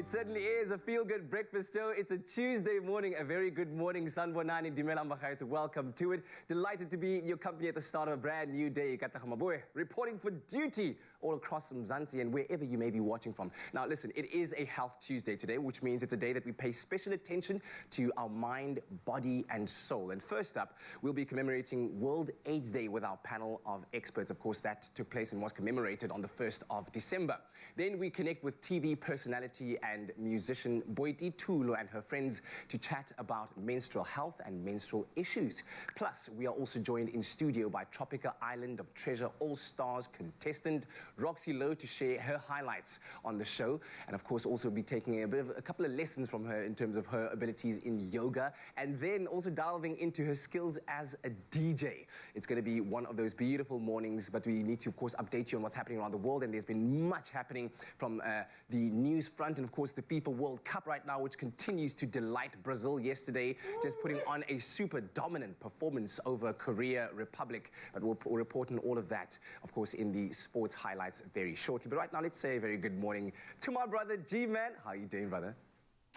It certainly is a feel-good breakfast show. It's a Tuesday morning. A very good morning, Sanbonani Dimela Mbakhaithu. Welcome to it. Delighted to be in your company at the start of a brand new day. Reporting for duty all across Mzansi and wherever you may be watching from. Now listen, it is a Health Tuesday today, which means it's a day that we pay special attention to our mind, body and soul. And first up, we'll be commemorating World AIDS Day with our panel of experts. Of course, that took place and was commemorated on the 1st of December. Then we connect with TV personality and musician Boiti Tulo and her friends to chat about menstrual health and menstrual issues. Plus, we are also joined in studio by Tropica Island of Treasure All-Stars contestant Roxy Lowe to share her highlights on the show. And of course, also be taking a couple of lessons from her in terms of her abilities in yoga, and then also delving into her skills as a DJ. It's going to be one of those beautiful mornings, but we need to, of course, update you on what's happening around the world. And there's been much happening from the news front, and of course the FIFA World Cup right now, which continues to delight Brazil yesterday, just putting on a super dominant performance over Korea Republic. But we'll report on all of that, of course, in the sports highlights very shortly. But right now, let's say a very good morning to my brother G-Man. How are you doing, brother?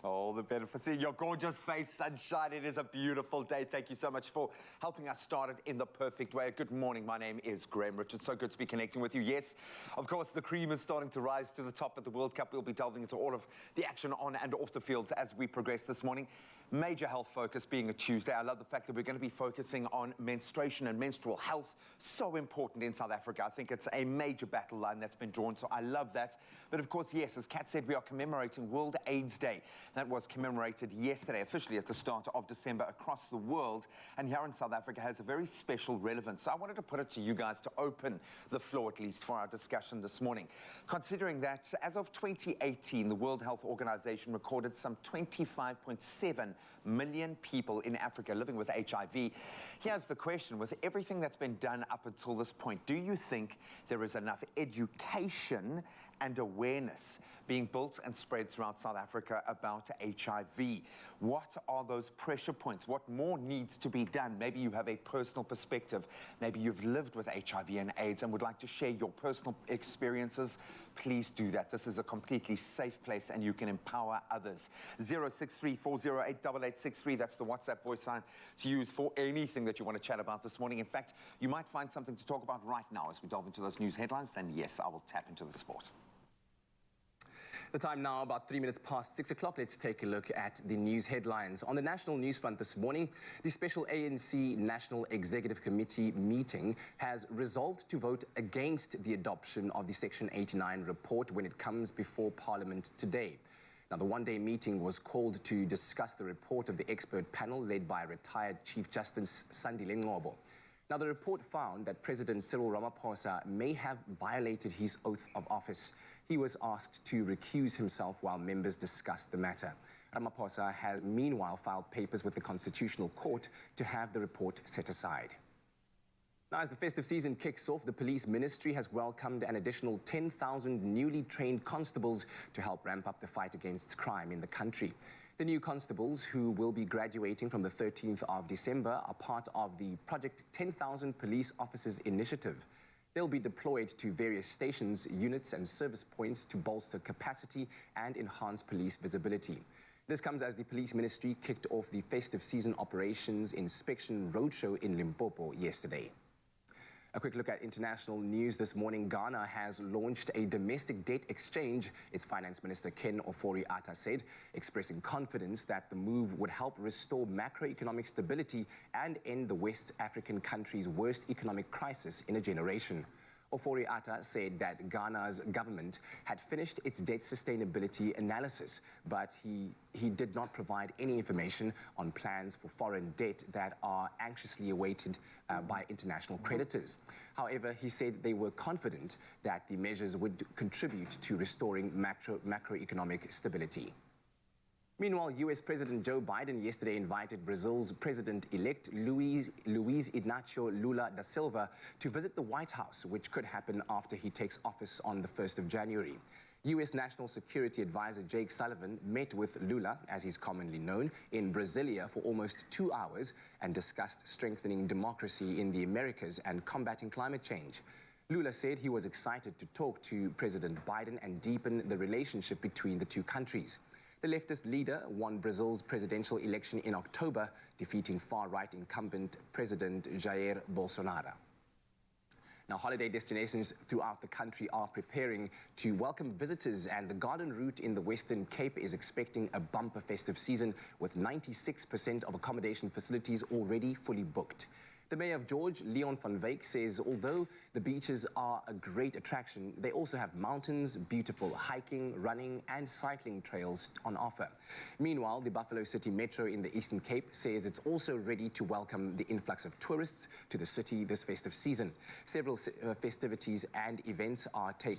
All the better for seeing your gorgeous face, sunshine. It is a beautiful day. Thank you so much for helping us start it in the perfect way. Good morning. My name is Graham Richards. So good to be connecting with you. Yes, of course, the cream is starting to rise to the top at the World Cup. We'll be delving into all of the action on and off the fields as we progress this morning. Major health focus being a Tuesday. I love the fact that we're going to be focusing on menstruation and menstrual health. So important in South Africa. I think it's a major battle line that's been drawn, so I love that. But of course, yes, as Kat said, we are commemorating World AIDS Day. That was commemorated yesterday, officially at the start of December across the world. And here in South Africa has a very special relevance. So I wanted to put it to you guys to open the floor, at least, for our discussion this morning. Considering that as of 2018, the World Health Organization recorded some 25.7 million people in Africa living with HIV. Here's the question: with everything that's been done up until this point, do you think there is enough education and awareness being built and spread throughout South Africa about HIV? What are those pressure points? What more needs to be done? Maybe you have a personal perspective. Maybe you've lived with HIV and AIDS and would like to share your personal experiences. Please do that. This is a completely safe place and you can empower others. 063-408-8863. That's the WhatsApp voice line to use for anything that you want to chat about this morning. In fact, you might find something to talk about right now as we delve into those news headlines. Then yes, I will tap into the sport. The time now, about 3 minutes past 6 o'clock. Let's take a look at the news headlines. On the national news front this morning, the special ANC National Executive Committee meeting has resolved to vote against the adoption of the Section 89 report when it comes before Parliament today. Now, the one-day meeting was called to discuss the report of the expert panel led by retired Chief Justice Sandile Ngcobo. Now, the report found that President Cyril Ramaphosa may have violated his oath of office. He was asked to recuse himself while members discussed the matter. Ramaphosa has meanwhile filed papers with the Constitutional Court to have the report set aside. Now, as the festive season kicks off, the Police Ministry has welcomed an additional 10,000 newly trained constables to help ramp up the fight against crime in the country. The new constables, who will be graduating from the 13th of December, are part of the Project 10,000 Police Officers Initiative. They'll be deployed to various stations, units and service points to bolster capacity and enhance police visibility. This comes as the Police Ministry kicked off the festive season operations inspection roadshow in Limpopo yesterday. A quick look at international news this morning. Ghana has launched a domestic debt exchange, its Finance Minister Ken Ofori-Atta said, expressing confidence that the move would help restore macroeconomic stability and end the West African country's worst economic crisis in a generation. Ofori-Atta said that Ghana's government had finished its debt sustainability analysis, but he did not provide any information on plans for foreign debt that are anxiously awaited by international creditors. However, he said they were confident that the measures would contribute to restoring macroeconomic stability. Meanwhile, U.S. President Joe Biden yesterday invited Brazil's president-elect Luiz Inácio Lula da Silva to visit the White House, which could happen after he takes office on the 1st of January. U.S. National Security Advisor Jake Sullivan met with Lula, as he's commonly known, in Brasilia for almost 2 hours and discussed strengthening democracy in the Americas and combating climate change. Lula said he was excited to talk to President Biden and deepen the relationship between the two countries. The leftist leader won Brazil's presidential election in October, defeating far-right incumbent President Jair Bolsonaro. Now, holiday destinations throughout the country are preparing to welcome visitors, and the Garden Route in the Western Cape is expecting a bumper festive season with 96% of accommodation facilities already fully booked. The mayor of George, Leon van Wyk, says although the beaches are a great attraction, they also have mountains, beautiful hiking, running and cycling trails on offer. Meanwhile, the Buffalo City Metro in the Eastern Cape says it's also ready to welcome the influx of tourists to the city this festive season. Several festivities and events are to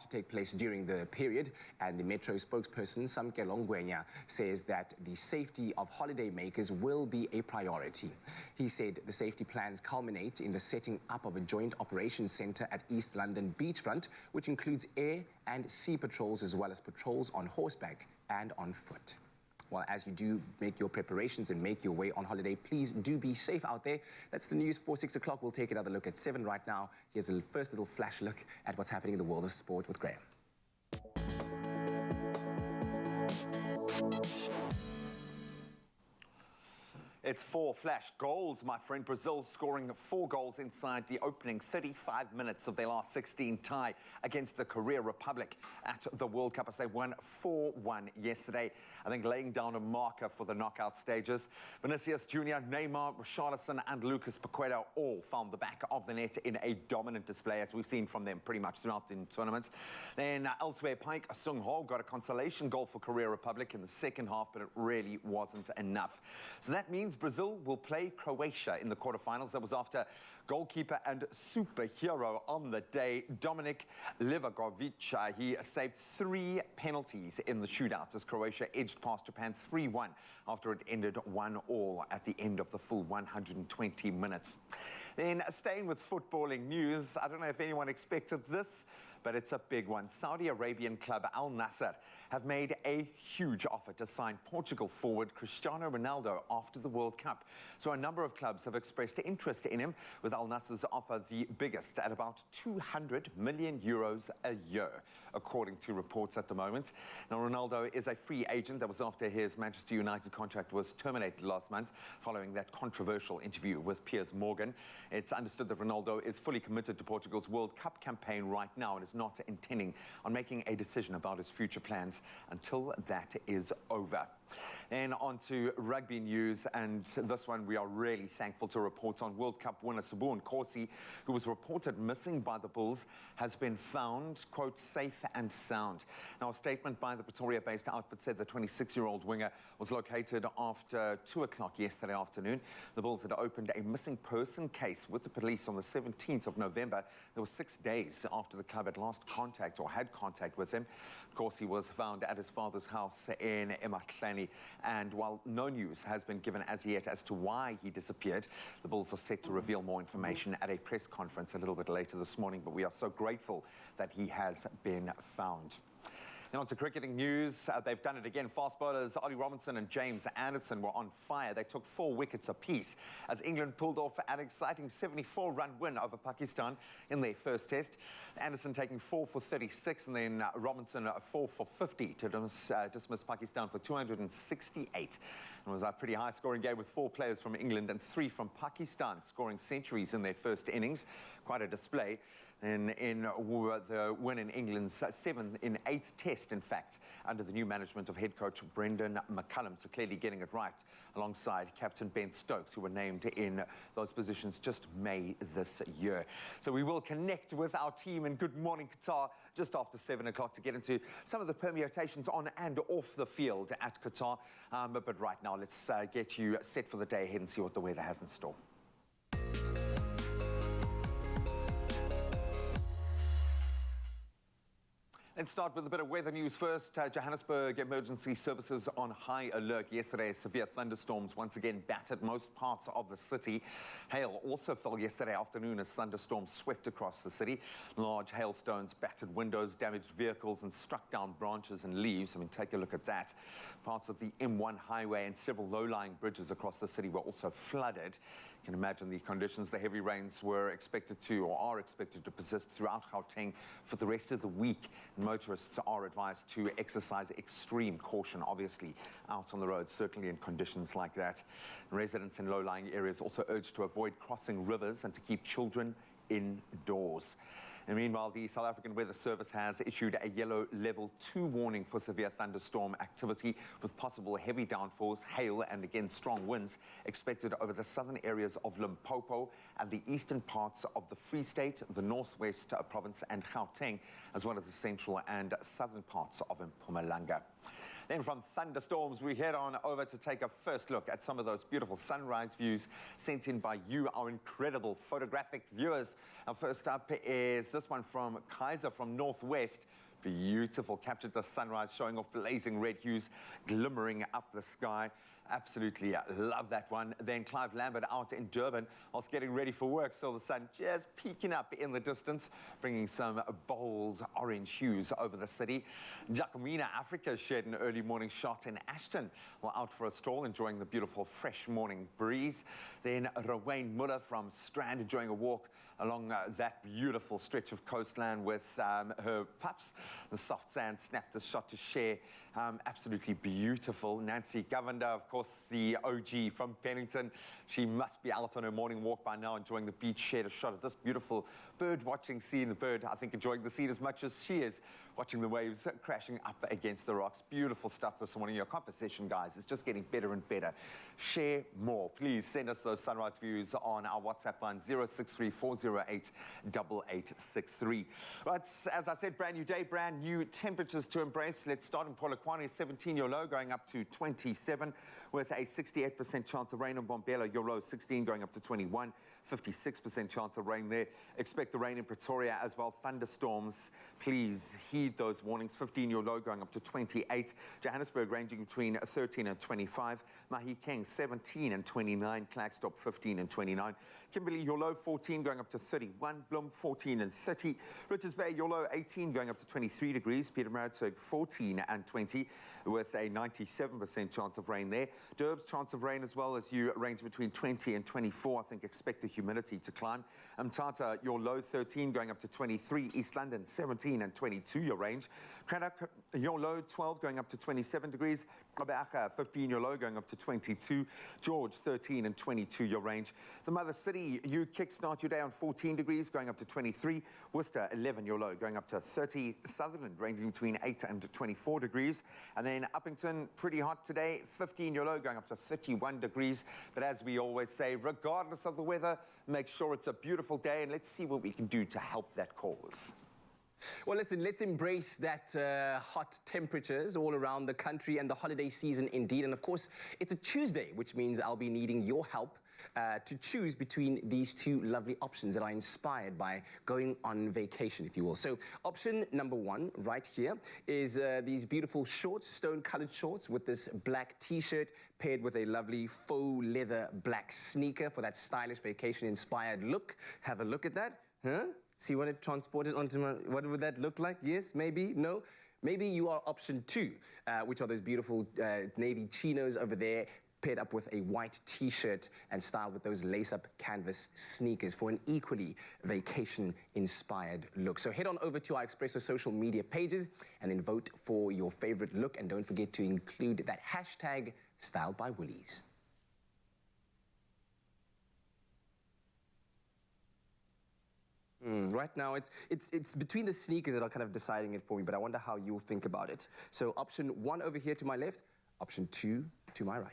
take place during the period, and the Metro spokesperson, Samke Longwear, says that the safety of holidaymakers will be a priority. He said the safety plans culminate in the setting up of a joint operations centre at East London beachfront, which includes air and sea patrols as well as patrols on horseback and on foot. Well, as you do make your preparations and make your way on holiday, please do be safe out there. That's the news for 6 o'clock. We'll take another look at 7 right now. Here's a first little flash look at what's happening in the world of sport with Graham. It's 4 flash goals, my friend. Brazil scoring 4 goals inside the opening 35 minutes of their last 16 tie against the Korea Republic at the World Cup as they won 4-1 yesterday. I think laying down a marker for the knockout stages. Vinicius Jr., Neymar, Richarlison and Lucas Paqueta all found the back of the net in a dominant display, as we've seen from them pretty much throughout the tournament. Then elsewhere, Paik Sung-ho got a consolation goal for Korea Republic in the second half, but it really wasn't enough. So that means Brazil will play Croatia in the quarterfinals. That was after goalkeeper and superhero on the day, Dominik Livakovic. He saved 3 penalties in the shootout as Croatia edged past Japan 3-1 after it ended 1-1 at the end of the full 120 minutes. Then staying with footballing news, I don't know if anyone expected this, but it's a big one. Saudi Arabian club Al Nassr have made a huge offer to sign Portugal forward Cristiano Ronaldo after the World Cup. So a number of clubs have expressed interest in him, with Al Nassr's offer the biggest at about 200 million euros a year, according to reports at the moment. Now, Ronaldo is a free agent. That was after his Manchester United contract was terminated last month following that controversial interview with Piers Morgan. It's understood that Ronaldo is fully committed to Portugal's World Cup campaign right now and is not intending on making a decision about his future plans until that is over. Then on to rugby news, and this one we are really thankful to report on. World Cup winner Sabun Corsi, who was reported missing by the Bulls, has been found, quote, safe and sound. Now, a statement by the Pretoria-based outfit said the 26-year-old winger was located after 2 o'clock yesterday afternoon. The Bulls had opened a missing person case with the police on the 17th of November. There was 6 days after the club had lost contact or had contact with him. Corsi was found at his father's house in Ematlani, and while no news has been given as yet as to why he disappeared, the Bulls are set to reveal more information at a press conference a little bit later this morning, but we are so grateful that he has been found. Then on to cricketing news. They've done it again. Fast bowlers Ollie Robinson and James Anderson were on fire. They took 4 wickets apiece as England pulled off an exciting 74-run win over Pakistan in their first test. Anderson taking 4 for 36, and then Robinson 4 for 50 to dismiss Pakistan for 268. It was a pretty high-scoring game with 4 players from England and 3 from Pakistan scoring centuries in their first innings. Quite a display. And in the win in England's 7th in 8th test, in fact, under the new management of head coach Brendan McCullum. So clearly getting it right alongside captain Ben Stokes, who were named in those positions just May this year. So we will connect with our team in Good Morning Qatar just after 7 o'clock to get into some of the permutations on and off the field at Qatar. But right now, let's get you set for the day ahead and see what the weather has in store. Let's start with a bit of weather news first. Johannesburg emergency services on high alert yesterday. Severe thunderstorms once again battered most parts of the city. Hail also fell yesterday afternoon as thunderstorms swept across the city. Large hailstones battered windows, damaged vehicles and struck down branches and leaves. I mean, take a look at that. Parts of the M1 highway and several low-lying bridges across the city were also flooded. You can imagine the conditions. The heavy rains were expected to, or are expected to persist throughout Gauteng for the rest of the week. Motorists are advised to exercise extreme caution, obviously, out on the road, certainly in conditions like that. Residents in low-lying areas also urged to avoid crossing rivers and to keep children indoors. And meanwhile, the South African Weather Service has issued a yellow level 2 warning for severe thunderstorm activity with possible heavy downfalls, hail and again strong winds expected over the southern areas of Limpopo and the eastern parts of the Free State, the northwest province and Gauteng, as well as the central and southern parts of Mpumalanga. Then from thunderstorms, we head on over to take a first look at some of those beautiful sunrise views sent in by you, our incredible photographic viewers. Our first up is this one from Kaiser from Northwest. Beautiful, captured the sunrise, showing off blazing red hues, glimmering up the sky. Absolutely love that one. Then Clive Lambert out in Durban whilst getting ready for work. Saw the sun just peeking up in the distance, bringing some bold orange hues over the city. Jacomina Africa shared an early morning shot in Ashton while out for a stroll, enjoying the beautiful fresh morning breeze. Then Rowain Muller from Strand enjoying a walk along that beautiful stretch of coastline with her pups. The soft sand snapped the shot to share. Absolutely beautiful. Nancy Govender, of course, the OG from Pennington. She must be out on her morning walk by now, enjoying the beach. Shared a shot of this beautiful bird watching scene. The bird, I think, enjoying the scene as much as she is, watching the waves crashing up against the rocks. Beautiful stuff this morning. Your composition, guys, is just getting better and better. Share more. Please send us those sunrise views on our WhatsApp line 0634088863. Right, as I said, brand new day, brand new temperatures to embrace. Let's start in Polokwane, 17, your low going up to 27 with a 68% chance of rain. In Bombela, your low 16 going up to 21, 56% chance of rain there. Expect the rain in Pretoria as well. Thunderstorms, please heed those warnings. 15, your low going up to 28. Johannesburg ranging between 13 and 25. Mahikeng 17 and 29. Klerksdorp 15 and 29. Kimberley, your low 14 going up to 31. Bloem 14 and 30. Richards Bay, your low 18 going up to 23 degrees. Pietermaritzburg 14 and 20 with a 97% chance of rain there. Durb's chance of rain as well, as you range between 20 and 24. I think expect the humidity to climb. Mthatha, your low 13 going up to 23. East London 17 and 22 your range. Cradock, your low 12 going up to 27 degrees. Gqeberha 15 your low going up to 22. George 13 and 22 your range. The Mother City, you kickstart your day on 14 degrees going up to 23. Worcester 11 your low going up to 30. Sutherland ranging between 8 and 24 degrees. And then Uppington, pretty hot today, 15 your low going up to 31 degrees. But as we always say, regardless of the weather, make sure it's a beautiful day, and let's see what we can do to help that cause. Well, listen, let's embrace that hot temperatures all around the country and the holiday season indeed. And of course, it's a Tuesday, which means I'll be needing your help to choose between these two lovely options that are inspired by going on vacation, if you will. So option number one right here is these beautiful shorts, stone-colored shorts with this black t-shirt paired with a lovely faux leather black sneaker for that stylish vacation-inspired look. Have a look at that. Huh? See, you want to transport it onto my... What would that look like? Yes, maybe, no? Maybe you are option two, which are those beautiful navy chinos over there, paired up with a white t-shirt and styled with those lace-up canvas sneakers for an equally vacation-inspired look. So head on over to our Expresso social media pages and then vote for your favorite look. And don't forget to include that hashtag Styled by Woolies. Right now, it's between the sneakers that are kind of deciding it for me, but I wonder how you'll think about it. So option one over here to my left, option two to my right.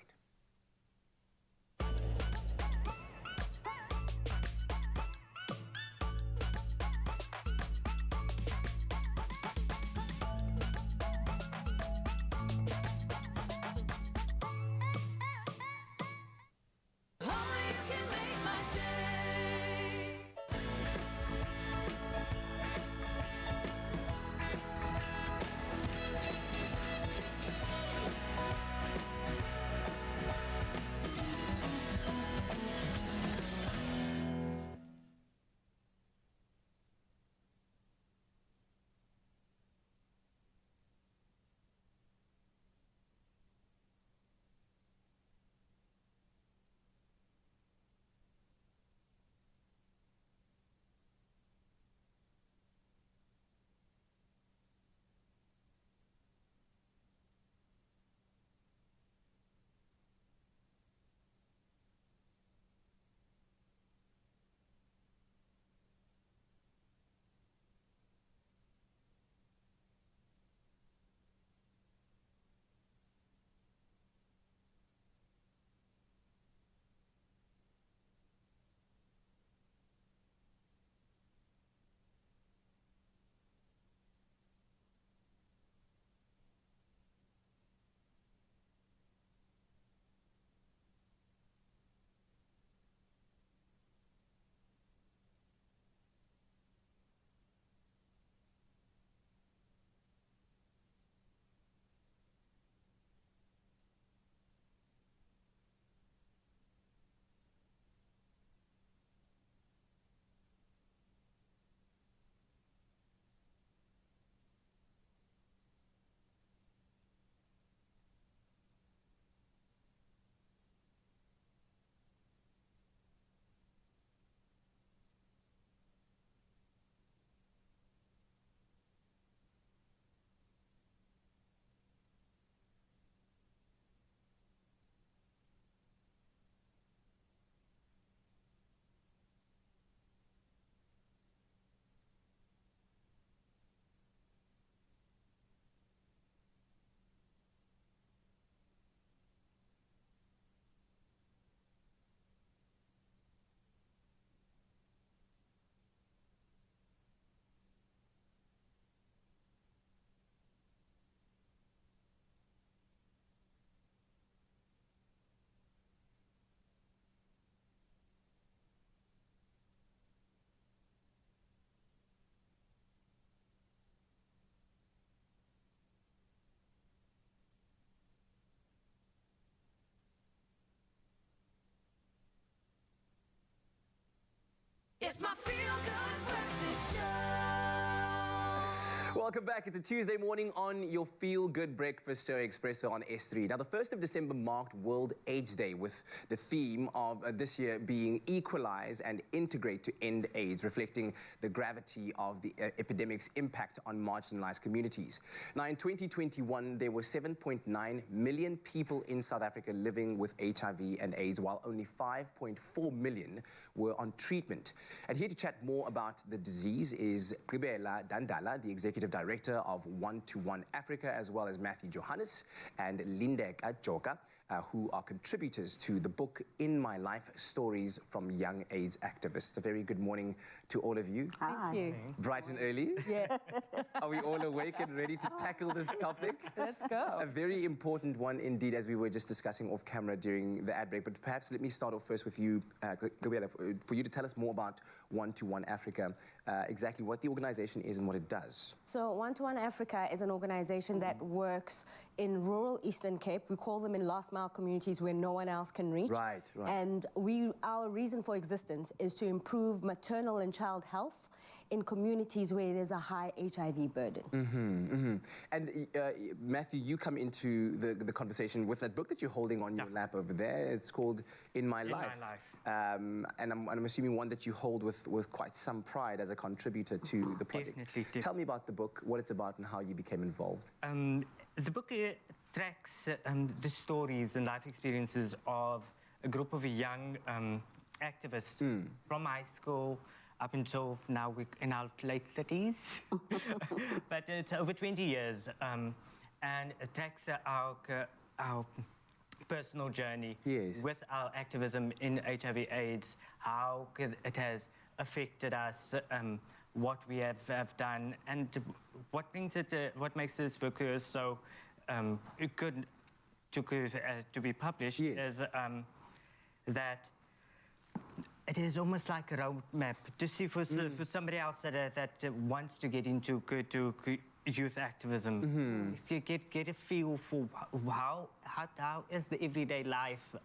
Welcome back. It's a Tuesday morning on your feel-good breakfast show, Expresso on S3. Now, the 1st of December marked World AIDS Day, with the theme of this year being Equalize and Integrate to End AIDS, reflecting the gravity of the epidemic's impact on marginalized communities. Now, in 2021, there were 7.9 million people in South Africa living with HIV and AIDS, while only 5.4 million were on treatment. And here to chat more about the disease is Gqibela Dandala, the Executive Director of 1-to-1 Africa, as well as Matthew Johannes and Lindeka Joka, who are contributors to the book In My Life, Stories from Young AIDS Activists. A very good morning to all of you. Thank you. Bright and early. Yes. Are we all awake and ready to tackle this topic? Let's go. A very important one indeed, as we were just discussing off camera during the ad break. But perhaps let me start off first with you, Gqibela, for you to tell us more about 1-to-1 Africa, exactly what the organization is and what it does. So 1-to-1 Africa is an organization that works in rural Eastern Cape. We call them in last mile communities where no one else can reach. Right. And our reason for existence is to improve maternal and child health in communities where there's a high HIV burden. And Matthew, you come into the conversation with that book that you're holding on your lap over there. It's called In My Life. And I'm assuming one that you hold with quite some pride as a contributor to the project. Definitely. Tell me about the book, what it's about, and how you became involved. The book tracks the stories and life experiences of a group of young activists from high school up until now we're in our late 30s. But it's over 20 years. And it tracks our personal journey with our activism in HIV/AIDS, how it has affected us, what we have done, and what makes this book so good to be published is that it is almost like a roadmap to see for somebody else that wants to get into youth activism, to get a feel for how is the everyday life,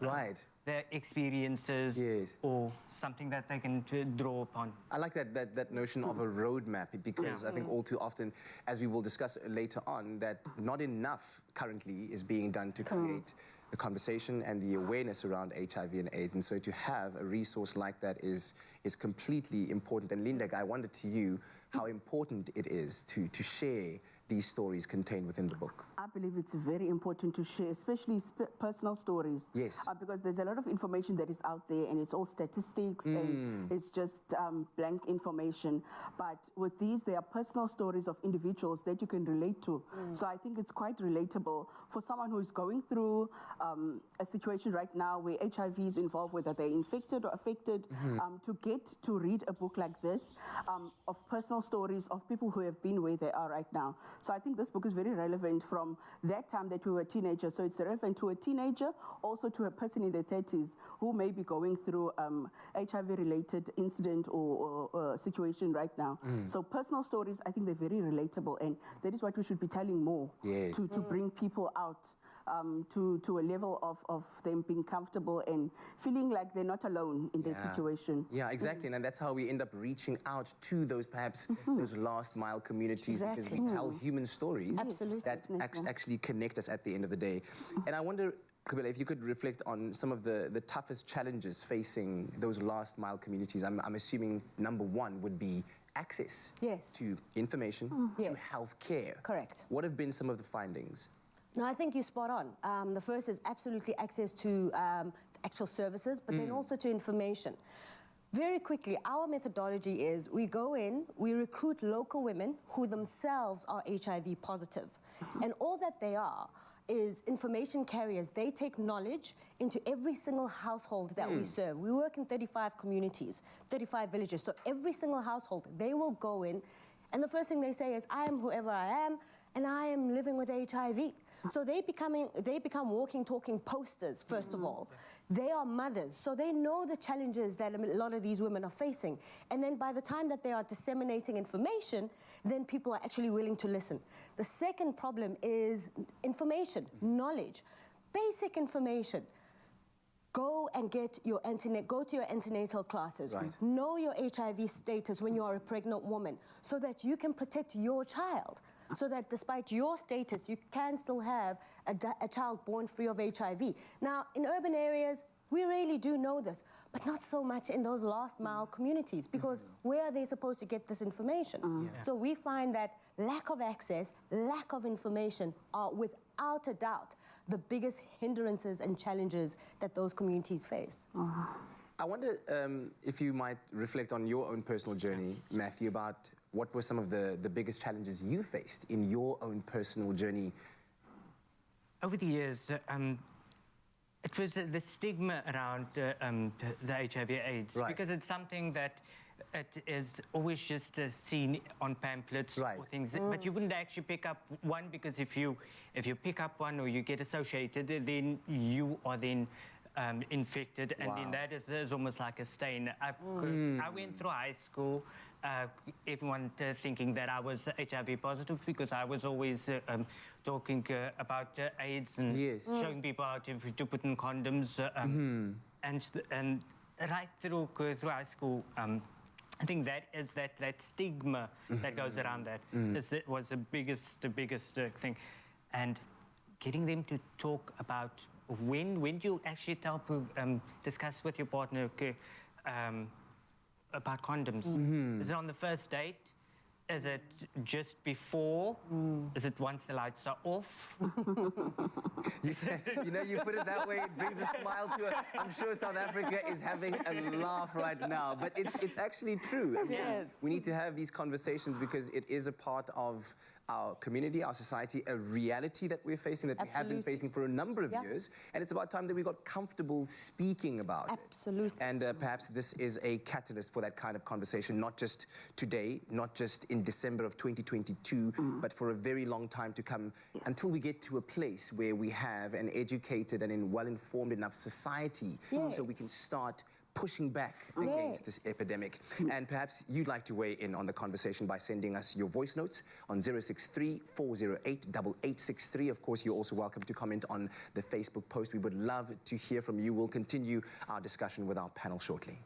their experiences, or something that they can draw upon. I like that notion of a roadmap, because I think all too often, as we will discuss later on, that not enough currently is being done to create the conversation and the awareness around HIV and AIDS. And so to have a resource like that is completely important. And Lindeka, I wonder to you how important it is to share these stories contained within the book. I believe it's very important to share, especially personal stories. Yes. Because there's a lot of information that is out there, and it's all statistics, and it's just blank information. But with these, there are personal stories of individuals that you can relate to. So I think it's quite relatable for someone who's going through a situation right now where HIV is involved, whether they're infected or affected, to get to read a book like this of personal stories of people who have been where they are right now. So I think this book is very relevant from that time that we were teenagers. So it's relevant to a teenager, also to a person in their 30s who may be going through HIV-related incident or situation right now. So personal stories, I think they're very relatable, and that is what we should be telling more to bring people out to a level of them being comfortable and feeling like they're not alone in their situation. Yeah, exactly. And that's how we end up reaching out to those perhaps those last mile communities, because we tell human stories that actually connect us at the end of the day. And I wonder, Gqibela, if you could reflect on some of the toughest challenges facing those last mile communities. I'm assuming number one would be access to information, to health care. Correct. What have been some of the findings? No, I think you're spot on. The first is absolutely access to actual services, but then also to information. Very quickly, our methodology is we go in, we recruit local women who themselves are HIV positive. And all that they are is information carriers. They take knowledge into every single household that we serve. We work in 35 communities, 35 villages. So every single household, they will go in, and the first thing they say is, I am whoever I am, and I am living with HIV. So they become walking, talking posters, first of all. They are mothers, so they know the challenges that a lot of these women are facing. And then by the time that they are disseminating information, then people are actually willing to listen. The second problem is information, knowledge, basic information. go and get your go to your antenatal classes. Right. Know your HIV status when you are a pregnant woman so that you can protect your child. So that despite your status, you can still have a child born free of HIV. Now, in urban areas, we really do know this, but not so much in those last mile communities, because where are they supposed to get this information? So we find that lack of access, lack of information are without a doubt the biggest hindrances and challenges that those communities face. I wonder if you might reflect on your own personal journey, Matthew, about what were some of the biggest challenges you faced in your own personal journey? Over the years, it was the stigma around the HIV/AIDS, Right. because it's something that it is always just seen on pamphlets Right. or things, but you wouldn't actually pick up one, because if you pick up one or you get associated, then you are then infected, and then that is almost like a stain. I went through high school, everyone thinking that I was HIV positive, because I was always talking about AIDS and showing people how to put in condoms, and right through high school. I think that is that stigma that goes around that. It was the biggest thing, and getting them to talk about when you actually discuss with your partner about condoms. Is it on the first date? Is it just before? Is it once the lights are off? You know, you put it that way, it brings a smile to it. I'm sure South Africa is having a laugh right now, but it's actually true. I mean, Yes. we need to have these conversations because it is a part of our community, our society, a reality that we're facing, that we have been Absolutely. facing for a number of years, and it's about time that we got comfortable speaking about it. Absolutely. And perhaps this is a catalyst for that kind of conversation, not just today, not just in December of 2022, but for a very long time to come, until we get to a place where we have an educated and well-informed enough society so we can start pushing back against this epidemic. And perhaps you'd like to weigh in on the conversation by sending us your voice notes on 063-408-8863. Of course, you're also welcome to comment on the Facebook post. We would love to hear from you. We'll continue our discussion with our panel shortly.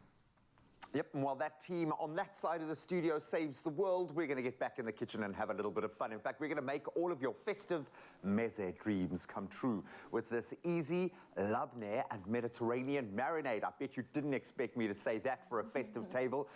Yep, and while that team on that side of the studio saves the world, we're going to get back in the kitchen and have a little bit of fun. In fact, we're going to make all of your festive meze dreams come true with this easy labneh and Mediterranean marinade. I bet you didn't expect me to say that for a festive table.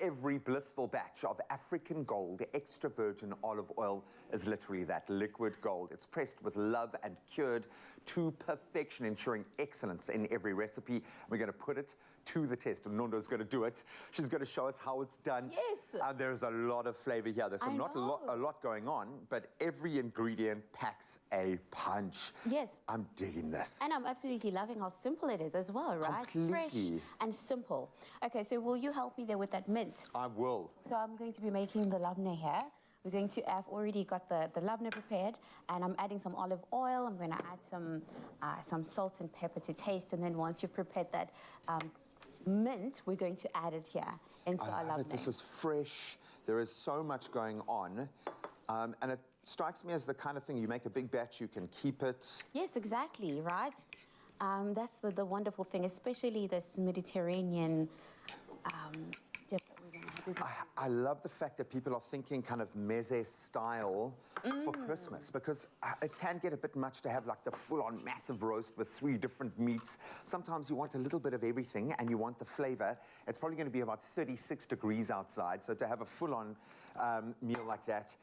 Every blissful batch of African gold extra virgin olive oil is literally that liquid gold. It's pressed with love and cured to perfection, ensuring excellence in every recipe. We're going to put it to the test, and Nondo's going to do it. She's going to show us how it's done. Yes. There's a lot of flavor here. There's not a lot going on, but every ingredient packs a punch. Yes. I'm digging this. And I'm absolutely loving how simple it is as well, right? Completely. Fresh and simple. Okay, so will you help me there with that mint? I will. So I'm going to be making the labneh here. We're going to have already got the labneh prepared, and I'm adding some olive oil. I'm going to add some salt and pepper to taste, and then once you've prepared that mint, we're going to add it here into our labneh. This is fresh. There is so much going on, and it strikes me as the kind of thing you make a big batch, you can keep it. Yes, exactly, right? That's the wonderful thing, especially this Mediterranean dip that we're going to have. I love the fact that people are thinking kind of meze style for Christmas, because it can get a bit much to have like the full-on massive roast with 3 different meats. Sometimes you want a little bit of everything and you want the flavor. It's probably going to be about 36 degrees outside, so to have a full-on meal like that,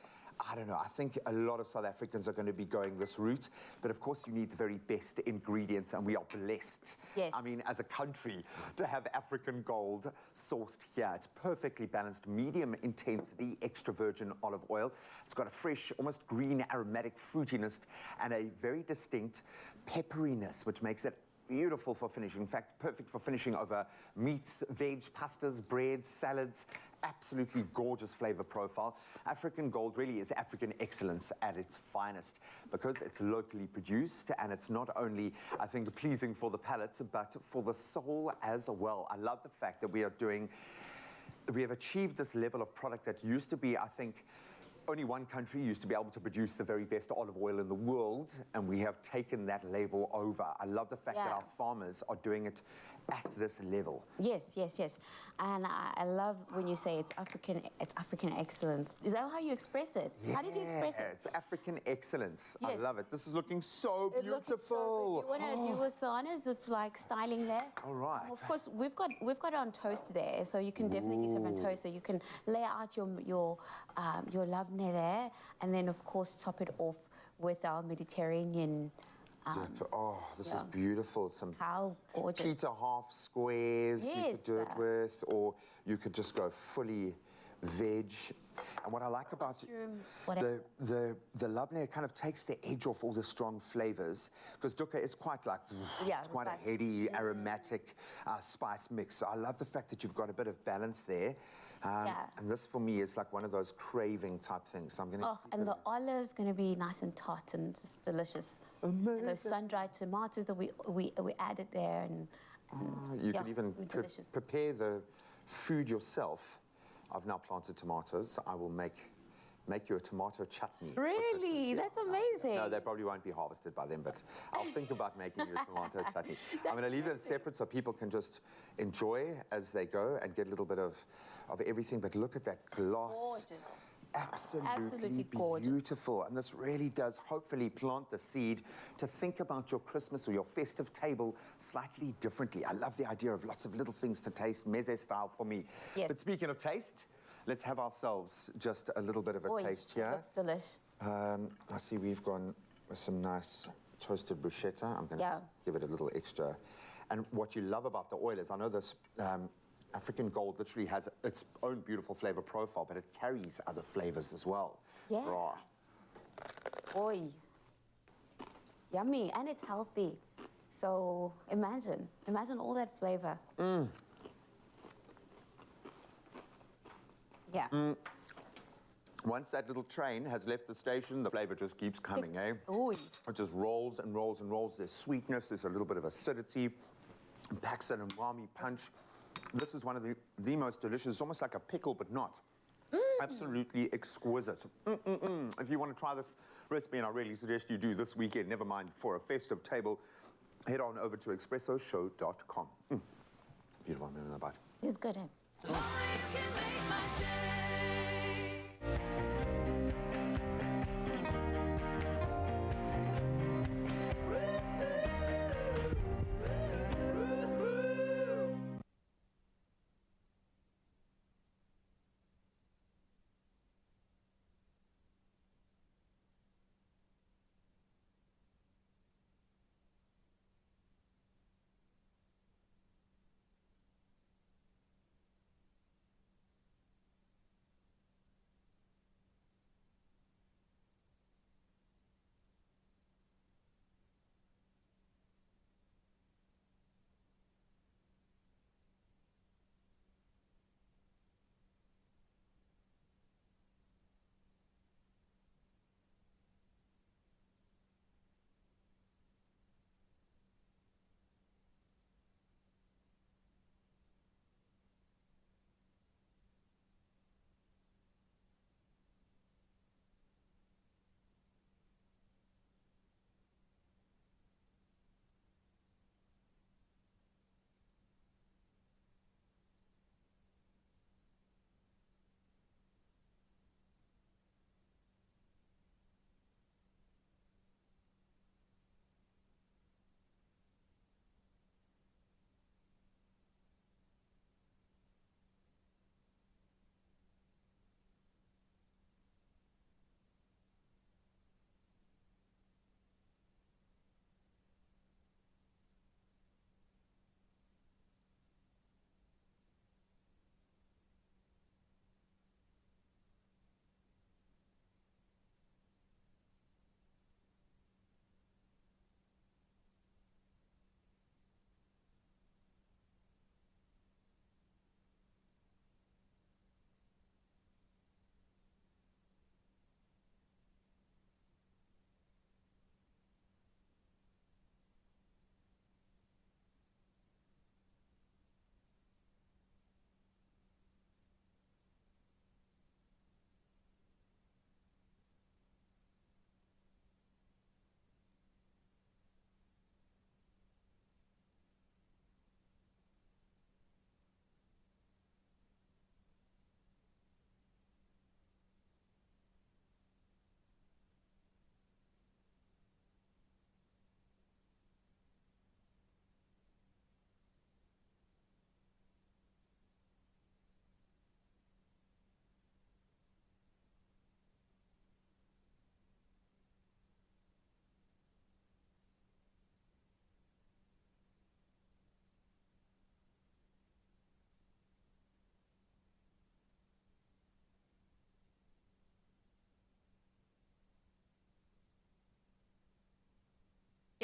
I don't know, I think a lot of South Africans are going to be going this route, but of course you need the very best ingredients, and we are blessed, yes. I mean, as a country, to have African gold sourced here. It's perfectly balanced, medium intensity, extra virgin olive oil. It's got a fresh, almost green aromatic fruitiness and a very distinct pepperiness, which makes it beautiful for finishing. In fact, perfect for finishing over meats, veg, pastas, breads, salads. Absolutely gorgeous flavor profile. African gold really is African excellence at its finest, because it's locally produced, and it's not only, I think, pleasing for the palate, but for the soul as well. I love the fact that we have achieved this level of product that used to be, I think, only one country used to be able to produce the very best olive oil in the world, and we have taken that label over. I love the fact that Yeah. our farmers are doing it at this level. Yes, yes, yes. And I love when you say it's African excellence. Is that how you express it? How did you express it? It's African excellence. I Yes. love it. This is looking so It looks so beautiful. good. Do you want to do us the honors of like styling there? All right. Of course, we've got it on toast there, so you can definitely use it on toast. So you can lay out your labne there, and then of course top it off with our Mediterranean. Dip. Oh, this is yeah. beautiful. Some How gorgeous! Peter half squares you Yes. could do it with, or you could just go fully veg. And what I like about whatever. the labne kind of takes the edge off all the strong flavors, because dukkha is quite like, Yeah, it's quite a like- heady, aromatic spice mix. So I love the fact that you've got a bit of balance there. Yeah. And this for me is like one of those craving type things. So I'm going to Oh, and the olive's going to be nice and tart and just delicious. Amazing. And those sun-dried tomatoes that we added there, and you yeah, can even it's delicious. prepare the food yourself. I've now planted tomatoes. I will make you a tomato chutney. for Really? Christmas, yeah. That's amazing. No, they probably won't be harvested by then, but I'll think about making you a tomato chutney. I'm going to leave them separate so people can just enjoy as they go and get a little bit of everything. But look at that gloss. Gorgeous. Absolutely gorgeous. beautiful. And this really does hopefully plant the seed to think about your Christmas or your festive table slightly differently. I love the idea of lots of little things to taste, meze style for me. Yes. But speaking of taste, let's have ourselves just a little bit of a Oy, taste here. That's delish. I see we've gone with some nice toasted bruschetta. I'm going to Yeah. give it a little extra. And what you love about the oil is, I know this African gold literally has its own beautiful flavor profile, but it carries other flavors as well. Yeah. Raw. Oi. Yummy, and it's healthy. So imagine all that flavor. Yeah. Once that little train has left the station, the flavor just keeps coming, eh? Oi. It just rolls and rolls and rolls. There's sweetness, there's a little bit of acidity, and packs an umami punch. This is one of the most delicious. It's almost like a pickle, but not. Absolutely exquisite. If you want to try this recipe, and I really suggest you do this weekend, never mind for a festive table, head on over to expressoshow.com. Beautiful, I'm in the bite. It's good, eh?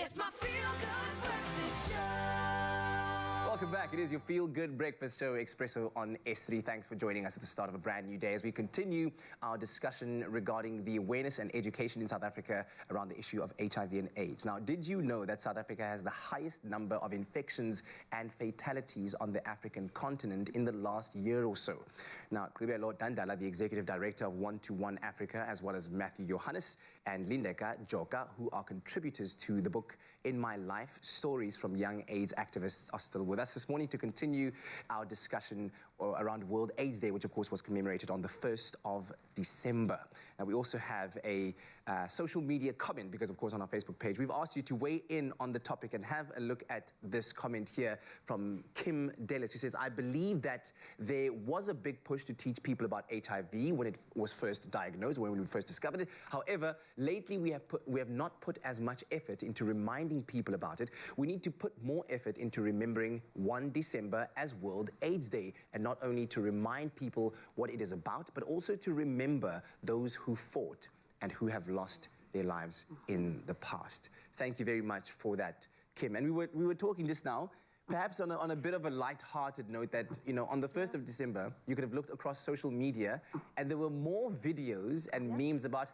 It's my feel-good breakfast show. Welcome back. It is your feel-good breakfast show, Expresso on S3. Thanks for joining us at the start of a brand new day as we continue our discussion regarding the awareness and education in South Africa around the issue of HIV and AIDS. Now, did you know that South Africa has the highest number of infections and fatalities on the African continent in the last year or so? Now, Kribelo Dandala, the Executive Director of One-to-One Africa, as well as Matthew Johannes and Lindeka Joka, who are contributors to the book In My Life, Stories from Young AIDS Activists, are still with us this morning to continue our discussion around World AIDS Day, which of course was commemorated on the 1st of December. Now we also have a social media comment because of course on our Facebook page we've asked you to weigh in on the topic, and have a look at this comment here from Kim Dellis, who says, I believe that there was a big push to teach people about HIV when it was first diagnosed, when we first discovered it. However, lately we have not put as much effort into reminding people about it. We need to put more effort into remembering 1 December as World AIDS Day, and not only to remind people what it is about, but also to remember those who fought and who have lost their lives in the past. Thank you very much for that, Kim. And we were talking just now, perhaps on a bit of a light-hearted note, that, you know, on the 1st of December, you could have looked across social media and there were more videos and memes about,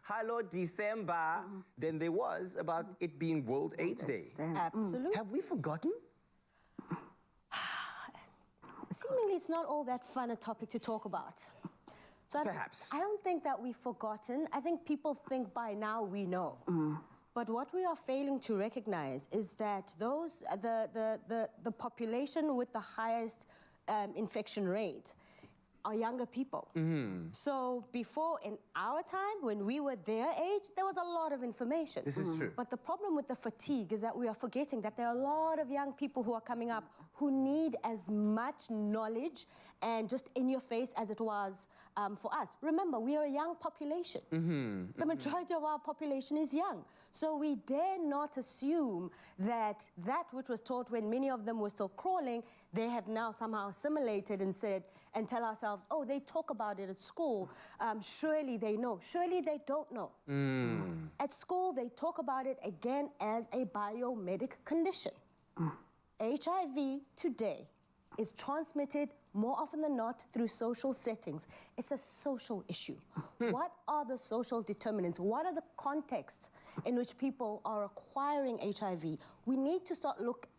hello December, than there was about it being World AIDS Day. Absolutely. Have we forgotten? Seemingly, it's not all that fun a topic to talk about. So Perhaps. I don't think that we've forgotten. I think people think by now we know. But what we are failing to recognize is that the population with the highest infection rate are younger people. So before, in our time, when we were their age, there was a lot of information. This is true. But the problem with the fatigue is that we are forgetting that there are a lot of young people who are coming up who need as much knowledge and just in your face as it was for us. Remember, we are a young population. The majority of our population is young. So we dare not assume that that which was taught when many of them were still crawling, they have now somehow assimilated and said, and tell ourselves, oh, they talk about it at school. Surely they know. Surely they don't know. At school, they talk about it again as a biomedic condition. HIV today is transmitted more often than not through social settings. It's a social issue. What are the social determinants? What are the contexts in which people are acquiring HIV? We need to start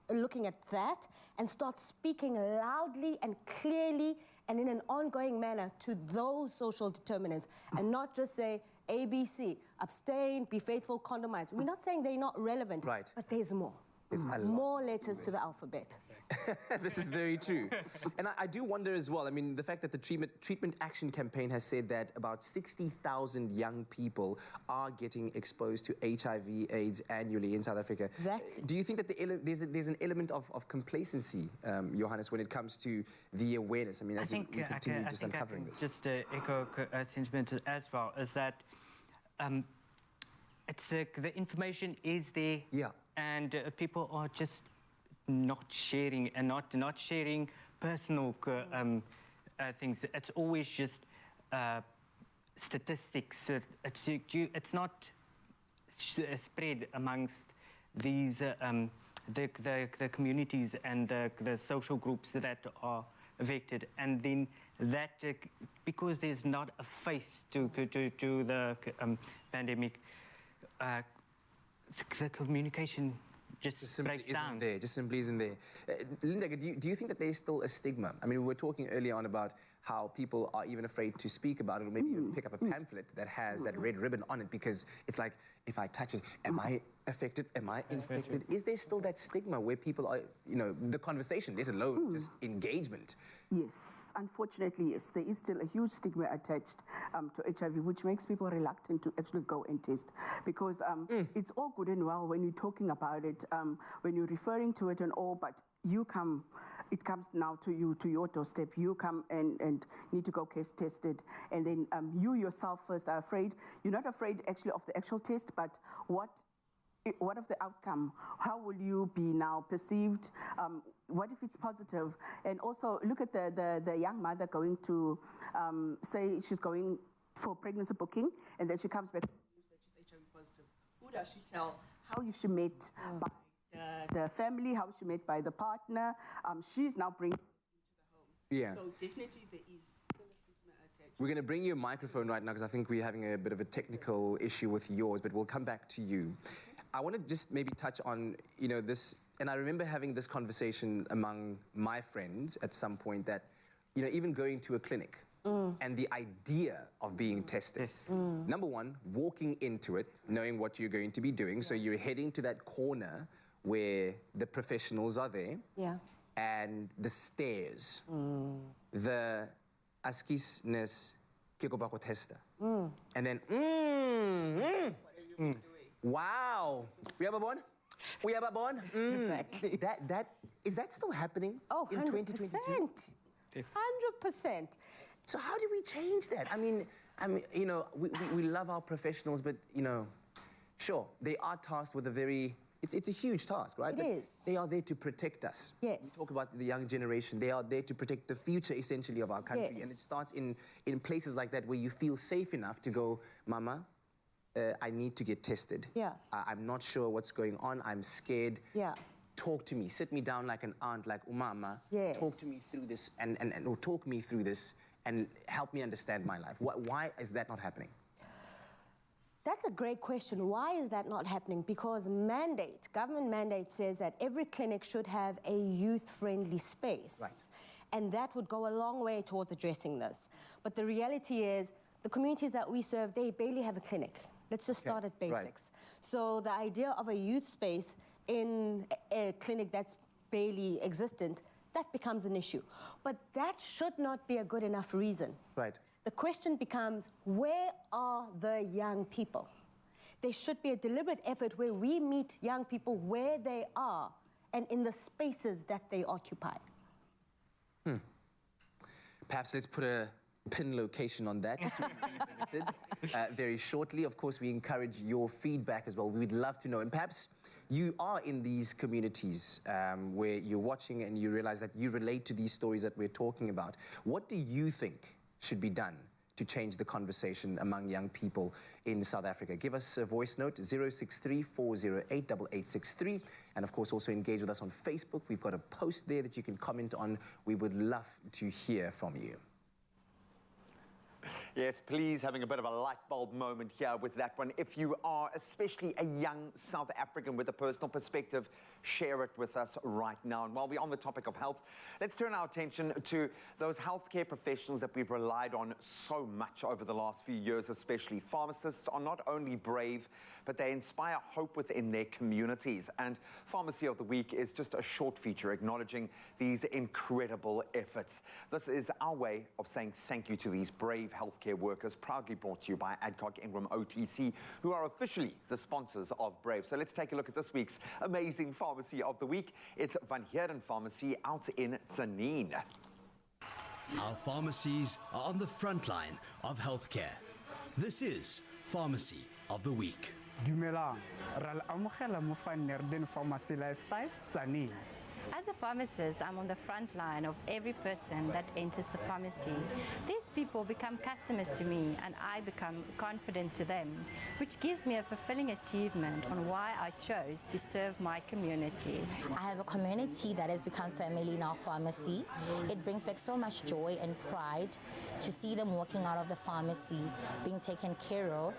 looking at that and start speaking loudly and clearly and in an ongoing manner to those social determinants, and not just say ABC, abstain, be faithful, condomize. We're not saying they're not relevant, Right. but there's more. There's a lot. More letters to the alphabet. This is very true. And I do wonder as well, I mean, the fact that the Treatment Action Campaign has said that about 60,000 young people are getting exposed to HIV, AIDS annually in South Africa. Exactly. Do you think that there's an element of complacency, Johannes, when it comes to the awareness? I mean, as we continue just uncovering this. Just echo sentiment as well, is that it's the information is there. Yeah. And people are just not sharing, and not sharing personal things. It's always just statistics. It's not spread amongst these the communities and the social groups that are affected, and then that because there's not a face to the pandemic. The communication just breaks down. Just simply isn't there. Linda, do you think that there's still a stigma? I mean, we were talking earlier on about how people are even afraid to speak about it, or maybe even pick up a pamphlet that has that red ribbon on it, because it's like, if I touch it, am I affected? Am I infected? Is there still that stigma where people are, you know, the conversation, let alone just engagement? Yes, unfortunately, yes. There is still a huge stigma attached to HIV, which makes people reluctant to actually go and test. Because it's all good and well when you're talking about it, when you're referring to it and all, but it comes now to you, to your doorstep. You come and need to go case tested. And then you yourself first are afraid. You're not afraid actually of the actual test, but what of the outcome? How will you be now perceived? What if it's positive? And also look at the young mother going to, say she's going for pregnancy booking, and then she comes back that she's HIV positive. Who does she tell how she met by the family, how she met by the partner. She's now bringing Yeah. So definitely there is still a stigma attached. We're going to bring you a microphone right now because I think we're having a bit of a technical issue with yours, but we'll come back to you. I want to just maybe touch on, this, and I remember having this conversation among my friends at some point that, even going to a clinic and the idea of being tested. Number one, walking into it, knowing what you're going to be doing. So you're heading to that corner where the professionals are there. Yeah. And the stairs, the askisnes kikobako testa. And then, wow. We have a bond? We have a bond? Exactly. Is that still happening Oh, in 100%. 2022? 100%. So how do we change that? I mean, we love our professionals, but, sure, they are tasked with a very... It's a huge task, right? It But is. They are there to protect us. Yes. We talk about the young generation. They are there to protect the future, essentially, of our country. And it Yes. starts in places like that where you feel safe enough to go, Mama, I need to get tested. Yeah. I'm not sure what's going on. I'm scared. Yeah. Talk to me. Sit me down like an aunt, like Umama. Yes. Talk to me through this or talk me through this and help me understand my life. Why is that not happening? That's a great question. Why is that not happening? Because government mandate says that every clinic should have a youth-friendly space. Right. And that would go a long way towards addressing this. But the reality is, the communities that we serve, they barely have a clinic. Let's just start at Right. basics. So the idea of a youth space in a clinic that's barely existent, that becomes an issue. But that should not be a good enough reason. Right. The question becomes, where are the young people? There should be a deliberate effort where we meet young people where they are and in the spaces that they occupy. Perhaps let's put a pin location on that to be revisited very shortly. Of course, we encourage your feedback as well. We'd love to know. And perhaps you are in these communities where you're watching and you realize that you relate to these stories that we're talking about. What do you think should be done to change the conversation among young people in South Africa? Give us a voice note, 063-408-8863. And of course, also engage with us on Facebook. We've got a post there that you can comment on. We would love to hear from you. Yes, please, having a bit of a light bulb moment here with that one. If you are especially a young South African with a personal perspective, share it with us right now. And while we're on the topic of health, let's turn our attention to those healthcare professionals that we've relied on so much over the last few years, especially. Pharmacists are not only brave, but they inspire hope within their communities. And Pharmacy of the Week is just a short feature acknowledging these incredible efforts. This is our way of saying thank you to these brave healthcare workers, proudly brought to you by Adcock Ingram OTC, who are officially the sponsors of Brave. So let's take a look at this week's amazing Pharmacy of the Week. It's Van Heerden Pharmacy out in Tzaneen. Our pharmacies are on the front line of healthcare. This is Pharmacy of the Week. Dumelang, ra amogela mo Van Heerden Pharmacy Lifestyle, Tzaneen. As a pharmacist, I'm on the front line of every person that enters the pharmacy. These people become customers to me and I become confident to them, which gives me a fulfilling achievement on why I chose to serve my community. I have a community that has become family in our pharmacy. It brings back so much joy and pride to see them walking out of the pharmacy, being taken care of,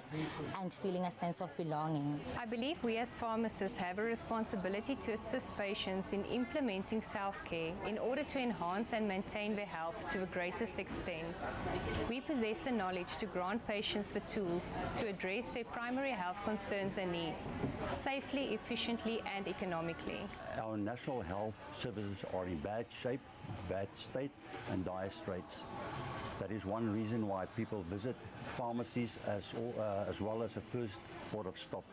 and feeling a sense of belonging. I believe we as pharmacists have a responsibility to assist patients in implementing self-care in order to enhance and maintain their health to the greatest extent. We possess the knowledge to grant patients the tools to address their primary health concerns and needs, safely, efficiently, and economically. Our national health services are in bad shape, bad state, and dire straits. That is one reason why people visit pharmacies as well as a first port of stop.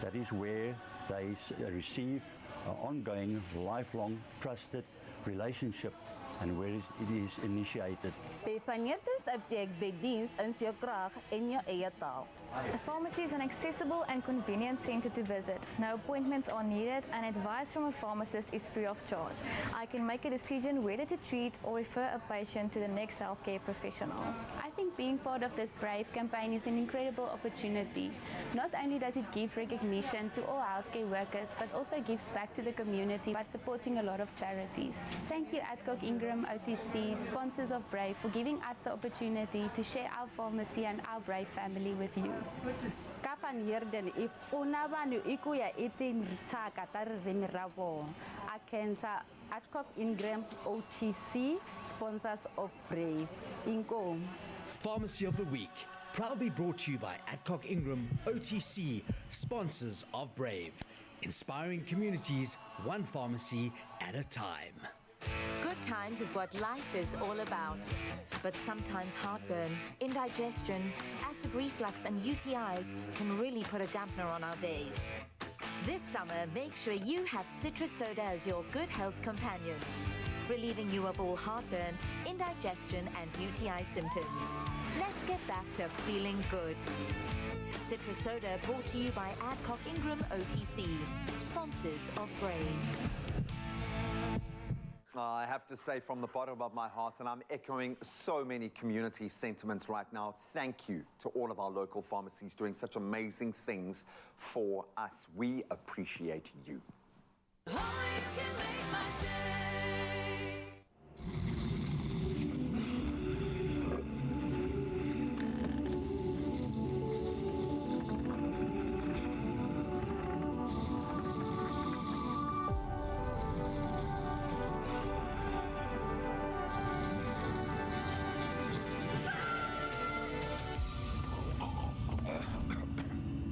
That is where they receive an ongoing, lifelong, trusted relationship and where it is initiated. The pharmacy is an accessible and convenient center to visit. No appointments are needed and advice from a pharmacist is free of charge. I can make a decision whether to treat or refer a patient to the next healthcare professional. I think being part of this BRAVE campaign is an incredible opportunity. Not only does it give recognition to all healthcare workers, but also gives back to the community by supporting a lot of charities. Thank you Adcock Ingram OTC, sponsors of BRAVE, for giving us the opportunity to share our pharmacy and our BRAVE family with you. Kapan yerden ifuna banu ikuya itin chaka taririmi rabo. Akensa Adcock Ingram OTC, sponsors of BRAVE. Inko. Pharmacy of the Week, proudly brought to you by Adcock Ingram OTC, sponsors of BRAVE. Inspiring communities, one pharmacy at a time. Good times is what life is all about. But sometimes heartburn, indigestion, acid reflux and UTIs can really put a dampener on our days. This summer, make sure you have citrus soda as your good health companion, relieving you of all heartburn, indigestion and UTI symptoms. Let's get back to feeling good. Citrus soda brought to you by Adcock Ingram OTC, sponsors of BRAVE. I have to say from the bottom of my heart, and I'm echoing so many community sentiments right now, thank you to all of our local pharmacies doing such amazing things for us. We appreciate you.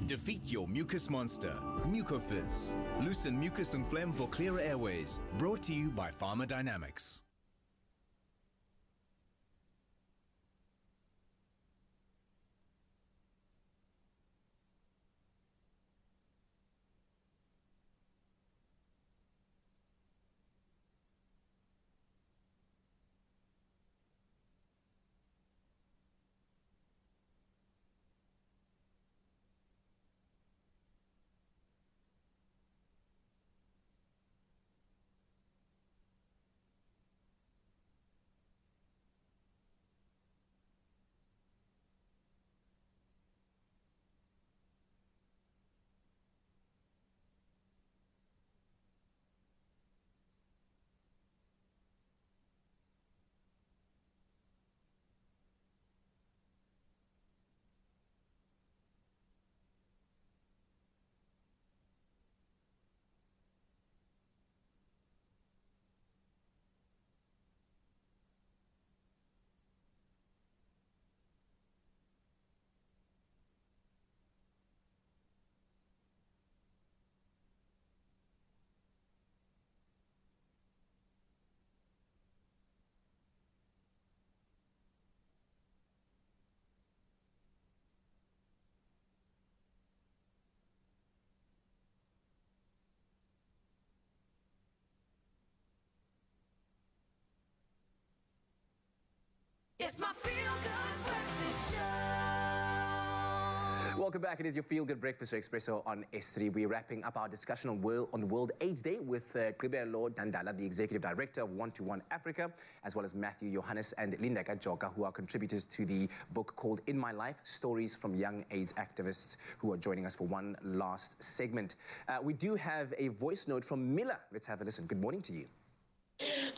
Defeat your mucus monster, Mucofizz. Loosen mucus and phlegm for clearer airways. Brought to you by Pharmacodynamics. It's my feel-good breakfast show. Welcome back. It is your feel-good breakfast show, Expresso on S3. We're wrapping up our discussion on World AIDS Day with Gqibelo Dandala, the Executive Director of 121 Africa, as well as Matthew Johannes and Linda Gajoka, who are contributors to the book called In My Life, Stories from Young AIDS Activists, who are joining us for one last segment. We do have a voice note from Mila. Let's have a listen. Good morning to you.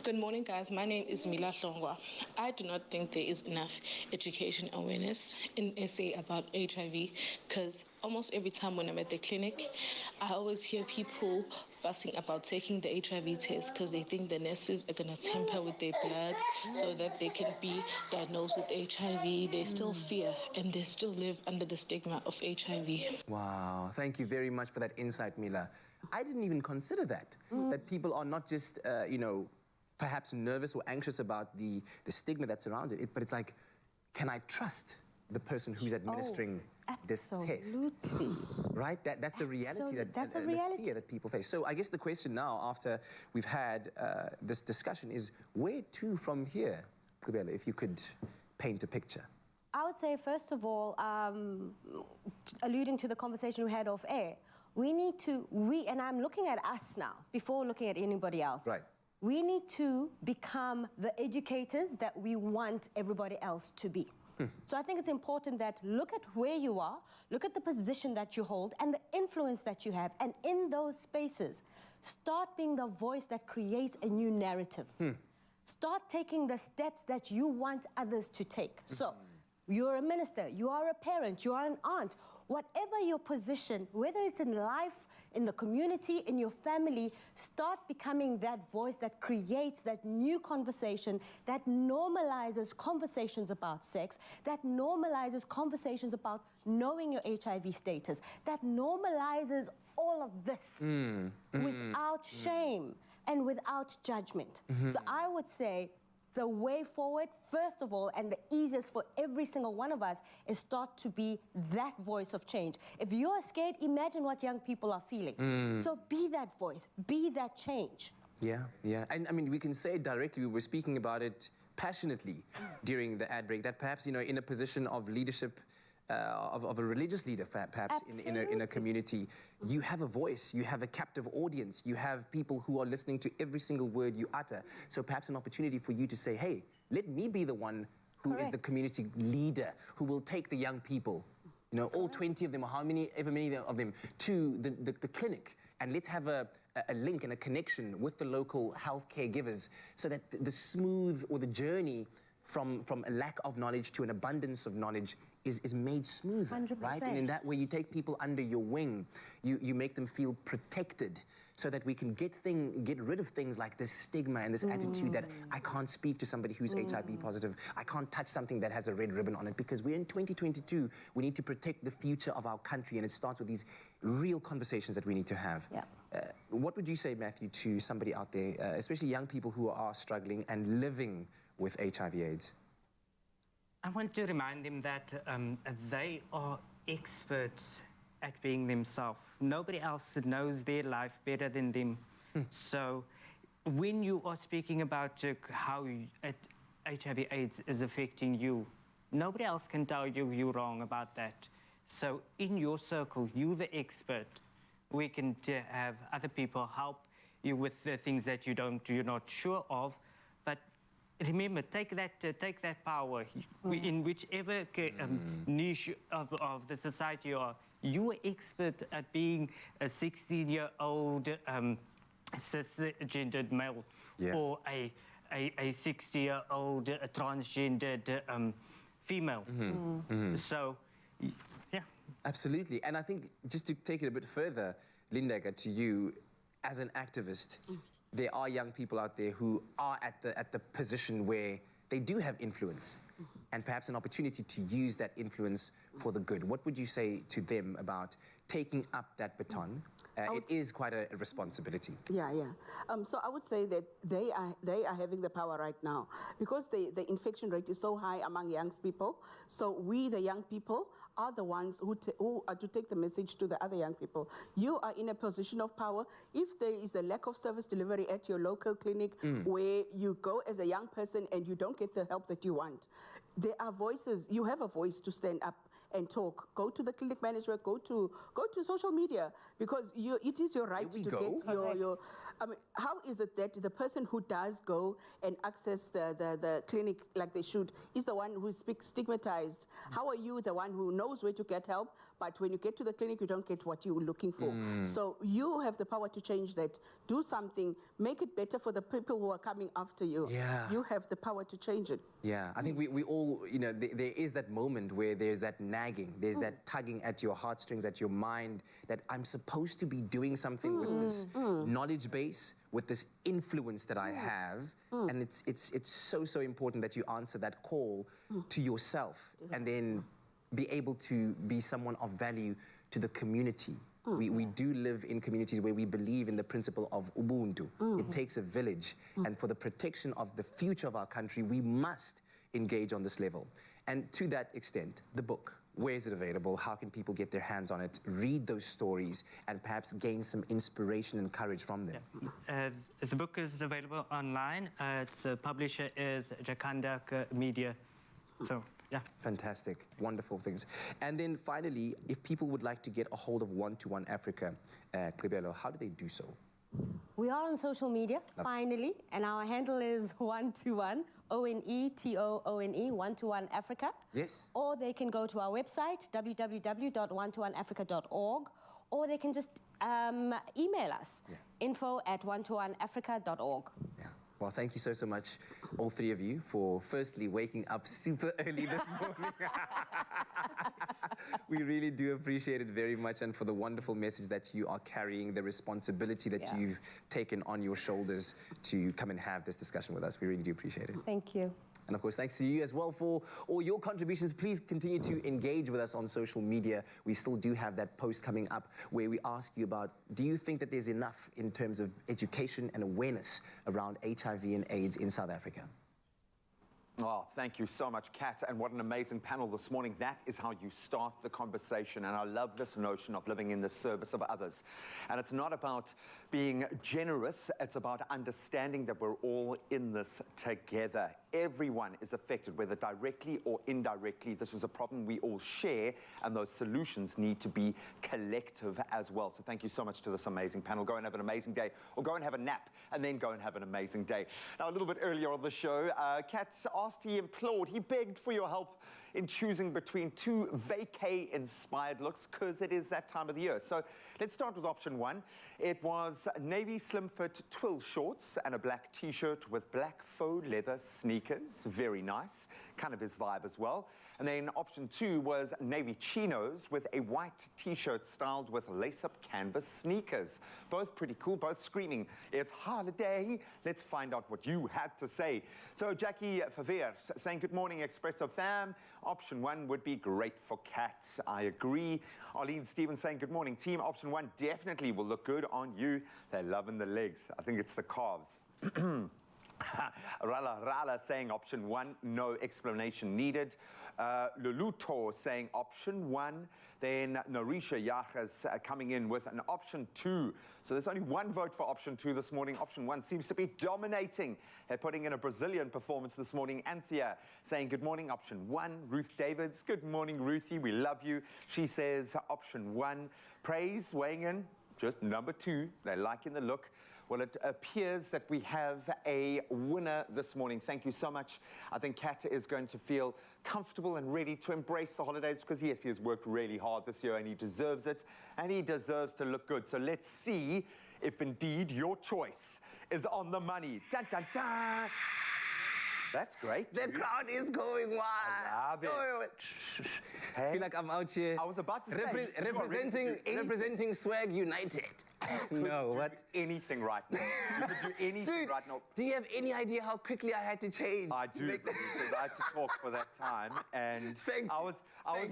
Good morning, guys. My name is Mila Longwear. I do not think there is enough education awareness in SA about HIV, because almost every time when I'm at the clinic, I always hear people fussing about taking the HIV test because they think the nurses are going to tamper with their bloods so that they can be diagnosed with HIV. They still fear and they still live under the stigma of HIV. Wow. Thank you very much for that insight, Mila. I didn't even consider that, that people are not just, perhaps nervous or anxious about the stigma that surrounds it, but it's like, can I trust the person who's administering this test. Absolutely. Right? That's a reality. That's a and reality. fear that people face. So I guess the question now, after we've had this discussion, is where to from here? Kubela, if you could paint a picture. I would say, first of all, alluding to the conversation we had off air, and I'm looking at us now, before looking at anybody else. Right. We need to become the educators that we want everybody else to be. So I think it's important that look at where you are, look at the position that you hold and the influence that you have, and in those spaces, start being the voice that creates a new narrative. Start taking the steps that you want others to take. So, you're a minister, you are a parent, you are an aunt, whatever your position, whether it's in life, in the community, in your family, start becoming that voice that creates that new conversation, that normalizes conversations about sex, that normalizes conversations about knowing your HIV status, that normalizes all of this without shame and without judgment. So I would say, the way forward, first of all, and the easiest for every single one of us, is start to be that voice of change. If you're scared, imagine what young people are feeling. So be that voice, be that change. Yeah. And I mean, we can say it directly. We were speaking about it passionately during the ad break, that perhaps, in a position of leadership, of a religious leader, perhaps, in a community, you have a voice, you have a captive audience, you have people who are listening to every single word you utter. So perhaps an opportunity for you to say, hey, let me be the one who is the community leader, who will take the young people, all 20 of them, or ever many of them, to the clinic. And let's have a link and a connection with the local healthcare givers, so that the smooth, or the journey from a lack of knowledge to an abundance of knowledge is made smoother, 100%. right? And in that way, you take people under your wing. You make them feel protected, so that we can get rid of things like this stigma and this attitude that I can't speak to somebody who's HIV positive. I can't touch something that has a red ribbon on it, because we're in 2022. We need to protect the future of our country, and it starts with these real conversations that we need to have. Yeah. What would you say, Matthew, to somebody out there, especially young people who are struggling and living with HIV/AIDS? I want to remind them that they are experts at being themselves. Nobody else knows their life better than them. So when you are speaking about how HIV/AIDS is affecting you, nobody else can tell you you're wrong about that. So in your circle, you're the expert. We can have other people help you with the things that you're not sure of. But remember, take that power in whichever niche of the society you are. You are expert at being a 16-year-old cisgendered male, or a 60-year-old transgendered female. So, yeah. Absolutely. And I think, just to take it a bit further, Lindega, to you, as an activist, there are young people out there who are at the position where they do have influence, and perhaps an opportunity to use that influence for the good. What would you say to them about taking up that baton? It is quite a responsibility. Yeah. So I would say that they are having the power right now, because the infection rate is so high among young people. So we, the young people, are the ones who are to take the message to the other young people. You are in a position of power. If there is a lack of service delivery at your local clinic, where you go as a young person and you don't get the help that you want, there are voices. You have a voice to stand up and talk. Go to the clinic manager, go to social media, because it is your right to get your I mean, how is it that the person who does go and access the clinic like they should is the one who's stigmatized? How are you the one who knows where to get help, but when you get to the clinic, you don't get what you're looking for? So you have the power to change that. Do something, make it better for the people who are coming after you. Yeah. You have the power to change it. Yeah, I think we all, there is that moment where there's that nagging, there's that tugging at your heartstrings, at your mind, that I'm supposed to be doing something with this knowledge base, with this influence that I have, and it's so important that you answer that call to yourself, and then be able to be someone of value to the community. We do live in communities where we believe in the principle of Ubuntu. It takes a village, and for the protection of the future of our country, we must engage on this level. And to that extent, the book, where is it available? How can people get their hands on it, read those stories, and perhaps gain some inspiration and courage from them? Yeah. The book is available online. Its publisher is Jakandak Media. So, yeah. Fantastic. Wonderful things. And then finally, if people would like to get a hold of One-to-One Africa, Kribelo, how do they do so? We are on social media, finally, and our handle is One-to-One, ONETOONE, One-to-One Africa. Yes. Or they can go to our website, www.onetoneafrica.org, or they can just email us, info@onetoneafrica.org. Yeah. Well, thank you so much, all three of you, for firstly waking up super early this morning. We really do appreciate it very much, and for the wonderful message that you are carrying, the responsibility that you've taken on your shoulders to come and have this discussion with us. We really do appreciate it. Thank you. And of course, thanks to you as well for all your contributions. Please continue to engage with us on social media. We still do have that post coming up where we ask you about, do you think that there's enough in terms of education and awareness around HIV and AIDS in South Africa? Oh, thank you so much, Kat, and what an amazing panel this morning. That is how you start the conversation, and I love this notion of living in the service of others. And it's not about being generous, it's about understanding that we're all in this together. Everyone is affected, whether directly or indirectly. This is a problem we all share, and those solutions need to be collective as well. So thank you so much to this amazing panel. Go and have an amazing day, or go and have a nap, and then go and have an amazing day. Now, a little bit earlier on the show, Kat asked, he implored, he begged for your help in choosing between two vacay-inspired looks, because it is that time of the year. So let's start with option one. It was navy slim-fit twill shorts and a black T-shirt with black faux leather sneakers. Very nice, kind of his vibe as well. And then option two was navy chinos with a white T-shirt styled with lace-up canvas sneakers. Both pretty cool, both screaming, it's holiday. Let's find out what you had to say. So Jackie Favere saying, good morning, Expresso fam. Option one would be great for cats. I agree. Arlene Stevens saying, good morning, team. Option one definitely will look good on you. They're loving the legs. I think it's the calves. Rala saying option one, no explanation needed. Luluto saying option one. Then Narisha Yajas coming in with an option two. So there's only one vote for option two this morning. Option one seems to be dominating. They're putting in a Brazilian performance this morning. Anthea saying good morning, option one. Ruth Davids, good morning, Ruthie. We love you. She says option one. Praise weighing in. Just number two. They're liking the look. Well, it appears that we have a winner this morning. Thank you so much. I think Kat is going to feel comfortable and ready to embrace the holidays because, yes, he has worked really hard this year and he deserves it, and he deserves to look good. So let's see if indeed your choice is on the money. Dun, dun, dun. That's great. The crowd is going wild. I love it. I feel like I'm out here. I was about to say, representing Swag United. No, what? Anything right now. You could do anything right now. Do you have any idea how quickly I had to change? I do, because I had to talk for that time, and I was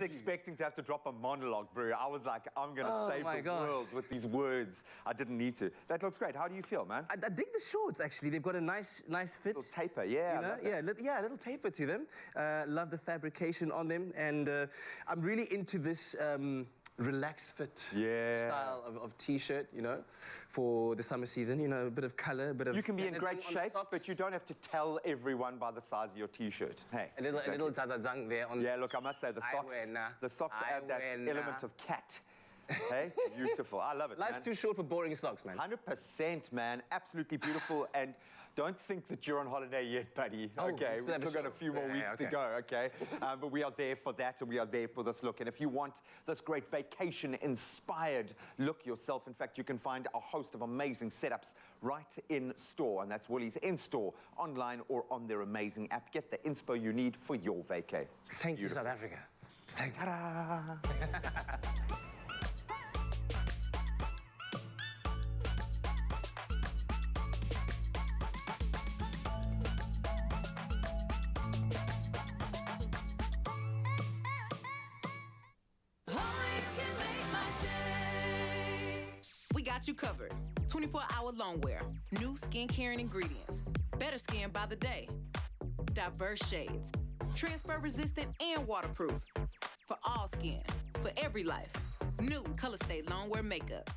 expecting to have to drop a monologue, bro. I was like, I'm gonna save the world with these words. I didn't need to. That looks great. How do you feel, man? I dig the shorts. Actually, they've got a nice fit. Little taper, yeah. You know? A little taper to them. Love the fabrication on them, and I'm really into this. Relaxed fit style of T-shirt, you know, for the summer season. You know, a bit of color, a bit of... You can be in great shape, but you don't have to tell everyone by the size of your T-shirt. Hey, a little zazazang there on... Yeah, look, I must say, the socks add that element of cat. Hey, beautiful. I love it, Life's too short for boring socks, man. 100%, man. Absolutely beautiful. And don't think that you're on holiday yet, buddy. Okay, we've still got a few more weeks to go, okay? But we are there for that, and we are there for this look. And if you want this great vacation-inspired look yourself, in fact, you can find a host of amazing setups right in store. And that's Woolies in store, online, or on their amazing app. Get the inspo you need for your vacay. Thank you, South Africa. Thank you. We got you covered. 24-hour Longwear. New skincare and ingredients. Better skin by the day. Diverse shades. Transfer resistant and waterproof. For all skin, for every life. New Color Stay Longwear Makeup.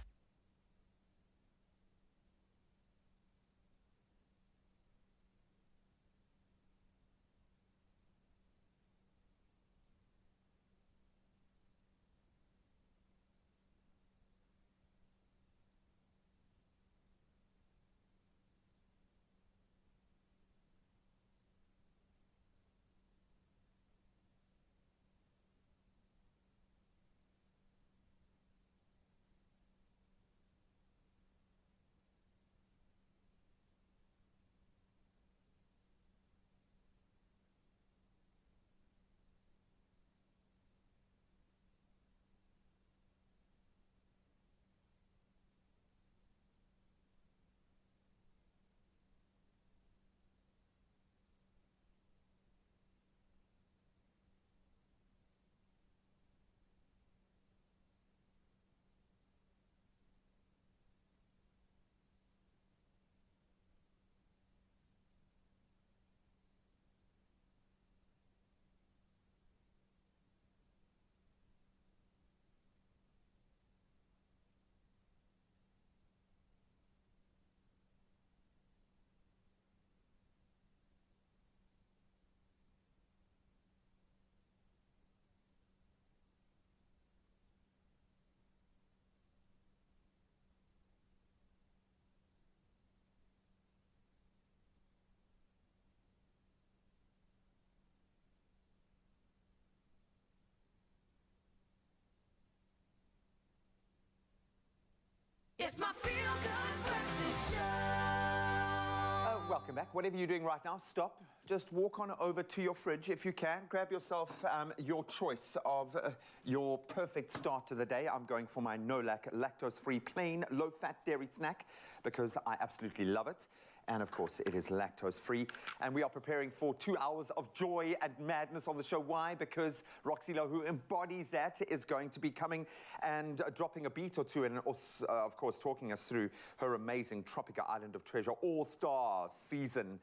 It's my feel-good breakfast show. Welcome back. Whatever you're doing right now, stop. Just walk on over to your fridge if you can. Grab yourself your choice of your perfect start to the day. I'm going for my no-lac, lactose-free, plain, low-fat dairy snack because I absolutely love it. And of course, it is lactose-free. And we are preparing for 2 hours of joy and madness on the show. Why? Because Roxy Lowe, who embodies that, is going to be coming and dropping a beat or two and, of course, talking us through her amazing Tropica Island of Treasure All-Star season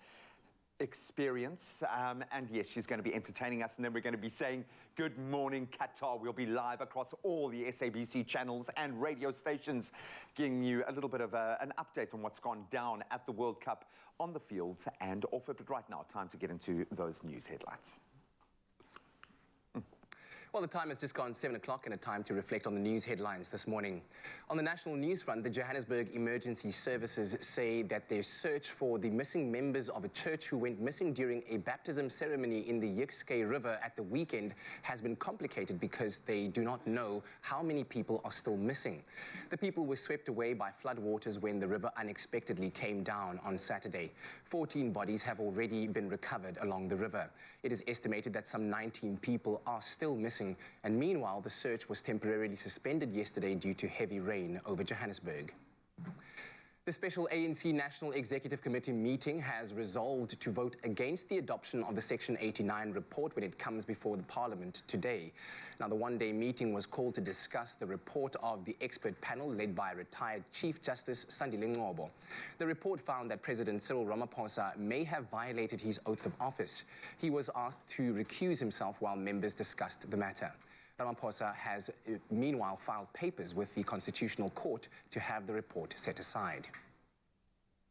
experience. And yes, she's going to be entertaining us. And then we're going to be saying, good morning, Qatar. We'll be live across all the SABC channels and radio stations, giving you a little bit of an update on what's gone down at the World Cup on the fields and off it. But right now, time to get into those news headlines. Well, the time has just gone 7 o'clock and a time to reflect on the news headlines this morning. On the national news front, the Johannesburg Emergency Services say that their search for the missing members of a church who went missing during a baptism ceremony in the Yekske River at the weekend has been complicated because they do not know how many people are still missing. The people were swept away by floodwaters when the river unexpectedly came down on Saturday. 14 bodies have already been recovered along the river. It is estimated that some 19 people are still missing, and meanwhile, the search was temporarily suspended yesterday due to heavy rain over Johannesburg. The special ANC National Executive Committee meeting has resolved to vote against the adoption of the Section 89 report when it comes before the Parliament today. Now, the one-day meeting was called to discuss the report of the expert panel led by retired Chief Justice Sandile Ngcobo. The report found that President Cyril Ramaphosa may have violated his oath of office. He was asked to recuse himself while members discussed the matter. Ramaphosa has meanwhile filed papers with the Constitutional Court to have the report set aside.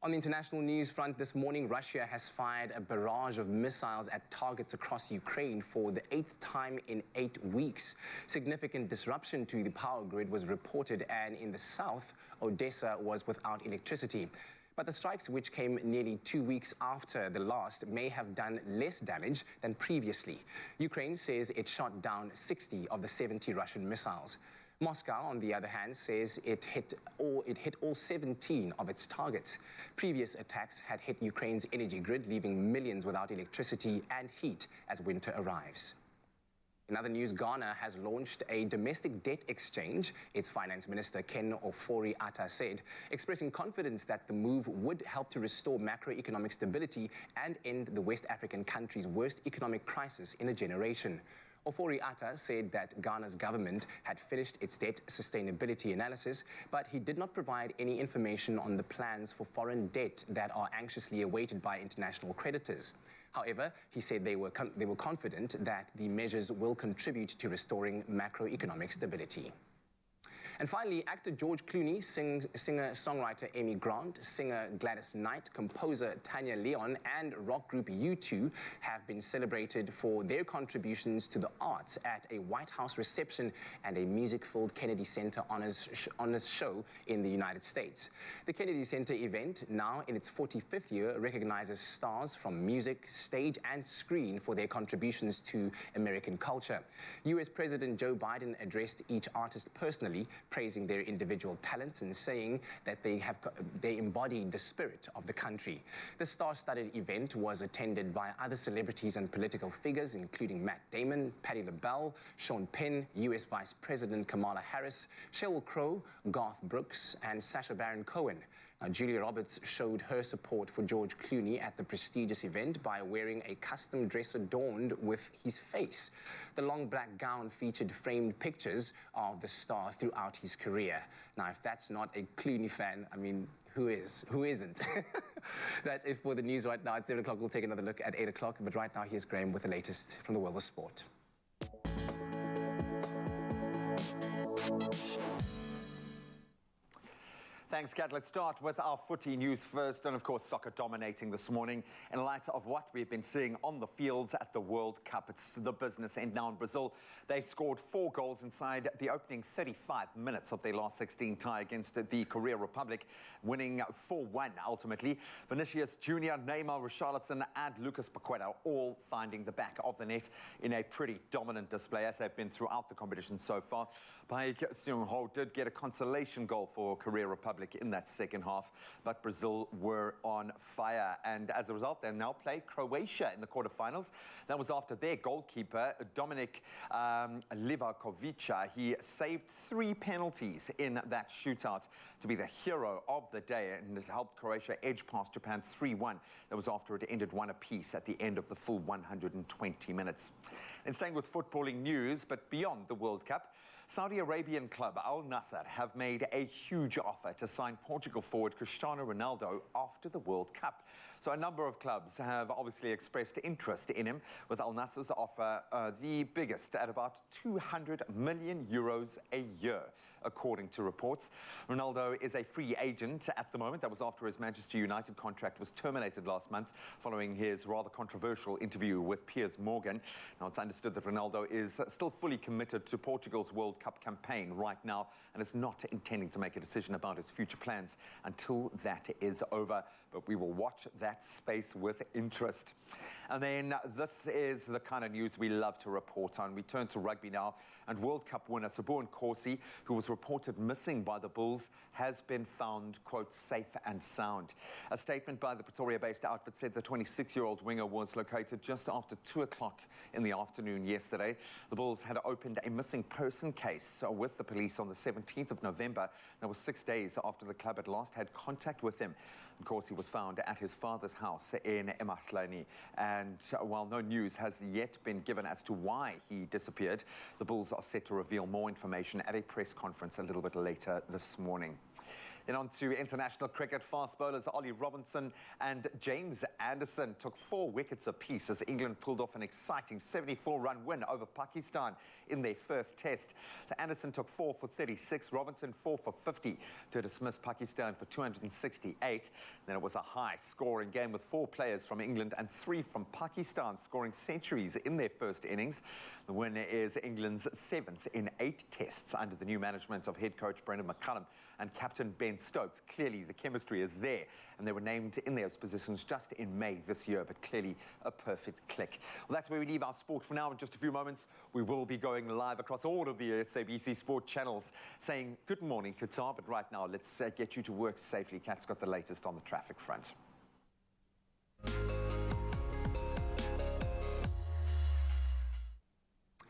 On the international news front this morning, Russia has fired a barrage of missiles at targets across Ukraine for the 8th time in 8 weeks. Significant disruption to the power grid was reported, and in the south, Odessa was without electricity. But the strikes, which came nearly 2 weeks after the last, may have done less damage than previously. Ukraine says it shot down 60 of the 70 Russian missiles. Moscow, on the other hand, says it hit all 17 of its targets. Previous attacks had hit Ukraine's energy grid, leaving millions without electricity and heat as winter arrives. In other news, Ghana has launched a domestic debt exchange, its finance minister Ken Ofori-Atta said, expressing confidence that the move would help to restore macroeconomic stability and end the West African country's worst economic crisis in a generation. Ofori-Atta said that Ghana's government had finished its debt sustainability analysis, but he did not provide any information on the plans for foreign debt that are anxiously awaited by international creditors. However, he said they were confident that the measures will contribute to restoring macroeconomic stability. And finally, actor George Clooney, singer-songwriter Amy Grant, singer Gladys Knight, composer Tanya Leon, and rock group U2 have been celebrated for their contributions to the arts at a White House reception and a music-filled Kennedy Center honors show in the United States. The Kennedy Center event, now in its 45th year, recognizes stars from music, stage, and screen for their contributions to American culture. U.S. President Joe Biden addressed each artist personally, praising their individual talents and saying that they embody the spirit of the country. The star-studded event was attended by other celebrities and political figures, including Matt Damon, Patti LaBelle, Sean Penn, U.S. Vice President Kamala Harris, Sheryl Crow, Garth Brooks, and Sacha Baron Cohen. Now, Julia Roberts showed her support for George Clooney at the prestigious event by wearing a custom dress adorned with his face. The long black gown featured framed pictures of the star throughout his career. Now, if that's not a Clooney fan, I mean, who is? Who isn't? That's it for the news right now. At 7 o'clock, we'll take another look at 8 o'clock. But right now, here's Graham with the latest from the world of sport. Thanks, Kat. Let's start with our footy news first, and of course soccer dominating this morning in light of what we've been seeing on the fields at the World Cup. It's the business end now in Brazil. They scored 4 goals inside the opening 35 minutes of their last 16 tie against the Korea Republic, winning 4-1 ultimately. Vinicius Jr., Neymar, Richarlison and Lucas Paqueta all finding the back of the net in a pretty dominant display, as they've been throughout the competition so far. Baek Seung-ho did get a consolation goal for Korea Republic in that second half, but Brazil were on fire, and as a result they now play Croatia in the quarterfinals. That was after their goalkeeper Dominik Livakovic, he saved 3 penalties in that shootout to be the hero of the day and has helped Croatia edge past Japan 3-1. That was after it ended 1 apiece at the end of the full 120 minutes. And staying with footballing news, but beyond the World Cup, Saudi Arabian club Al Nassr have made a huge offer to sign Portugal forward Cristiano Ronaldo after the World Cup. So a number of clubs have obviously expressed interest in him, with Al Nassr's offer the biggest at about 200 million euros a year, according to reports. Ronaldo is a free agent at the moment. That was after his Manchester United contract was terminated last month following his rather controversial interview with Piers Morgan. Now, it's understood that Ronaldo is still fully committed to Portugal's World Cup campaign right now and is not intending to make a decision about his future plans until that is over. But we will watch that space with interest. And then this is the kind of news we love to report on. We turn to rugby now, and World Cup winner Sabon Corsi, who was reported missing by the Bulls, has been found, quote, safe and sound. A statement by the Pretoria-based outfit said the 26-year-old winger was located just after 2 o'clock in the afternoon yesterday. The Bulls had opened a missing person case with the police on the 17th of November. That was 6 days after the club had last had contact with him. Of course, he was found at his father's house in Emahlani. And while no news has yet been given as to why he disappeared, the Bulls are set to reveal more information at a press conference a little bit later this morning. Then on to international cricket. Fast bowlers Ollie Robinson and James Anderson took 4 wickets apiece as England pulled off an exciting 74-run win over Pakistan in their first test. So Anderson took 4 for 36, Robinson 4 for 50 to dismiss Pakistan for 268. Then it was a high-scoring game with 4 players from England and 3 from Pakistan scoring centuries in their first innings. The win is England's 7th in 8 tests under the new management of head coach Brendan McCullum and captain Ben Stokes. Clearly the chemistry is there, and they were named in those positions just in May this year, but clearly a perfect click. Well, that's where we leave our sport for now. In just a few moments, we will be going live across all of the SABC sport channels saying good morning, Qatar, but right now let's get you to work safely. Kat's got the latest on the traffic front.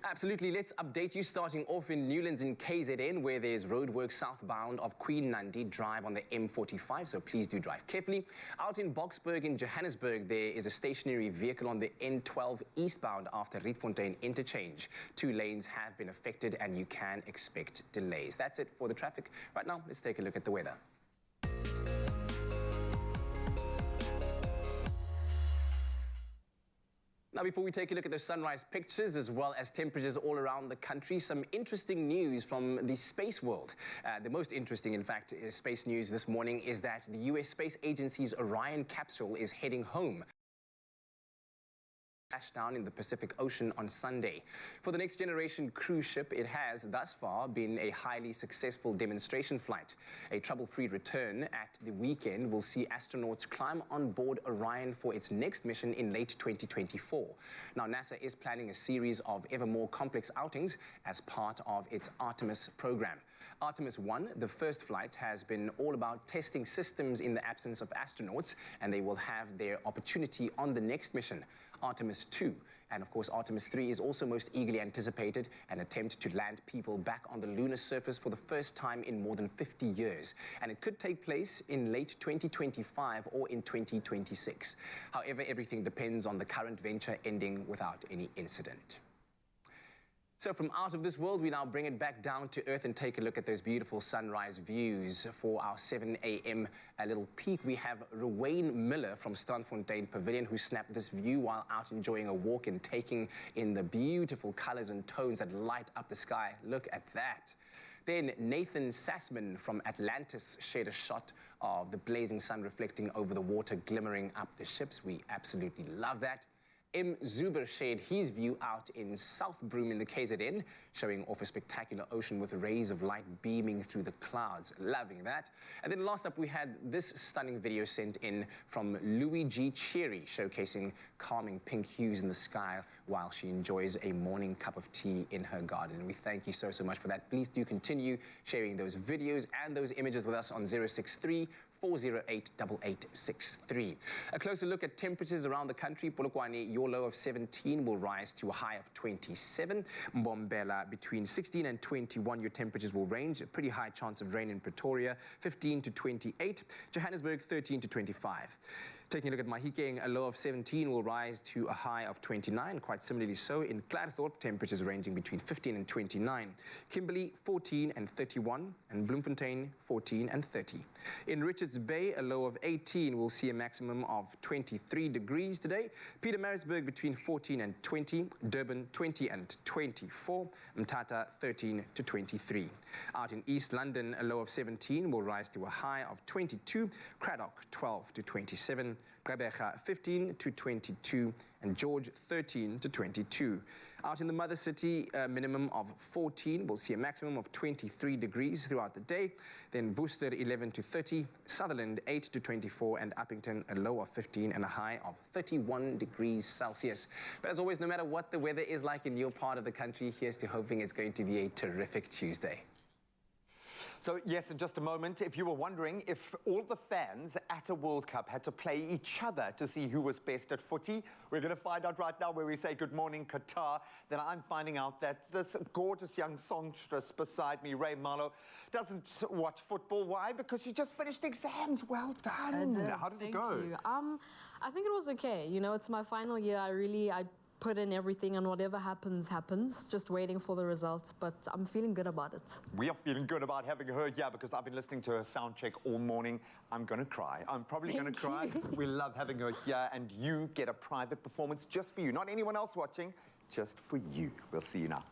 Absolutely. Let's update you, starting off in Newlands in KZN, where there's roadwork southbound of Queen Nandi Drive on the M45, so please do drive carefully. Out in Boksburg in Johannesburg, there is a stationary vehicle on the N12 eastbound after Rietfontein interchange. 2 lanes have been affected and you can expect delays. That's it for the traffic. Right now, let's take a look at the weather. Now, before we take a look at the sunrise pictures as well as temperatures all around the country, some interesting news from the space world. The most interesting, in fact, space news this morning is that the U.S. Space Agency's Orion capsule is heading home. Down in the Pacific Ocean on Sunday. For the Next Generation cruise ship, it has thus far been a highly successful demonstration flight. A trouble-free return at the weekend will see astronauts climb on board Orion for its next mission in late 2024. Now, NASA is planning a series of ever more complex outings as part of its Artemis program. Artemis 1, the first flight, has been all about testing systems in the absence of astronauts, and they will have their opportunity on the next mission, Artemis 2. And of course, Artemis 3 is also most eagerly anticipated, an attempt to land people back on the lunar surface for the first time in more than 50 years. And it could take place in late 2025 or in 2026. However, everything depends on the current venture ending without any incident. So from out of this world, we now bring it back down to earth and take a look at those beautiful sunrise views. For our 7 a.m. a little peek, we have Rowaine Miller from Strandfontein Pavilion, who snapped this view while out enjoying a walk and taking in the beautiful colors and tones that light up the sky. Look at that. Then Nathan Sassman from Atlantis shared a shot of the blazing sun reflecting over the water, glimmering up the ships. We absolutely love that. M. Zuber shared his view out in South Broome in the KZN, showing off a spectacular ocean with rays of light beaming through the clouds. Loving that. And then last up, we had this stunning video sent in from Louis G. Cherry, showcasing calming pink hues in the sky while she enjoys a morning cup of tea in her garden. And we thank you so much for that. Please do continue sharing those videos and those images with us on 063 408-8863. A closer look at temperatures around the country. Polokwane, your low of 17 will rise to a high of 27. Mbombela, between 16 and 21, your temperatures will range. A pretty high chance of rain in Pretoria, 15 to 28. Johannesburg, 13 to 25. Taking a look at Mahikeng, a low of 17 will rise to a high of 29. Quite similarly so in Klerksdorp, temperatures ranging between 15 and 29. Kimberley, 14 and 31. And Bloemfontein, 14 and 30. In Richards Bay, a low of 18 will see a maximum of 23 degrees today. Pietermaritzburg, between 14 and 20. Durban, 20 and 24. Mthatha, 13 to 23. Out in East London, a low of 17 will rise to a high of 22. Cradock, 12 to 27. Gqeberha, 15 to 22, and George, 13 to 22. Out in the mother city, a minimum of 14. We'll see a maximum of 23 degrees throughout the day. Then Worcester, 11 to 30. Sutherland, 8 to 24. And Uppington, a low of 15 and a high of 31 degrees Celsius. But as always, no matter what the weather is like in your part of the country, here's to hoping it's going to be a terrific Tuesday. So, yes, in just a moment, if you were wondering if all the fans at a World Cup had to play each other to see who was best at footy, we're going to find out right now where we say good morning, Qatar. Then I'm finding out that this gorgeous young songstress beside me, Ray Marlowe, doesn't watch football. Why? Because she just finished exams. Well done. How did it go? Thank you. I think it was okay. You know, it's my final year. I put in everything, and whatever happens, happens. Just waiting for the results, but I'm feeling good about it. We are feeling good about having her here because I've been listening to her sound check all morning. I'm going to cry. I'm probably going to cry. We love having her here, and you get a private performance just for you. Not anyone else watching, just for you. We'll see you now.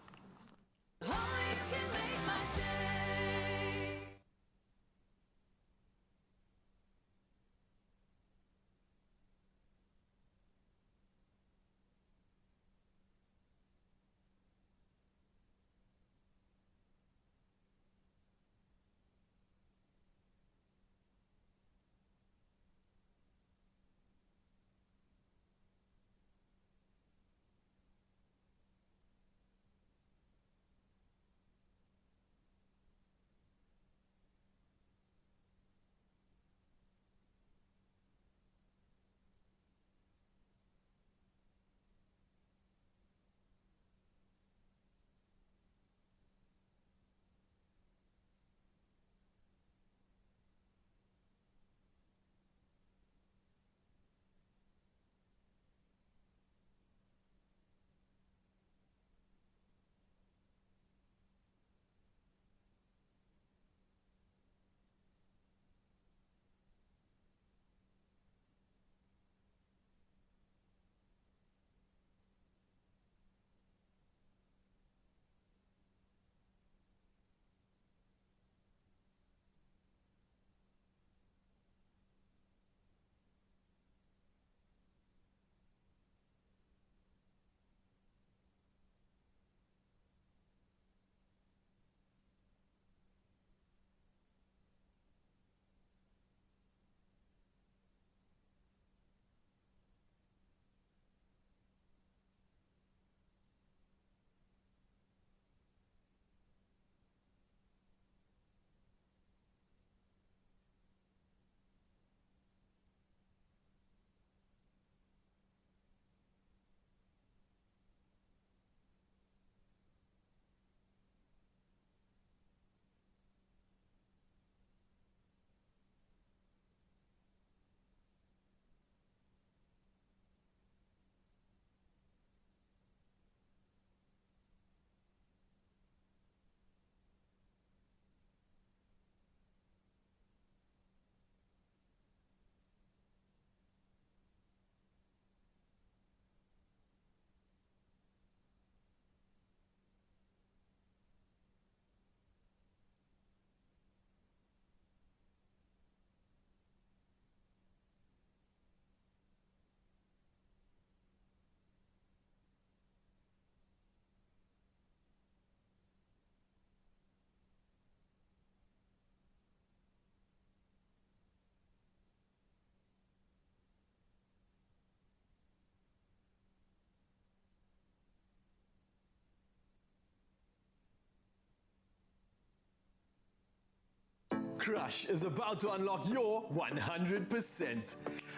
Crush is about to unlock your 100%.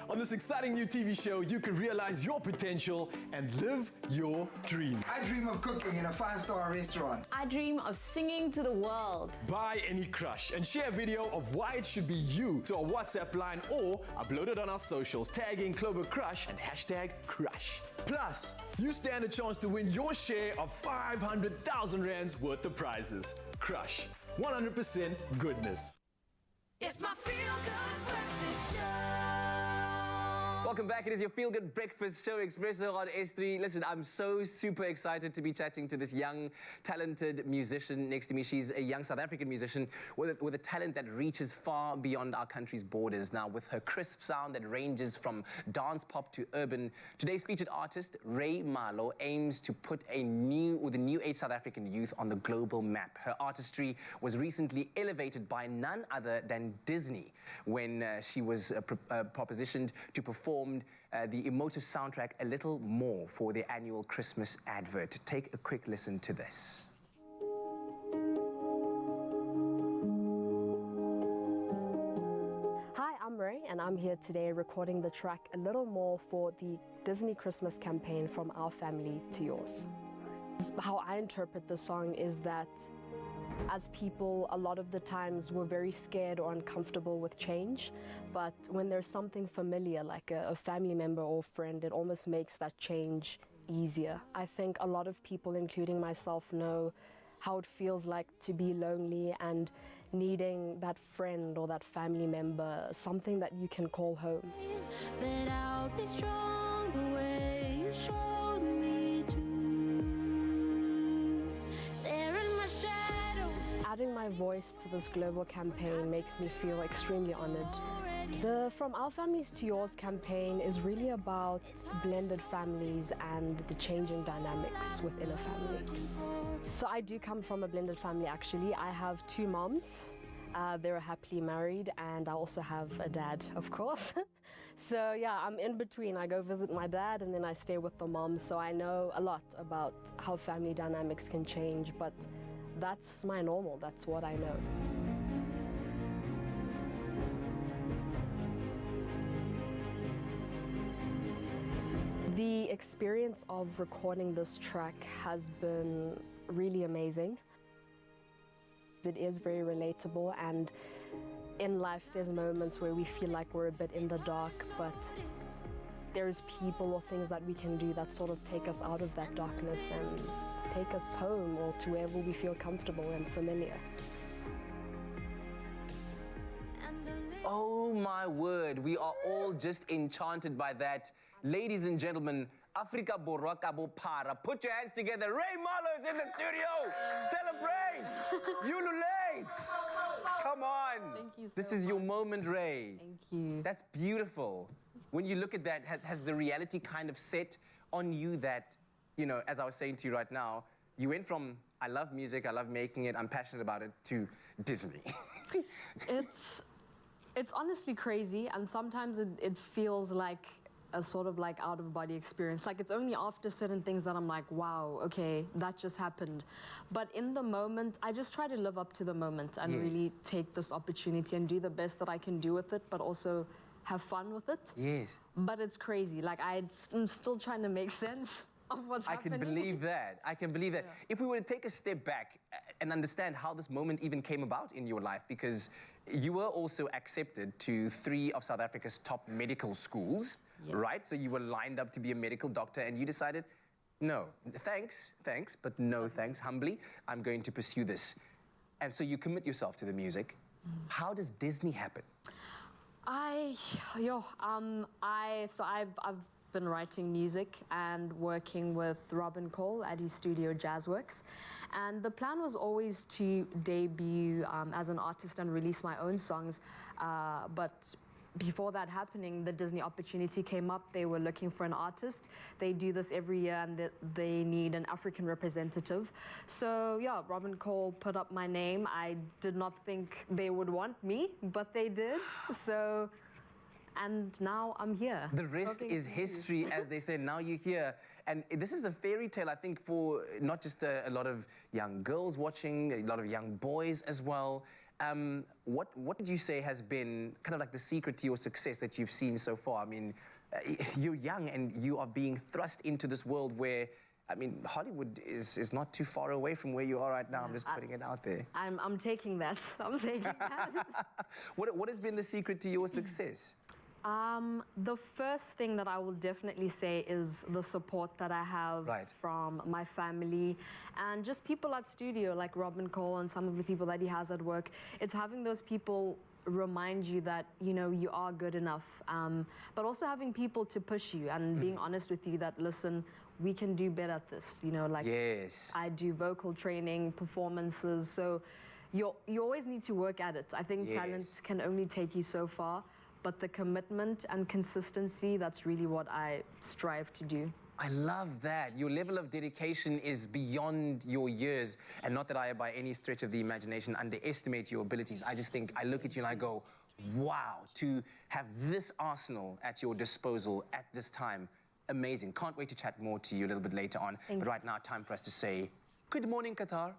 On this exciting new TV show, you can realize your potential and live your dreams. I dream of cooking in a 5-star restaurant. I dream of singing to the world. Buy any crush and share a video of why it should be you to our WhatsApp line or upload it on our socials, tagging Clover Crush and hashtag Crush. Plus, you stand a chance to win your share of 500,000 rands worth of prizes. Crush, 100% goodness. It's my feel-good breakfast show. Welcome back. It is your feel-good breakfast show, Expresso on S3. Listen, I'm so super excited to be chatting to this young, talented musician next to me. She's a young South African musician with a talent that reaches far beyond our country's borders. Now, with her crisp sound that ranges from dance pop to urban, today's featured artist, Ray Malo, aims to put the new age South African youth on the global map. Her artistry was recently elevated by none other than Disney when she was propositioned to perform the emotive soundtrack A Little More for their annual Christmas advert. Take a quick listen to this. Hi, I'm Ray, and I'm here today recording the track A Little More for the Disney Christmas campaign From Our Family to Yours. How I interpret the song is that as people, a lot of the times we're very scared or uncomfortable with change, but when there's something familiar like a family member or friend, it almost makes that change easier. I think a lot of people, including myself, know how it feels like to be lonely and needing that friend or that family member, something that you can call home. That I'll be strong the way you showed me to. There in my shadow. Adding my voice to this global campaign makes me feel extremely honored. The From Our Families to Yours campaign is really about blended families and the changing dynamics within a family. So I do come from a blended family actually. I have 2 moms. They're happily married, and I also have a dad, of course. So yeah, I'm in between. I go visit my dad and then I stay with the mom. So I know a lot about how family dynamics can change, but that's my normal, that's what I know. The experience of recording this track has been really amazing. It is very relatable, and in life there's moments where we feel like we're a bit in the dark, but there's people or things that we can do that sort of take us out of that darkness and take us home or to wherever we feel comfortable and familiar. Oh my word, we are all just enchanted by that. Ladies and gentlemen, Afrika Borwa ka bophara. Put your hands together. Ray Malo is in the studio. Celebrate. Ululate. Come on. Thank you so This is your moment, Ray. Thank you. That's beautiful. When you look at that, has the reality kind of set on you that, you know, as I was saying to you right now, you went from I love music, I love making it, I'm passionate about it, to Disney. It's honestly crazy, and sometimes it feels like a sort of like out-of-body experience. Like it's only after certain things that I'm like, wow, okay, that just happened. But in the moment, I just try to live up to the moment and really take this opportunity and do the best that I can do with it, but also have fun with it. Yes. But it's crazy. Like I'm still trying to make sense of what's happening. I can believe that. I can believe that. Yeah. If we were to take a step back and understand how this moment even came about in your life, because you were also accepted to 3 of South Africa's top medical schools, right? So you were lined up to be a medical doctor, and you decided, no, thanks, but no thanks, humbly, I'm going to pursue this. And so you commit yourself to the music. How does Disney happen? I've been writing music and working with Robin Cole at his studio Jazzworks, and the plan was always to debut as an artist and release my own songs, but before that happening, the Disney opportunity came up. They were looking for an artist. They do this every year, and they need an African representative. So yeah, Robin Cole put up my name. I did not think they would want me, but they did. So, and now I'm here. The rest is history, as they say. Now you're here. And this is a fairy tale, I think, for not just a lot of young girls watching, a lot of young boys as well. What would you say has been kind of like the secret to your success that you've seen so far? I mean, you're young and you are being thrust into this world where, I mean, Hollywood is not too far away from where you are right now. I'm just putting it out there. I'm taking that. I'm taking that. What has been the secret to your success? The first thing that I will definitely say is the support that I have from my family and just people at studio like Robin Cole and some of the people that he has at work. It's having those people remind you that, you know, you are good enough, but also having people to push you and being honest with you that, listen, we can do better at this, you know, like I do vocal training, performances, so you always need to work at it. I think talent can only take you so far, but the commitment and consistency, that's really what I strive to do. I love that. Your level of dedication is beyond your years, and not that I, by any stretch of the imagination, underestimate your abilities. I just think, I look at you and I go, wow, to have this arsenal at your disposal at this time, amazing. Can't wait to chat more to you a little bit later on. But right now, time for us to say, good morning, Qatar.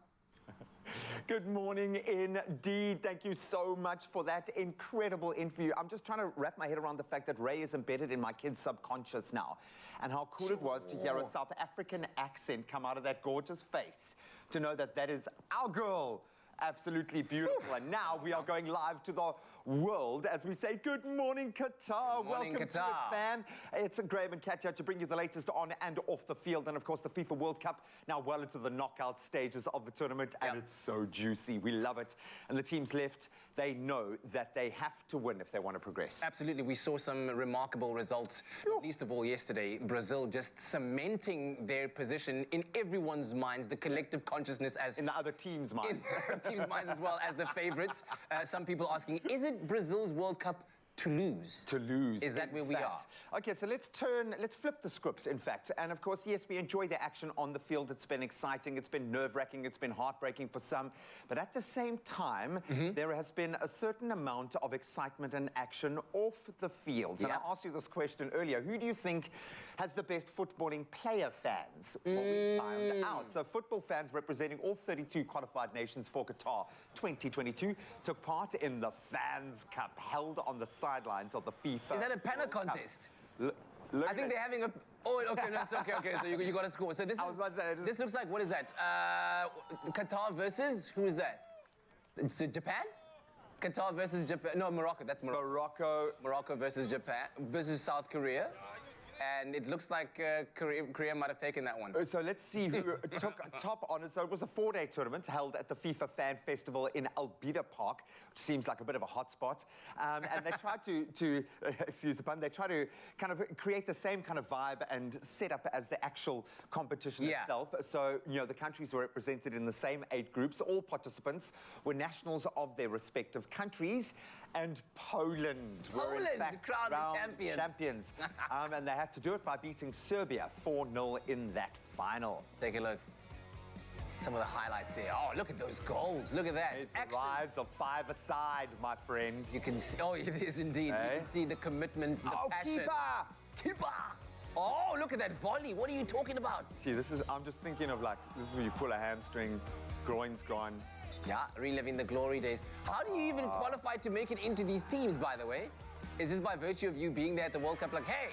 Good morning indeed. Thank you so much for that incredible interview. I'm just trying to wrap my head around the fact that Ray is embedded in my kid's subconscious now. And how cool it was to hear a South African accent come out of that gorgeous face. To know that that is our girl. Absolutely beautiful. And now we are going live to the world as we say, good morning, Qatar. Good morning, Welcome to it, fam. It's Graham and Katja to bring you the latest on and off the field. And of course, the FIFA World Cup now well into the knockout stages of the tournament. And it's so juicy. We love it. And the teams left, they know that they have to win if they want to progress. Absolutely. We saw some remarkable results, not least of all yesterday. Brazil just cementing their position in everyone's minds, the collective consciousness as... In the other team's minds. Teams' minds as well as the favourites. Some people asking, is it Brazil's World Cup to lose? To lose. Is that where we are? Okay, so let's flip the script, in fact. And of course, yes, we enjoy the action on the field. It's been exciting, it's been nerve-wracking, it's been heartbreaking for some. But at the same time, there has been a certain amount of excitement and action off the field. And I asked you this question earlier. Who do you think has the best footballing player fans? Well, we found out. So football fans representing all 32 qualified nations for Qatar 2022 took part in the Fans Cup held on the sidelines of the FIFA. Is that a penna contest? Look I think they're having a... Oh, okay, no, it's okay, so you got to score. So this this looks like, what is that? Qatar versus, who is that? It's Japan? Qatar versus Japan, no, Morocco, that's Morocco. Morocco versus Japan, versus South Korea. And it looks like Korea might have taken that one. So let's see who took top honors. So it was a 4-day tournament held at the FIFA Fan Festival in Albida Park, which seems like a bit of a hotspot. And they tried to excuse the pun, they tried to kind of create the same kind of vibe and setup as the actual competition itself. So, you know, the countries were represented in the same 8 groups. All participants were nationals of their respective countries. And Poland were in fact crowned champions. And they had to do it by beating Serbia 4-0 in that final. Take a look. Some of the highlights there. Oh, look at those goals. Look at that. It's a rise of 5-a-side, my friend. You can see, oh, it is indeed. You can see the commitment, the passion. Keeper! Oh, look at that volley. What are you talking about? See, I'm just thinking of like, this is where you pull a hamstring, groin's gone. Yeah, reliving the glory days. How do you even qualify to make it into these teams, by the way? Is this by virtue of you being there at the World Cup like, hey,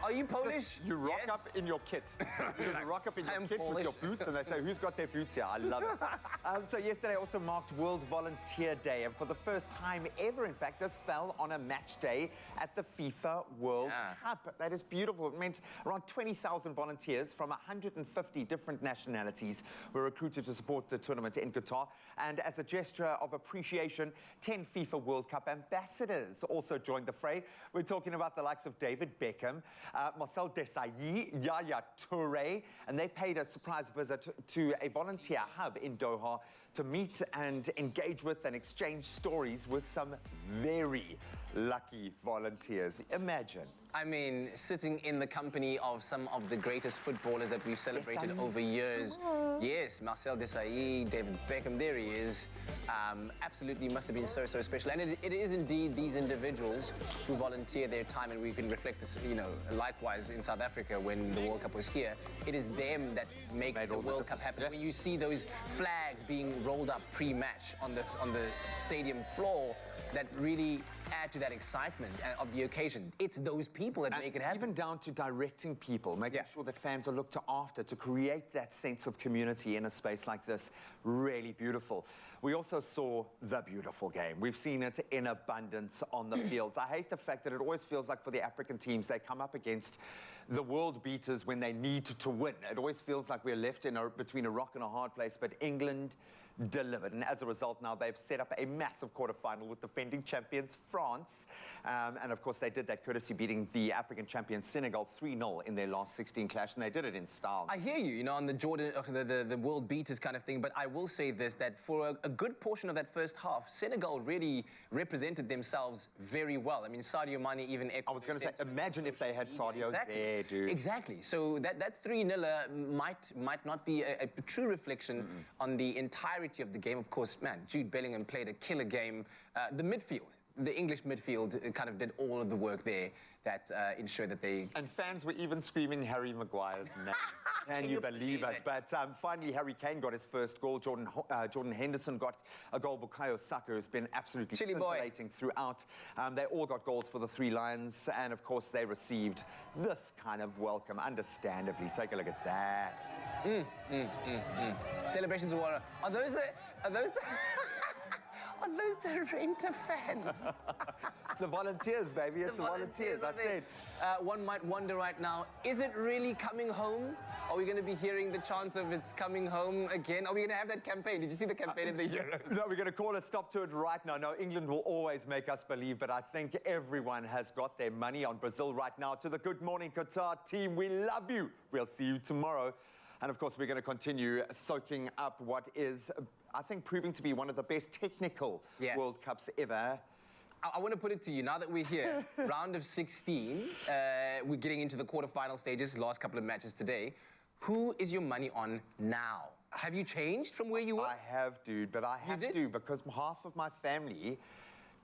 are you Polish? You rock up in your kit. You just rock up in your kit with your boots, and they say, who's got their boots here? I love it. So yesterday also marked World Volunteer Day, and for the first time ever, in fact, this fell on a match day at the FIFA World Cup. That is beautiful. It meant around 20,000 volunteers from 150 different nationalities were recruited to support the tournament in Qatar. And as a gesture of appreciation, 10 FIFA World Cup ambassadors also joined the fray. We're talking about the likes of David Beckham, Marcel Desailly, Yaya Touré, and they paid a surprise visit to a volunteer hub in Doha to meet and engage with and exchange stories with some very lucky volunteers. Imagine. I mean, sitting in the company of some of the greatest footballers that we've celebrated over years. Yes, Marcel Desailly, David Beckham, there he is. Absolutely must have been so, so special. And it is indeed these individuals who volunteer their time, and we can reflect this, you know, likewise in South Africa when the World Cup was here. It is them that make the World Cup happen. When you see those flags being rolled up pre-match on the stadium floor, that really add to that excitement of the occasion. It's those people that make it happen. Even down to directing people, making sure that fans are looked after, to create that sense of community in a space like this. Really beautiful. We also saw the beautiful game. We've seen it in abundance on the fields. I hate the fact that it always feels like for the African teams, they come up against the world beaters when they need to win. It always feels like we're left between a rock and a hard place, but England delivered, and as a result now they've set up a massive quarterfinal with defending champions France, and of course they did that courtesy beating the African champions Senegal 3-0 in their last 16 clash, and they did it in style. I hear you, you know, on the the world beaters kind of thing, but I will say this, that for a good portion of that first half, Senegal really represented themselves very well. I mean, Sadio Mane even echoed. I was going to say, imagine if they had Sadio there, dude. Exactly. So that 3-0 might not be a true reflection on the entirety of the game. Of course, man, Jude Bellingham played a killer game. The midfield, the English midfield, kind of did all of the work there that ensured that they... And fans were even screaming Harry Maguire's name. Can you believe it? But finally, Harry Kane got his first goal. Jordan Henderson got a goal. Bukayo Saka, who's been absolutely scintillating throughout. They all got goals for the Three Lions. And, of course, they received this kind of welcome, understandably. Take a look at that. Celebrations of water. Are those the Renter fans? It's the volunteers, baby. It's the volunteers, I said. One might wonder right now, is it really coming home? Are we going to be hearing the chants of it's coming home again? Are we going to have that campaign? Did you see the campaign in the Euros? No, we're going to call a stop to it right now. No, England will always make us believe, but I think everyone has got their money on Brazil right now. To the Good Morning Qatar team, we love you. We'll see you tomorrow. And, of course, we're going to continue soaking up what is, I think, proving to be one of the best technical World Cups ever. I want to put it to you, now that we're here, round of 16, we're getting into the quarterfinal stages, last couple of matches today. Who is your money on now? Have you changed from where you were? I have, dude, but I have to because half of my family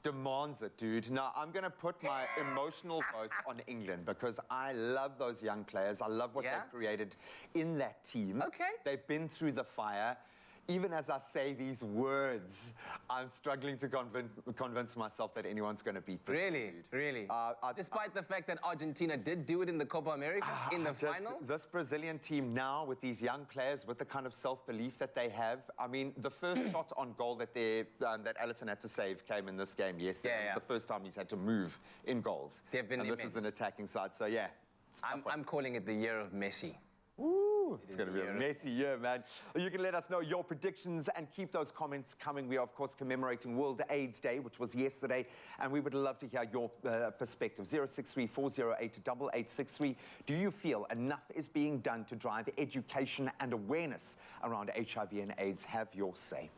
demands it, dude. Now, I'm going to put my emotional vote on England because I love those young players. I love what they've created in that team. Okay. They've been through the fire. Even as I say these words, I'm struggling to convince myself that anyone's going to beat Brazil. Really? Really? Despite the fact that Argentina did do it in the Copa America, in the final? This Brazilian team now, with these young players, with the kind of self-belief that they have, I mean, the first shot on goal that Alisson had to save came in this game yesterday. It was the first time he's had to move in goals. They've been and this is an attacking side, so yeah. I'm calling it the year of Messi. Ooh, it's going to be a messy year, man. You can let us know your predictions and keep those comments coming. We are, of course, commemorating World AIDS Day, which was yesterday, and we would love to hear your perspective. 063-408-8863. Do you feel enough is being done to drive education and awareness around HIV and AIDS? Have your say.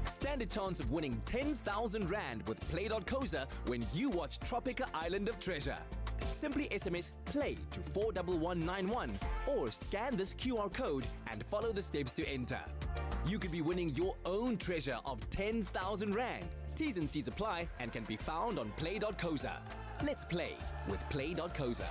Stand a chance of winning 10,000 Rand with Play.Coza when you watch Tropica Island of Treasure. Simply SMS PLAY to 41191 or scan this QR code and follow the steps to enter. You could be winning your own treasure of 10,000 Rand. T's and C's apply and can be found on Play.Coza. Let's play with Play.Coza.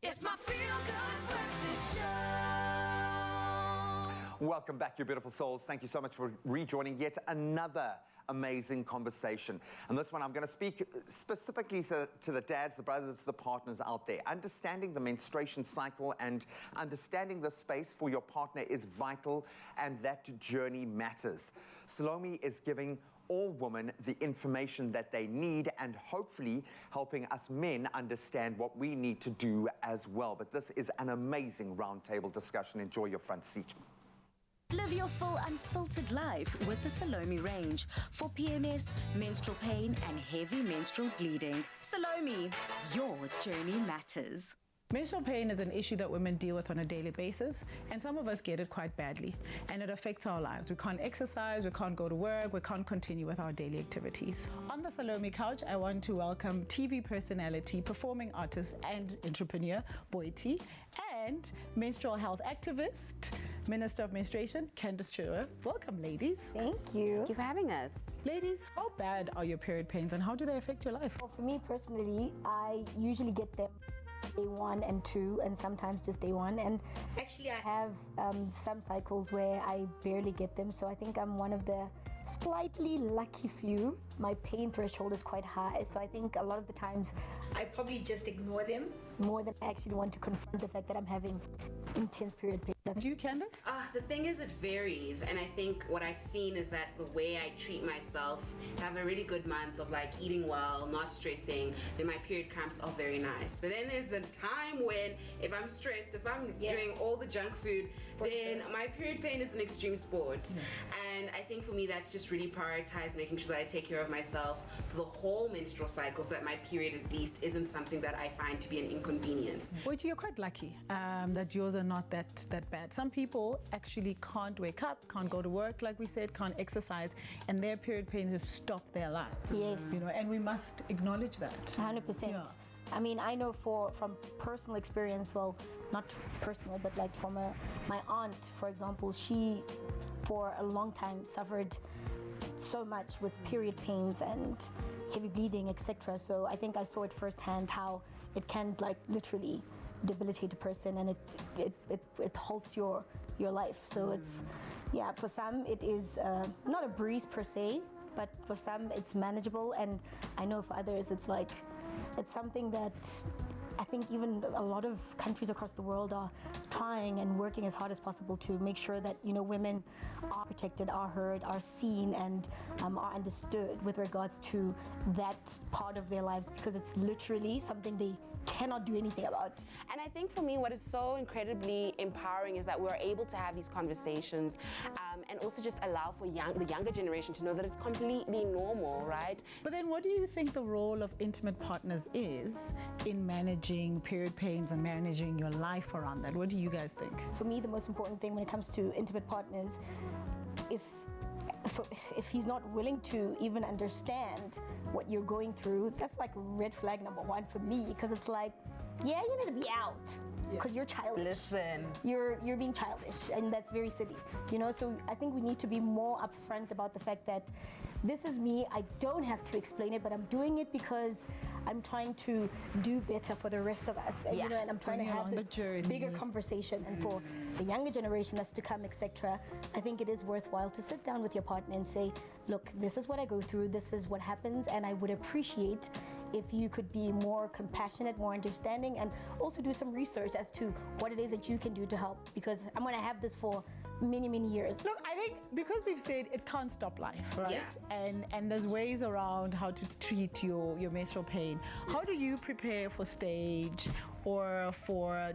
It's my feel-good breakfast show. Welcome back, you beautiful souls. Thank you so much for rejoining yet another amazing conversation. And this one, I'm going to speak specifically to the dads, the brothers, the partners out there. Understanding the menstruation cycle and understanding the space for your partner is vital, and that journey matters. Salome is giving all women the information that they need and hopefully helping us men understand what we need to do as well. But this is an amazing roundtable discussion. Enjoy your front seat. Live your full unfiltered life with the Salome range for PMS, menstrual pain and heavy menstrual bleeding. Salome, your journey matters. Menstrual pain is an issue that women deal with on a daily basis, and some of us get it quite badly, and it affects our lives. We can't exercise, we can't go to work, we can't continue with our daily activities. On the Salome couch, I want to welcome TV personality, performing artist and entrepreneur, Boiti, and menstrual health activist, Minister of Menstruation, Candace Chua. Welcome, ladies. Thank you. Thank you for having us. Ladies, how bad are your period pains and how do they affect your life? Well, for me personally, I usually get them day 1 and 2, and sometimes just day 1. And actually, I have some cycles where I barely get them, so I think I'm one of the slightly lucky few. My pain threshold is quite high, so I think a lot of the times I probably just ignore them more than I actually want to confront the fact that I'm having intense period pain. Do you, Candace? The thing is, it varies, and I think what I've seen is that the way I treat myself, have a really good month of like eating well, not stressing, then my period cramps are very nice. But then there's a time when if I'm stressed, if I'm doing all the junk food, then my period pain is an extreme sport. And I think for me that's just really prioritized making sure that I take care of myself for the whole menstrual cycle so that my period at least isn't something that I find to be an inconvenience. Boiti, you're quite lucky that yours are not that bad. Some people actually can't wake up, can't go to work, like we said, can't exercise, and their period pains just stop their life. Yes. You know, and we must acknowledge that. 100%. Yeah. I mean, I know from personal experience, well, not personal, but like from my aunt, for example, she, for a long time, suffered so much with period pains and heavy bleeding, etc. So I think I saw it firsthand how it can like literally debilitate a person, and it halts your life. So it's, yeah, for some it is not a breeze per se, but for some it's manageable, and I know for others it's like, it's something that I think even a lot of countries across the world are trying and working as hard as possible to make sure that, you know, women are protected, are heard, are seen, and are understood with regards to that part of their lives, because it's literally something they cannot do anything about. And I think for me what is so incredibly empowering is that we're able to have these conversations and also just allow for the younger generation to know that it's completely normal, right? But then what do you think the role of intimate partners is in managing period pains and managing your life around that? What do you guys think? For me, the most important thing when it comes to intimate partners, if he's not willing to even understand what you're going through, that's like red flag number 1 for me, because it's like, yeah, you need to be out because you're childish. Listen. You're being childish, and that's very silly, you know? So I think we need to be more upfront about the fact that this is me, I don't have to explain it, but I'm doing it because I'm trying to do better for the rest of us, and, you know, and I'm trying to have this bigger conversation. And for the younger generation that's to come, etc., I think it is worthwhile to sit down with your partner and say, look, this is what I go through, this is what happens, and I would appreciate if you could be more compassionate, more understanding, and also do some research as to what it is that you can do to help, because I'm going to have this for many, many years. Look, I think because we've said it can't stop life, right? And there's ways around how to treat your menstrual pain. How do you prepare for stage or for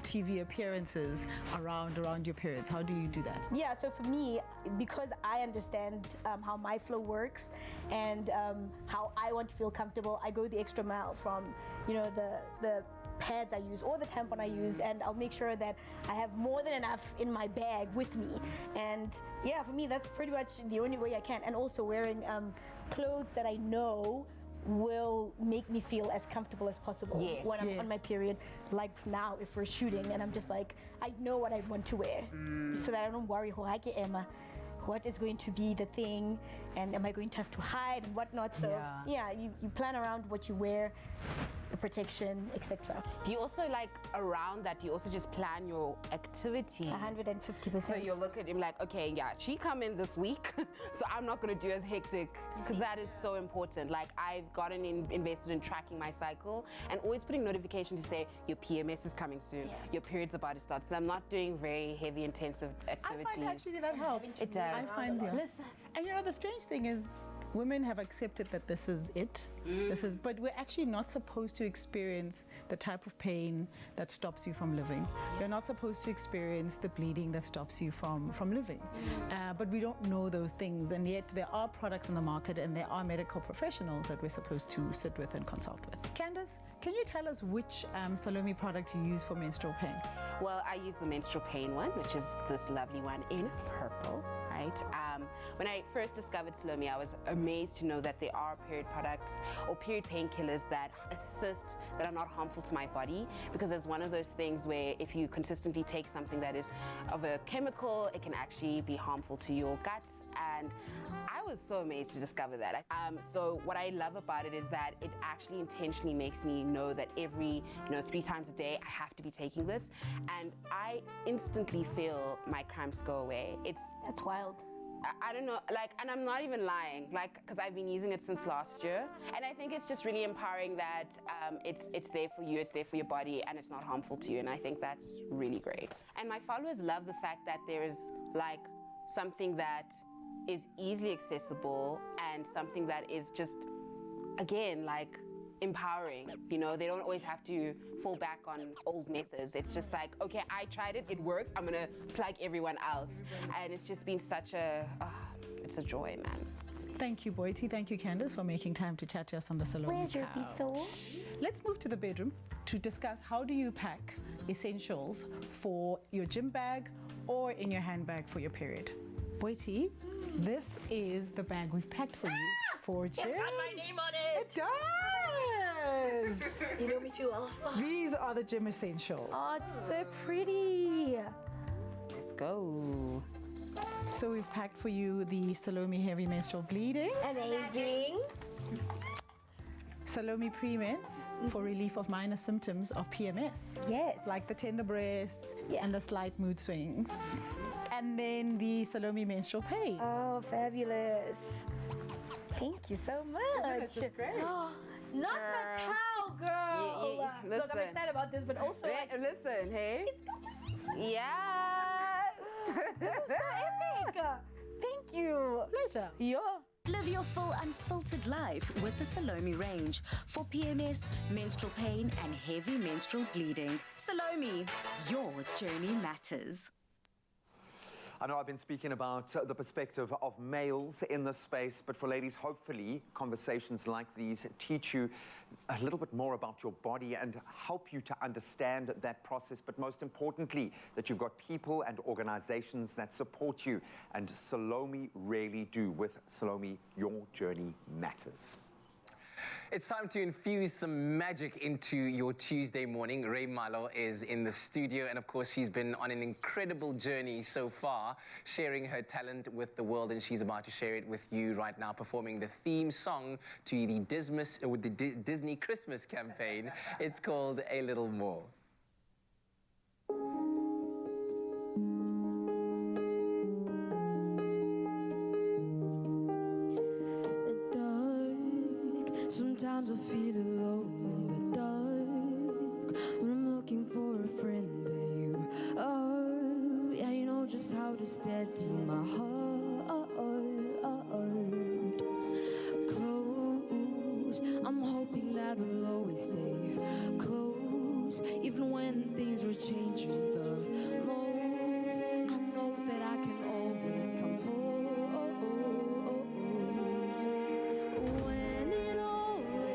TV appearances around your periods? How do you do that? Yeah, so for me, because I understand how my flow works and how I want to feel comfortable, I go the extra mile from, you know, the pads I use or the tampon I use, and I'll make sure that I have more than enough in my bag with me. And yeah, for me, that's pretty much the only way I can. And also wearing clothes that I know will make me feel as comfortable as possible when I'm on my period. Like now, if we're shooting and I'm just like, I know what I want to wear, so that I don't worry, what is going to be the thing, and am I going to have to hide and whatnot. So yeah, you plan around what you wear. the protection, etc. Do you also like around that? Do you also just plan your activities? 150%. So you look at him like, okay, yeah, she come in this week, so I'm not gonna do as hectic, because that is so important. Like I've gotten invested in tracking my cycle and always putting notification to say your PMS is coming soon, your period's about to start. So I'm not doing very heavy, intensive activities. I find actually that helps. It does. I find it. Listen. And you know, the strange thing is, women have accepted that this is it. But we're actually not supposed to experience the type of pain that stops you from living. You're not supposed to experience the bleeding that stops you from living. But we don't know those things, and yet there are products in the market and there are medical professionals that we're supposed to sit with and consult with. Candace, can you tell us which Salome product you use for menstrual pain? Well, I use the menstrual pain one, which is this lovely one in purple, right? When I first discovered Salome, I was amazed to know that there are period products or period painkillers that assist, that are not harmful to my body, because it's one of those things where if you consistently take something that is of a chemical, it can actually be harmful to your gut. And I was so amazed to discover that. So what I love about it is that it actually intentionally makes me know that every, 3 times a day, I have to be taking this. And I instantly feel my cramps go away. That's wild. I don't know, and I'm not even lying, because I've been using it since last year. And I think it's just really empowering that it's there for you, it's there for your body, and it's not harmful to you. And I think that's really great. And my followers love the fact that there is something that is easily accessible and something that is just, again, empowering. They don't always have to fall back on old methods. It's just like, okay, I tried it, it works, I'm gonna plug everyone else. And it's just been such it's a joy, man. Thank you, Boiti. Thank you, Candace, for making time to chat to us on the Salome Where's your pizza? Let's move to the bedroom to discuss how do you pack essentials for your gym bag or in your handbag for your period. Boiti, this is the bag we've packed for you for gym. It's got my name on it. It does. You know me too well. These are the gym essentials. Oh, it's so pretty. Let's go. So we've packed for you the Salome Heavy Menstrual Bleeding. Amazing. Salome Pre-Meds for relief of minor symptoms of PMS. Yes. Like the tender breasts and the slight mood swings. And then the Salome Menstrual Pain. Oh, fabulous. Thank you so much. This is great. Not the towel, girl. Look, I'm excited about this, but also... Listen, hey? This is so epic. Thank you. Pleasure. Yeah. Live your full unfiltered life with the Salome range for PMS, menstrual pain, and heavy menstrual bleeding. Salome, your journey matters. I know I've been speaking about the perspective of males in this space, but for ladies, hopefully conversations like these teach you a little bit more about your body and help you to understand that process, but most importantly, that you've got people and organizations that support you, and Salome really do. With Salome, your journey matters. It's time to infuse some magic into your Tuesday morning. Ray Malo is in the studio, and of course, she's been on an incredible journey so far, sharing her talent with the world, and she's about to share it with you right now, performing the theme song to the Disney Christmas campaign. It's called A Little More. Sometimes I feel alone in the dark when I'm looking for a friend, but you are. Yeah, you know just how to steady my heart. Close, I'm hoping that we'll always stay close, even when things were changing the most. I know that I can always come home.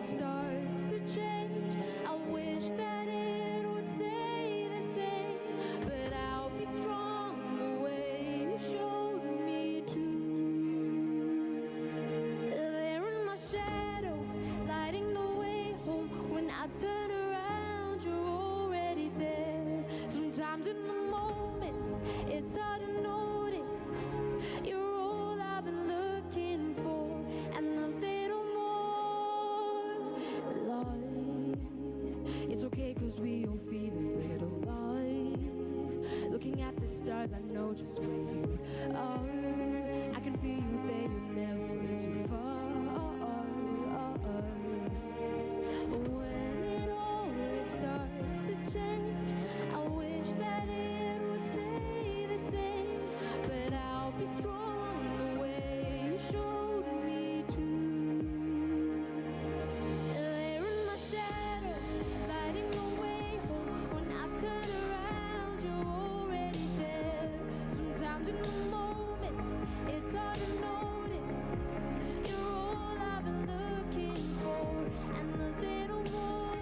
Starts to change, I wish that it would stay the same, but I'll be strong the way you showed me to. There in my shadow, lighting the way home. When I turn around, you're already there. Sometimes stars, I know just where you are. I can feel you there, you're never too far. When it always starts to change, I wish that it would stay the same. But I'll be strong the way you showed me to. There in my shadow, lighting the way home. When I turn around, you're already there. Sometimes in the moment, it's hard to notice. You're all I've been looking for, and a little more.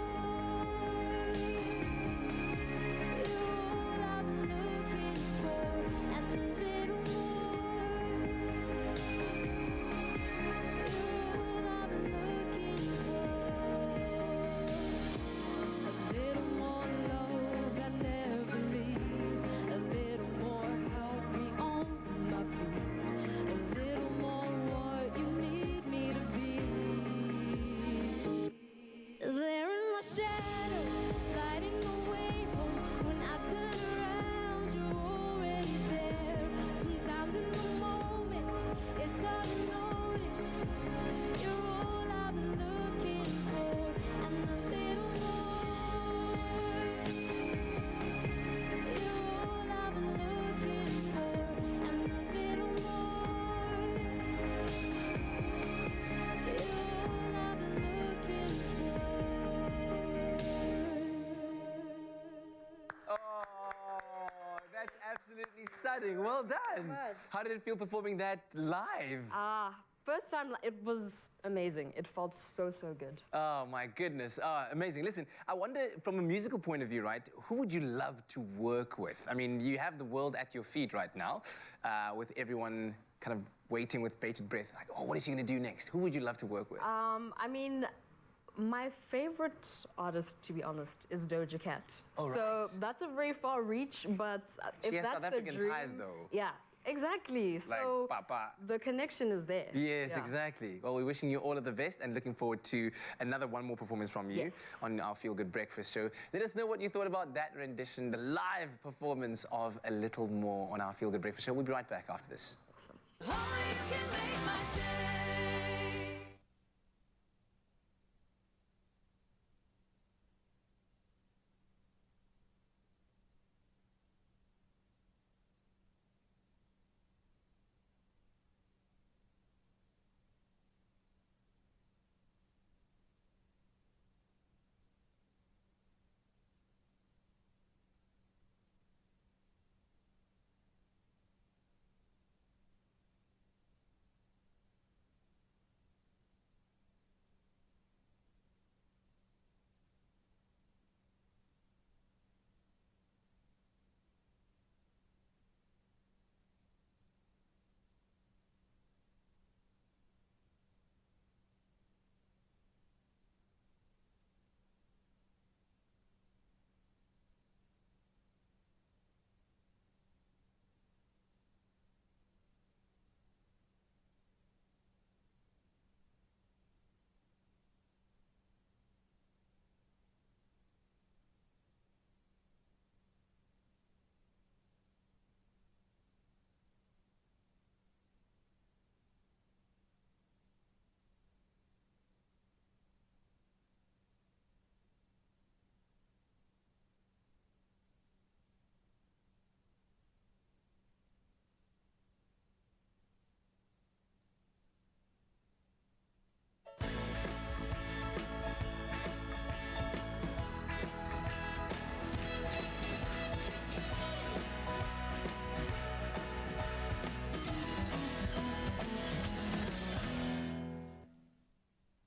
You're all I've been looking for, and a little more. You're all I've been looking for. A little more love that never leaves. A little more help me on my feet. A little more what you need me to be. There in my shadow, lighting the way home. When I turn around, you're already there. Sometimes in the moment, it's hard to notice. You're all I've been looking for, and a little more. You're all I've been looking for, and a little more. You're all I've been looking for. Oh, that's absolutely stunning. Well done. How did it feel performing that live? First time, it was amazing. It felt so, so good. Oh my goodness, amazing. Listen, I wonder from a musical point of view, right, who would you love to work with? I mean, you have the world at your feet right now, with everyone kind of waiting with bated breath, like, oh, what is he gonna do next? Who would you love to work with? I mean, my favorite artist, to be honest, is Doja Cat. Oh, so right. that's a very far reach, but if She has that's South the African dream, ties, though. Yeah, exactly. Like, So Papa. the connection is there. Yes, Yeah. exactly. Well, we're wishing you all of the best and looking forward to one more performance from you Yes. on our Feel Good Breakfast show. Let us know what you thought about that rendition, the live performance of A Little More on our Feel Good Breakfast show. We'll be right back after this.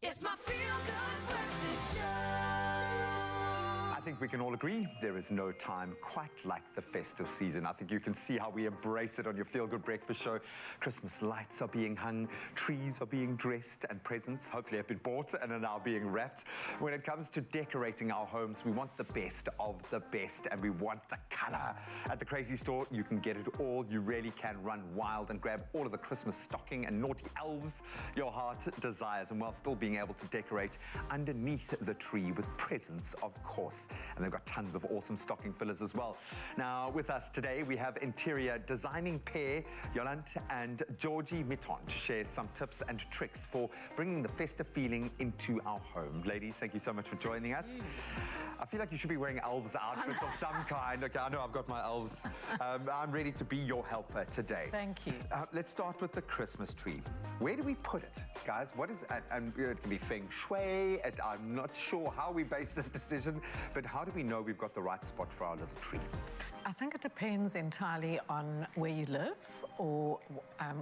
It's my Feel Good Breakfast Show. I think we can all agree there is no time quite like the festive season. I think you can see how we embrace it on your Feel Good Breakfast Show. Christmas lights are being hung, trees are being dressed, and presents hopefully have been bought and are now being wrapped. When it comes to decorating our homes, we want the best of the best, and we want the color. At the Crazy Store, you can get it all. You really can run wild and grab all of the Christmas stocking and naughty elves your heart desires, and while still being able to decorate underneath the tree with presents, of course. and they've got tons of awesome stocking fillers as well. Now, with us today, we have interior designing pair Yolande and Georgie Mitton to share some tips and tricks for bringing the festive feeling into our home. Ladies, thank you so much for joining us. I feel like you should be wearing elves outfits of some kind. Okay, I know I've got my elves. I'm ready to be your helper today. Thank you. Let's start with the Christmas tree. Where do we put it, guys? What is it? And it can be feng shui. I'm not sure how we base this decision, but how do we know we've got the right spot for our little tree? I think it depends entirely on where you live, or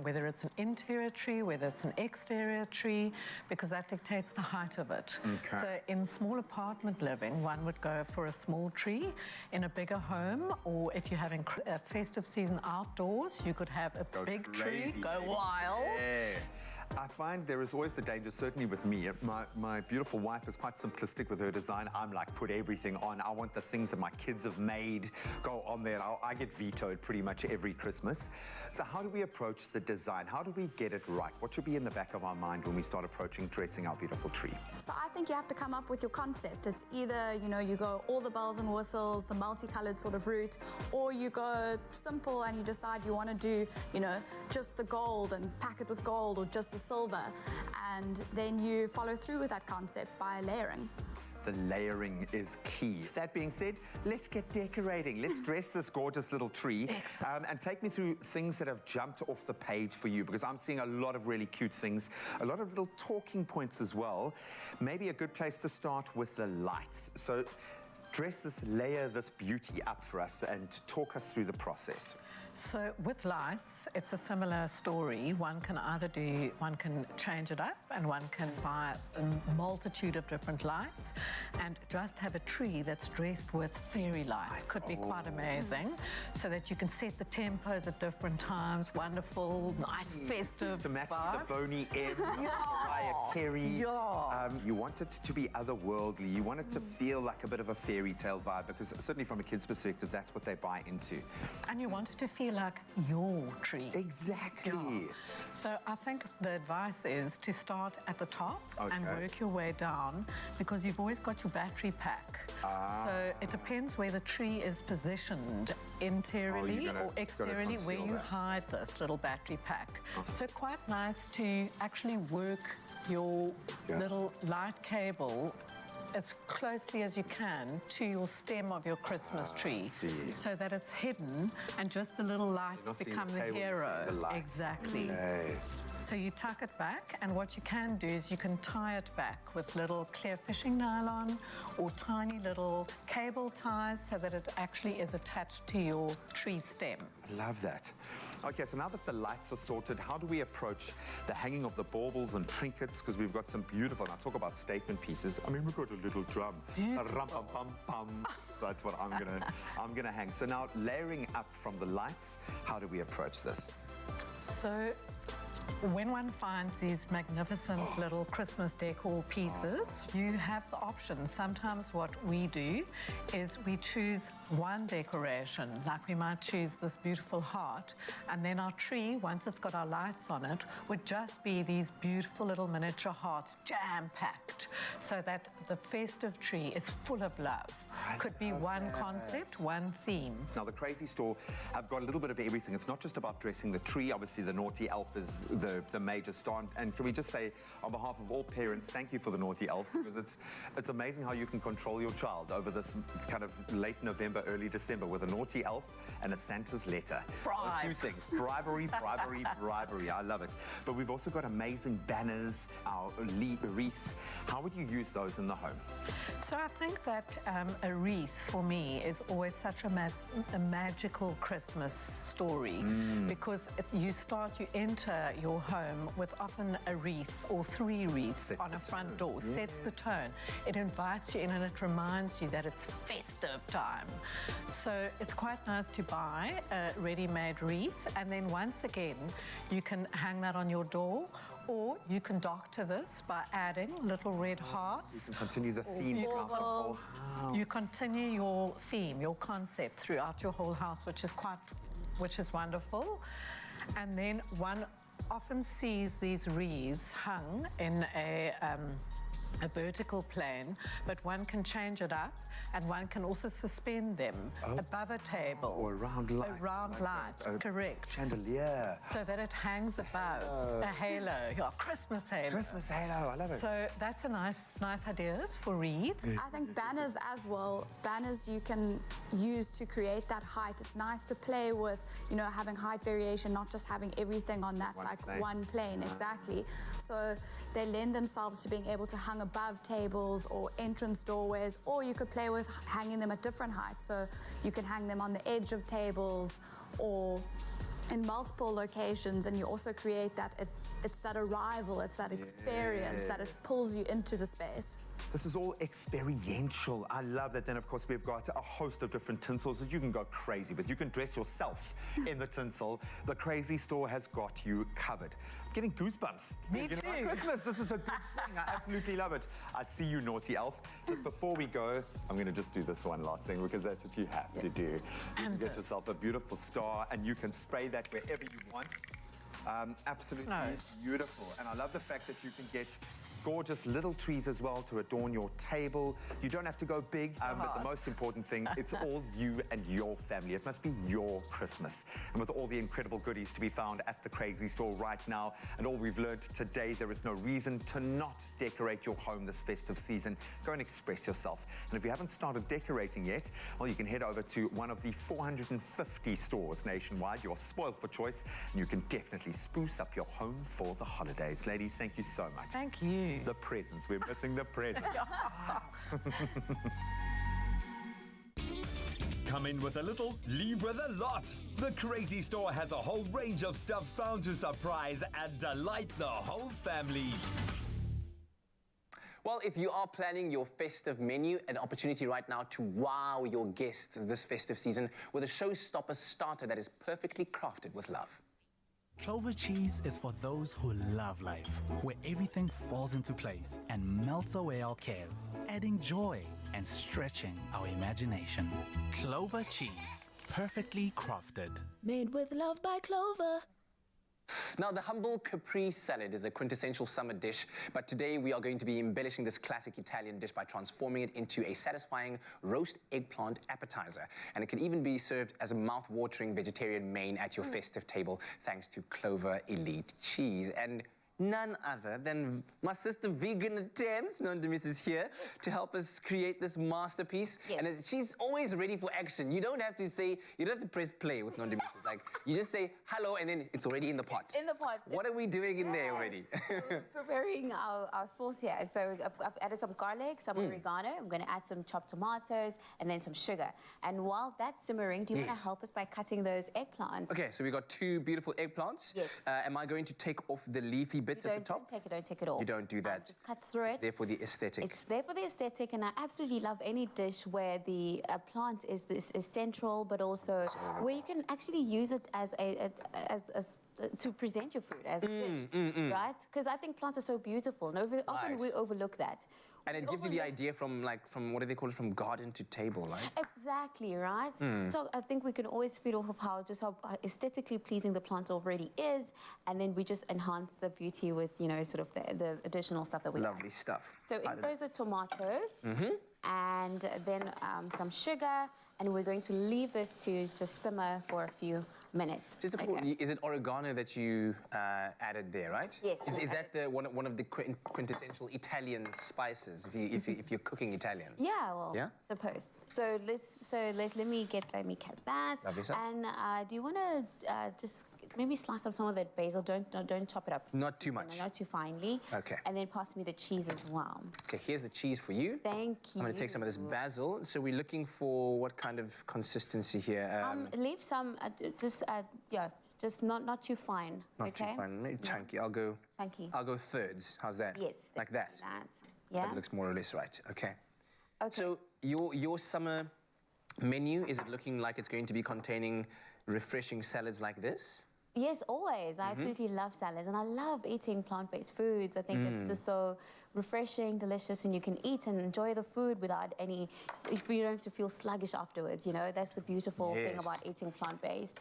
whether it's an interior tree, whether it's an exterior tree, because that dictates the height of it. Okay. So in small apartment living, one would go for a small tree. In a bigger home, or if you're having a festive season outdoors, you could have a big tree, go wild. Yeah. I find there is always the danger, certainly with me. My beautiful wife is quite simplistic with her design. I'm like, put everything on. I want the things that my kids have made go on there. I get vetoed pretty much every Christmas. So how do we approach the design? How do we get it right? What should be in the back of our mind when we start approaching dressing our beautiful tree? So I think you have to come up with your concept. It's either, you go all the bells and whistles, the multicolored sort of route, or you go simple and you decide you want to do, just the gold and pack it with gold, or just the silver, and then you follow through with that concept by layering. The layering is key. That being said, let's get decorating. Let's dress this gorgeous little tree. And take me through things that have jumped off the page for you, because I'm seeing a lot of really cute things, a lot of little talking points as well. Maybe a good place to start with the lights. So layer this beauty up for us and talk us through the process. So with lights, it's a similar story. One can change it up, and one can buy a multitude of different lights and just have a tree that's dressed with fairy lights. Could be quite amazing, so that you can set the tempos at different times. Wonderful, nice, festive to match vibe. the Boney M, Mariah Carey. You want it to be otherworldly. You want it to feel like a bit of a fairy tale vibe, because certainly from a kid's perspective, that's what they buy into. And you want it to feel like your tree. Exactly. Yeah. So I think the advice is to start at the top and work your way down, because you've always got your battery pack. So it depends where the tree is positioned, interiorly or exteriorly, where you hide this little battery pack. So quite nice to actually work your little light cable as closely as you can to your stem of your Christmas tree, so that it's hidden and just the little lights become the hero. Exactly. So you tuck it back, and what you can do is you can tie it back with little clear fishing nylon or tiny little cable ties, so that it actually is attached to your tree stem. I love that. Okay, so now that the lights are sorted, how do we approach the hanging of the baubles and trinkets? Because we've got some beautiful, and I talk about statement pieces. I mean, we've got a little drum. Rum-pum-pum-pum. That's what I'm gonna hang. So now, layering up from the lights, how do we approach this? So when one finds these magnificent little Christmas decor pieces, you have the option. Sometimes what we do is we choose one decoration, like we might choose this beautiful heart, and then our tree, once it's got our lights on it, would just be these beautiful little miniature hearts jam-packed, so that the festive tree is full of love. Could be one concept, one theme. Now, the Crazy Store, I've got a little bit of everything. It's not just about dressing the tree. Obviously, the naughty elf is the major star. And can we just say, on behalf of all parents, thank you for the naughty elf, because it's amazing how you can control your child over this kind of late November, early December, with a naughty elf and a Santa's letter. Those two things, bribery, bribery, bribery. I love it. But we've also got amazing banners, our wreaths. How would you use those in the home? So I think that a wreath, for me, is always such a magical Christmas story, because you enter your home with often a wreath or 3 wreaths on a front door. Sets the tone. It invites you in, and it reminds you that it's festive time. So it's quite nice to buy a ready-made wreath, and then once again, you can hang that on your door, or you can doctor this by adding little red hearts. You can continue the theme throughout the whole house. You continue your theme, your concept throughout your whole house, which is wonderful. And then one often sees these wreaths hung in a vertical plane, but one can change it up and one can also suspend them above a table. Or a round light. A round light, correct. Chandelier. So that it hangs above a halo, a Christmas halo. Christmas halo, I love it. So that's a nice ideas for wreath. I think banners as well. Banners you can use to create that height. It's nice to play with, you know, having height variation, not just having everything on that one plane. Exactly. So they lend themselves to being able to hang above tables or entrance doorways, or you could play with hanging them at different heights. So you can hang them on the edge of tables or in multiple locations, and you also create that, it's that arrival, it's that experience that it pulls you into the space. This is all experiential. I love that. Then, of course, we've got a host of different tinsels that you can go crazy with. You can dress yourself in the tinsel. The Crazy Store has got you covered. I'm getting goosebumps. Me too. About Christmas. This is a good thing. I absolutely love it. I see you, naughty elf. Just before we go, I'm going to just do this one last thing because that's what you have to do. You can get yourself a beautiful star and you can spray that wherever you want. Absolutely beautiful. And I love the fact that you can get gorgeous little trees as well to adorn your table. You don't have to go big, but the most important thing, it's all you and your family. It must be your Christmas. And with all the incredible goodies to be found at the Crazy Store right now, and all we've learned today, there is no reason to not decorate your home this festive season. Go and express yourself. And if you haven't started decorating yet, well, you can head over to one of the 450 stores nationwide. You're spoiled for choice, and you can definitely spruce up your home for the holidays. Ladies, thank you so much. Thank you. The presents. We're missing the presents. Come in with a little, leave with a lot. The Crazy Store has a whole range of stuff found to surprise and delight the whole family. Well, if you are planning your festive menu, an opportunity right now to wow your guests this festive season with a showstopper starter that is perfectly crafted with love. Clover cheese is for those who love life, where everything falls into place and melts away our cares, adding joy and stretching our imagination. Clover cheese, perfectly crafted. Made with love by Clover. Now, the humble Capri salad is a quintessential summer dish, but today we are going to be embellishing this classic Italian dish by transforming it into a satisfying roast eggplant appetizer. And it can even be served as a mouth-watering vegetarian main at your festive table, thanks to Clover Elite cheese. And none other than my sister Vegan Attempts, Nondemis, is here to help us create this masterpiece. Yes. And she's always ready for action. You don't have to say, you don't have to press play with Nondemis. Like, you just say hello and then it's already in the pot. It's in the pot. What are we doing in there already? We're preparing our sauce here. So I've added some garlic, some oregano. I'm going to add some chopped tomatoes and then some sugar. And while that's simmering, do you want to help us by cutting those eggplants? Okay, so we got two beautiful eggplants. Yes. Am I going to take off the leafy bits at the top? Don't take it all. You don't do that. Just cut through it. It's there for the aesthetic. It's there for the aesthetic, and I absolutely love any dish where the plant is central, but also where you can actually use it as to present your food as a dish, right? Because I think plants are so beautiful, and often we overlook that. And it gives you the idea from what do they call it, from garden to table, right? Exactly, right? So I think we can always feed off of how aesthetically pleasing the plant already is, and then we just enhance the beauty with, you know, sort of the additional stuff that we Lovely stuff. So in goes the tomato, and then some sugar, and we're going to leave this to just simmer for a few minutes. Just is it oregano that you added there, right? Yes. Is that one of the quintessential Italian spices if you're cooking Italian? Yeah, well, yeah? suppose. So let me cut that. Lovely stuff. And do you want to just maybe slice up some of that basil? Don't chop it up. Not too much. Not too finely. Okay. And then pass me the cheese as well. Okay, here's the cheese for you. Thank you. I'm going to take some of this basil. So we're looking for what kind of consistency here? Leave some, just not too fine. Not too fine, maybe chunky. I'll go thirds. How's that? Yes. Like that? Yeah. That looks more or less right. Okay. Okay. So your summer menu, is it looking like it's going to be containing refreshing salads like this? Yes, always. I absolutely love salads, and I love eating plant-based foods. I think it's just so refreshing, delicious, and you can eat and enjoy the food without you don't have to feel sluggish afterwards, you know? That's the beautiful thing about eating plant-based.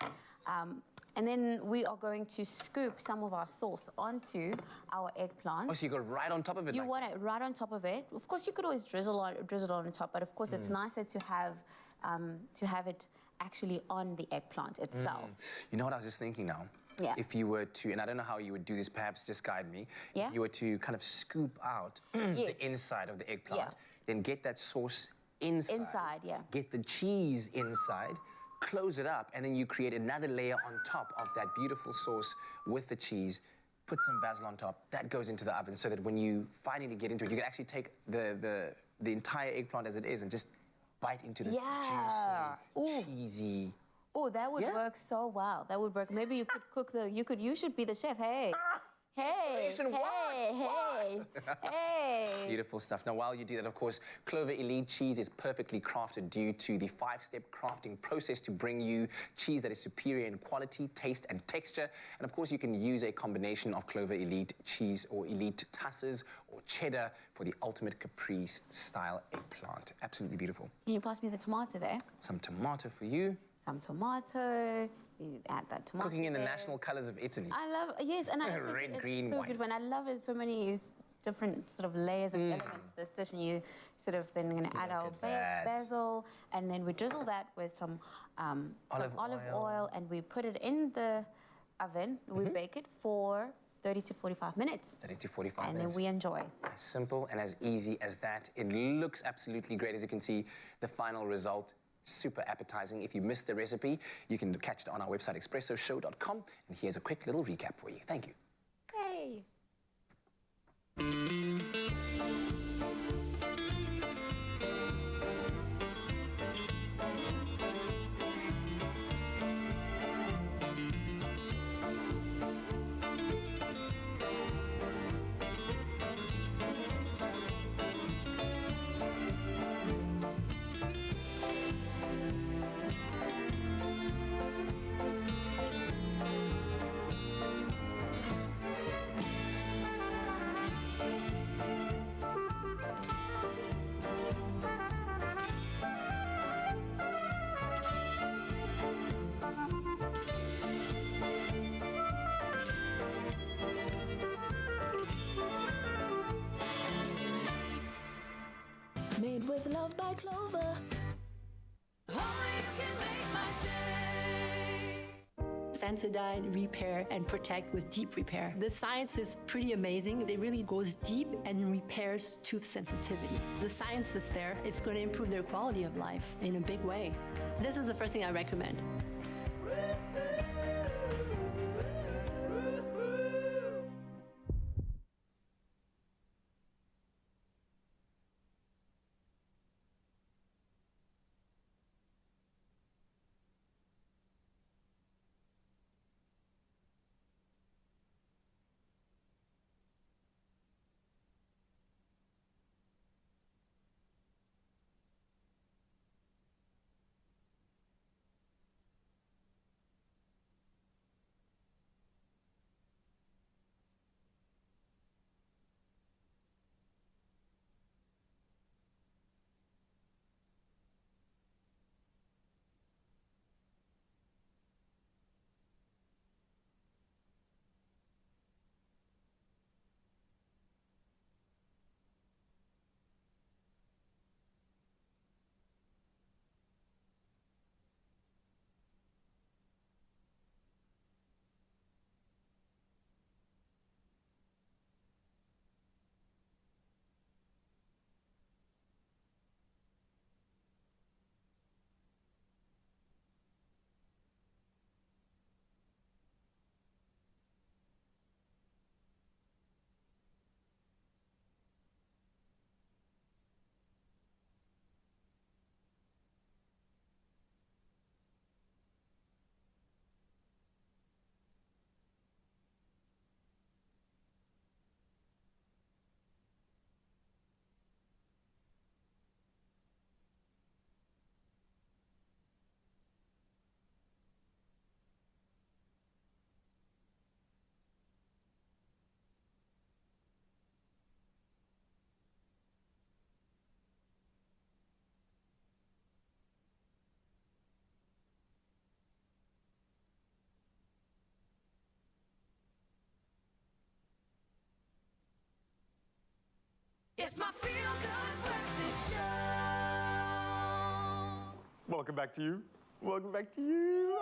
And then we are going to scoop some of our sauce onto our eggplant. Oh, so you go right on top of it? You like want it right on top of it. Of course, you could always drizzle it on top, but of course, it's nicer to have it actually on the eggplant itself. You know what I was just thinking now? Yeah. If you were to, and I don't know how you would do this, perhaps just guide me. Yeah. If you were to kind of scoop out Yes. the inside of the eggplant, Yeah. then get that sauce inside. Inside, yeah. Get the cheese inside, close it up, and then you create another layer on top of that beautiful sauce with the cheese. Put some basil on top. That goes into the oven so that when you finally get into it, you can actually take the entire eggplant as it is and just bite into this juicy, cheesy. Oh, that would work so well. That would work. Maybe you could cook you should be the chef. Hey. Hey, hey. Beautiful stuff. Now, while you do that, of course, Clover Elite cheese is perfectly crafted due to the 5-step crafting process to bring you cheese that is superior in quality, taste, and texture. And of course, you can use a combination of Clover Elite cheese or Elite Tusses or cheddar for the ultimate caprese-style eggplant. Absolutely beautiful. Can you pass me the tomato there? Some tomato for you. Some tomato. You add that tomato. Cooking in the there. national colors of Italy. I love, yes, and I also Red, think green, it's so white. good when I love it. So many different sort of layers of elements to this dish, and you sort of then going to add our basil, and then we drizzle that with some olive oil, and we put it in the oven. We bake it for 30 to 45 minutes. 30 to 45 and minutes. then we enjoy. As simple and as easy as that. It looks absolutely great. As you can see, the final result, super appetizing. If you missed the recipe, you can catch it on our website, expressoshow.com. And here's a quick little recap for you. Thank you. Hey. Made with love by Clover. Sensodyne, repair, and protect with deep repair. The science is pretty amazing. It really goes deep and repairs tooth sensitivity. The science is there. It's going to improve their quality of life in a big way. This is the first thing I recommend. It's my feel-good breakfast show. Welcome back to you. Welcome back to you.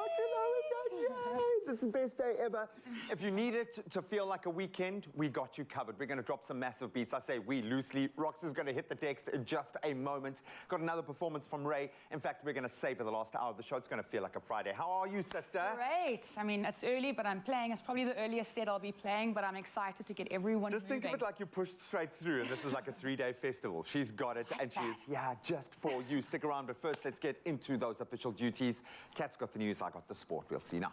Yay! This is the best day ever. If you need it to feel like a weekend, we got you covered. We're going to drop some massive beats. I say we loosely. Rox is going to hit the decks in just a moment. Got another performance from Ray. In fact, we're going to savor the last hour of the show. It's going to feel like a Friday. How are you, sister? Great. I mean, it's early, but I'm playing. It's probably the earliest set I'll be playing, but I'm excited to get everyone Just moving. think of it like you pushed straight through, and this is like a 3-day festival. She's got it, and she is, just for you. Stick around, but first, let's get into those official duties. Kat's got the news, I got the sport. We'll see now.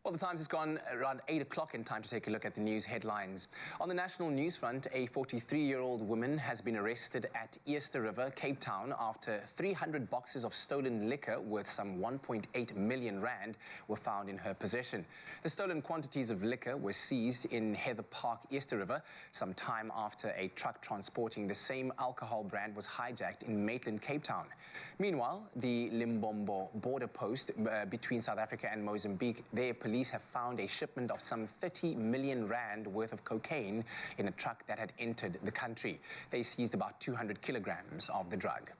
Well, the Times has gone around 8 o'clock in time to take a look at the news headlines. On the national news front, a 43-year-old woman has been arrested at Easter River, Cape Town, after 300 boxes of stolen liquor worth some 1.8 million rand were found in her possession. The stolen quantities of liquor were seized in Heather Park, Easter River, some time after a truck transporting the same alcohol brand was hijacked in Maitland, Cape Town. Meanwhile, the Limbombo border post between South Africa and Mozambique, their police have found a shipment of some 30 million rand worth of cocaine in a truck that had entered the country. They seized about 200 kilograms of the drug.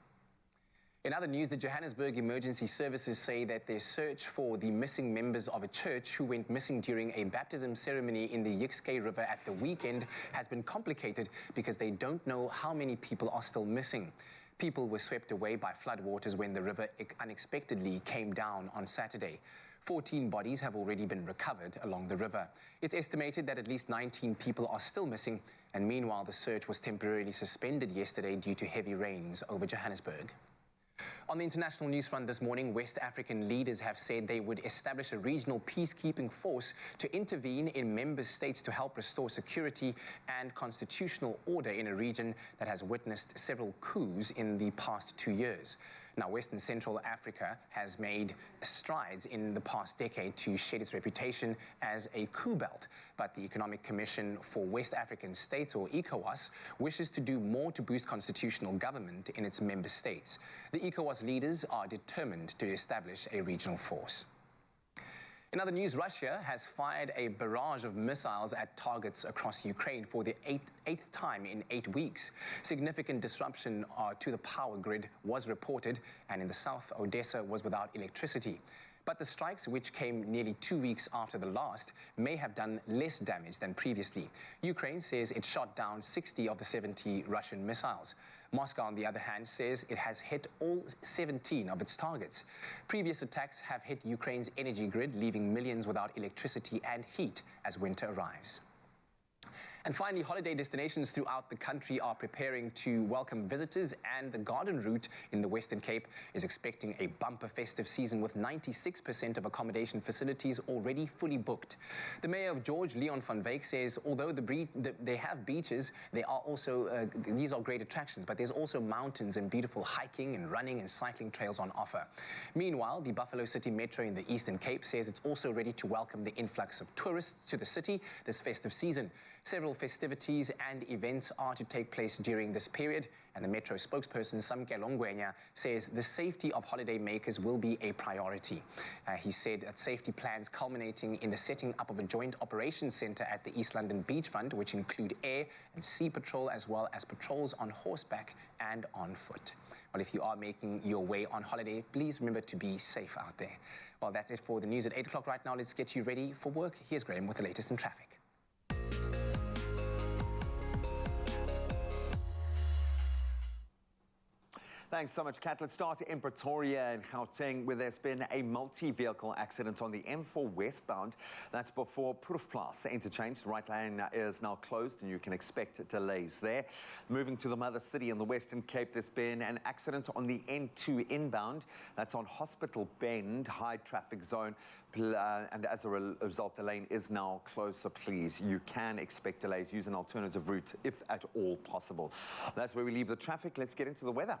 In other news, the Johannesburg Emergency Services say that their search for the missing members of a church who went missing during a baptism ceremony in the Yixkay River at the weekend has been complicated because they don't know how many people are still missing. People were swept away by floodwaters when the river unexpectedly came down on Saturday. 14 bodies have already been recovered along the river. It's estimated that at least 19 people are still missing, and meanwhile, the search was temporarily suspended yesterday due to heavy rains over Johannesburg. On the international news front this morning, West African leaders have said they would establish a regional peacekeeping force to intervene in member states to help restore security and constitutional order in a region that has witnessed several coups in the past 2 years. Now, Western Central Africa has made strides in the past decade to shed its reputation as a coup belt, but the Economic Commission for West African States, or ECOWAS, wishes to do more to boost constitutional government in its member states. The ECOWAS leaders are determined to establish a regional force. In other news, Russia has fired a barrage of missiles at targets across Ukraine for the eighth time in 8 weeks. Significant disruption to the power grid was reported, and in the south, Odessa was without electricity. But the strikes, which came nearly 2 weeks after the last, may have done less damage than previously. Ukraine says it shot down 60 of the 70 Russian missiles. Moscow, on the other hand, says it has hit all 17 of its targets. Previous attacks have hit Ukraine's energy grid, leaving millions without electricity and heat as winter arrives. And finally, holiday destinations throughout the country are preparing to welcome visitors, and the Garden Route in the Western Cape is expecting a bumper festive season with 96% of accommodation facilities already fully booked. The mayor of George, Leon van Wyk, says although they have beaches, they are also, these are great attractions, but there's also mountains and beautiful hiking and running and cycling trails on offer. Meanwhile, the Buffalo City Metro in the Eastern Cape says it's also ready to welcome the influx of tourists to the city this festive season. Several festivities and events are to take place during this period, and the Metro spokesperson, Samke Longwear, says the safety of holiday makers will be a priority. He said that safety plans culminating in the setting up of a joint operations centre at the East London beachfront, which include air and sea patrol, as well as patrols on horseback and on foot. Well, if you are making your way on holiday, please remember to be safe out there. Well, that's it for the news at 8 o'clock right now. Let's get you ready for work. Here's Graham with the latest in traffic. Thanks so much, Kat. Let's start in Pretoria and Gauteng, where there's been a multi-vehicle accident on the M4 westbound. That's before Proefplaas interchange. The right lane is now closed, and you can expect delays there. Moving to the mother city in the Western Cape, there's been an accident on the N2 inbound. That's on Hospital Bend, high traffic zone. And as a result, the lane is now closed, so please, you can expect delays. Use an alternative route if at all possible. That's where we leave the traffic. Let's get into the weather.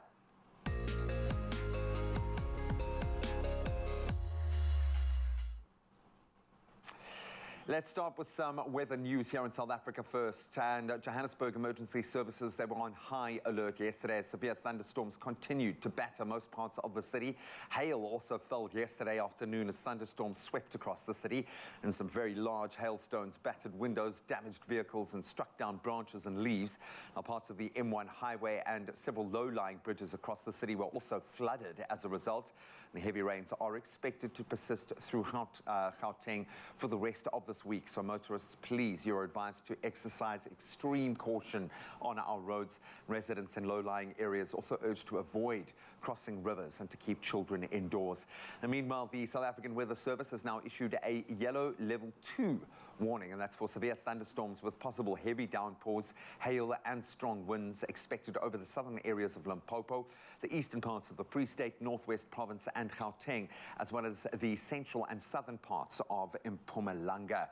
Let's start with some weather news here in South Africa first. And Johannesburg Emergency Services, they were on high alert yesterday as severe thunderstorms continued to batter most parts of the city. Hail also fell yesterday afternoon as thunderstorms swept across the city. And some very large hailstones battered windows, damaged vehicles and struck down branches and leaves. Now, parts of the M1 highway and several low-lying bridges across the city were also flooded as a result. And heavy rains are expected to persist throughout Gauteng for the rest of this week. So motorists, please, you're advised to exercise extreme caution on our roads. Residents in low-lying areas also urged to avoid crossing rivers and to keep children indoors. And meanwhile, the South African Weather Service has now issued a yellow level 2 warning, and that's for severe thunderstorms with possible heavy downpours, hail and strong winds expected over the southern areas of Limpopo, the eastern parts of the Free State, Northwest Province and Gauteng, as well as the central and southern parts of Mpumalanga.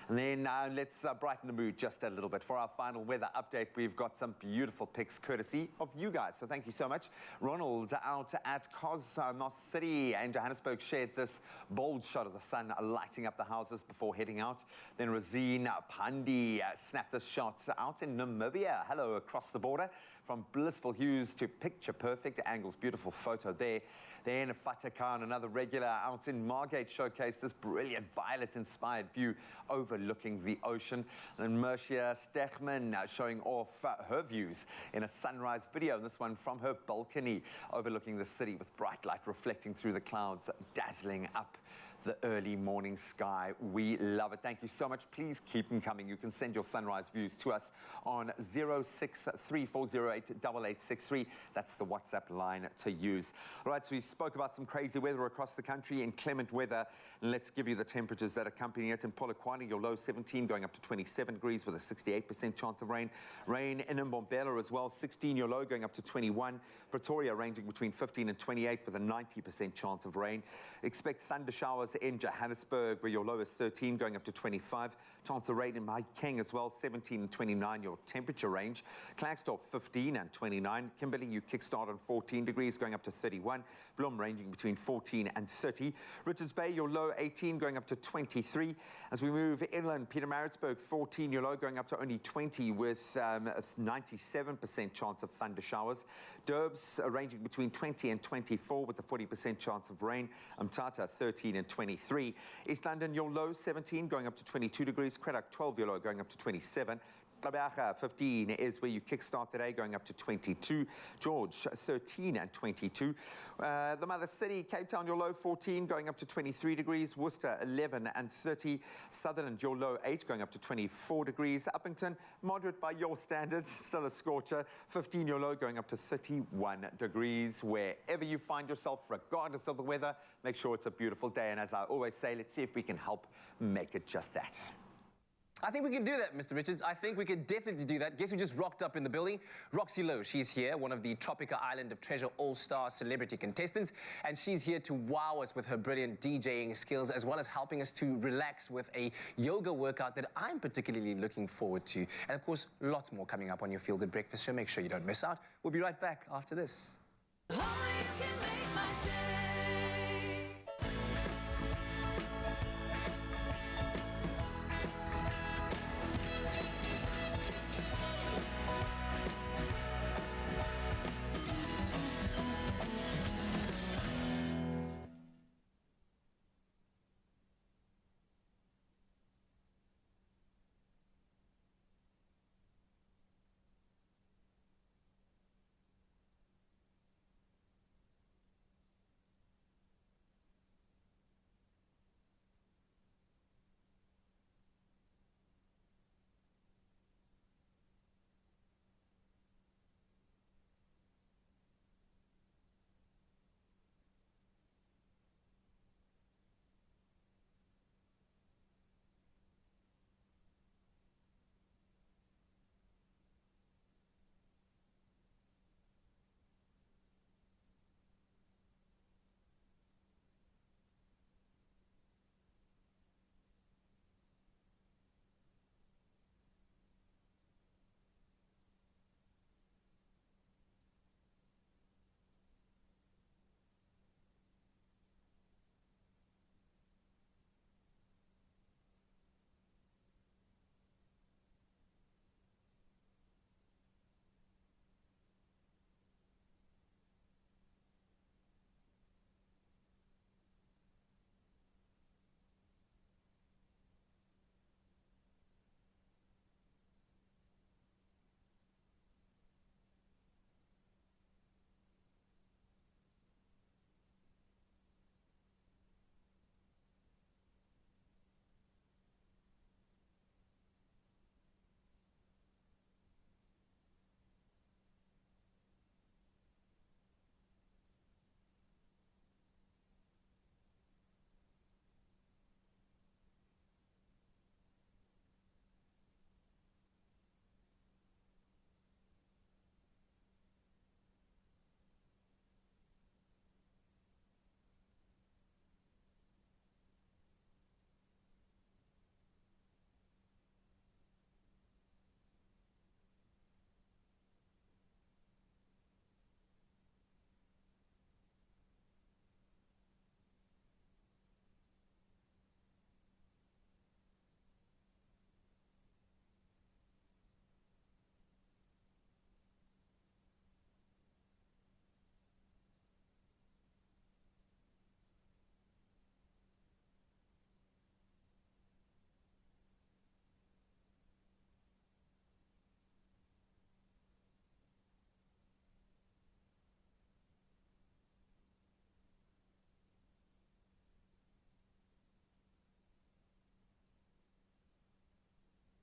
And then let's brighten the mood just a little bit. For our final weather update, we've got some beautiful pics courtesy of you guys. So thank you so much. Ronald out at Cosmos City and Johannesburg shared this bold shot of the sun lighting up the houses before heading out. Then Razine Pandi snapped this shot out in Namibia. Hello across the border. From blissful hues to picture-perfect angles. Beautiful photo there. Then Fatakan, another regular out in Margate, showcased this brilliant violet-inspired view overlooking the ocean. And Mercia Stechman showing off her views in a sunrise video. And this one from her balcony overlooking the city with bright light reflecting through the clouds, dazzling up the early morning sky. We love it. Thank you so much. Please keep them coming. You can send your sunrise views to us on 0634088863. That's the WhatsApp line to use. All right, so we spoke about some crazy weather across the country, inclement weather. And let's give you the temperatures that accompany it. In Polokwane, your low 17 going up to 27 degrees with a 68% chance of rain. Rain in Mbombela as well, 16 your low going up to 21. Pretoria ranging between 15 and 28 with a 90% chance of rain. Expect thunder showers in Johannesburg, where your low is 13, going up to 25. Chance of rain in Mahikeng as well, 17 and 29, your temperature range. Klerksdorp, 15 and 29. Kimberley, you kickstart on 14 degrees, going up to 31. Bloem ranging between 14 and 30. Richards Bay, your low 18, going up to 23. As we move inland, Pietermaritzburg, 14, your low going up to only 20 with a 97% chance of thunder showers. Durbs ranging between 20 and 24 with a 40% chance of rain. Umtata, 13 and 23. East London, your low 17 going up to 22 degrees. Cradock, 12 your low going up to 27. Gqeberha, 15 is where you kickstart today, going up to 22. George, 13 and 22. The Mother City, Cape Town, your low 14, going up to 23 degrees. Worcester, 11 and 30. Sutherland, your low 8, going up to 24 degrees. Uppington, moderate by your standards, still a scorcher. 15 your low, going up to 31 degrees. Wherever you find yourself, regardless of the weather, make sure it's a beautiful day. And as I always say, let's see if we can help make it just that. I think we can do that, Mr. Richards. I think we could definitely do that. Guess who just rocked up in the building? Roxy Lowe. She's here, one of the Tropica Island of Treasure All-Star celebrity contestants, and she's here to wow us with her brilliant DJing skills, as well as helping us to relax with a yoga workout that I'm particularly looking forward to. And of course, lots more coming up on your Feel Good Breakfast show. Make sure you don't miss out. We'll be right back after this.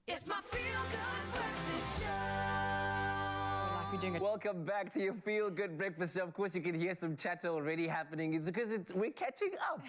It's my feel-good breakfast show. Welcome back to your Feel Good Breakfast Show. Of course, you can hear some chatter already happening. It's because we're catching up.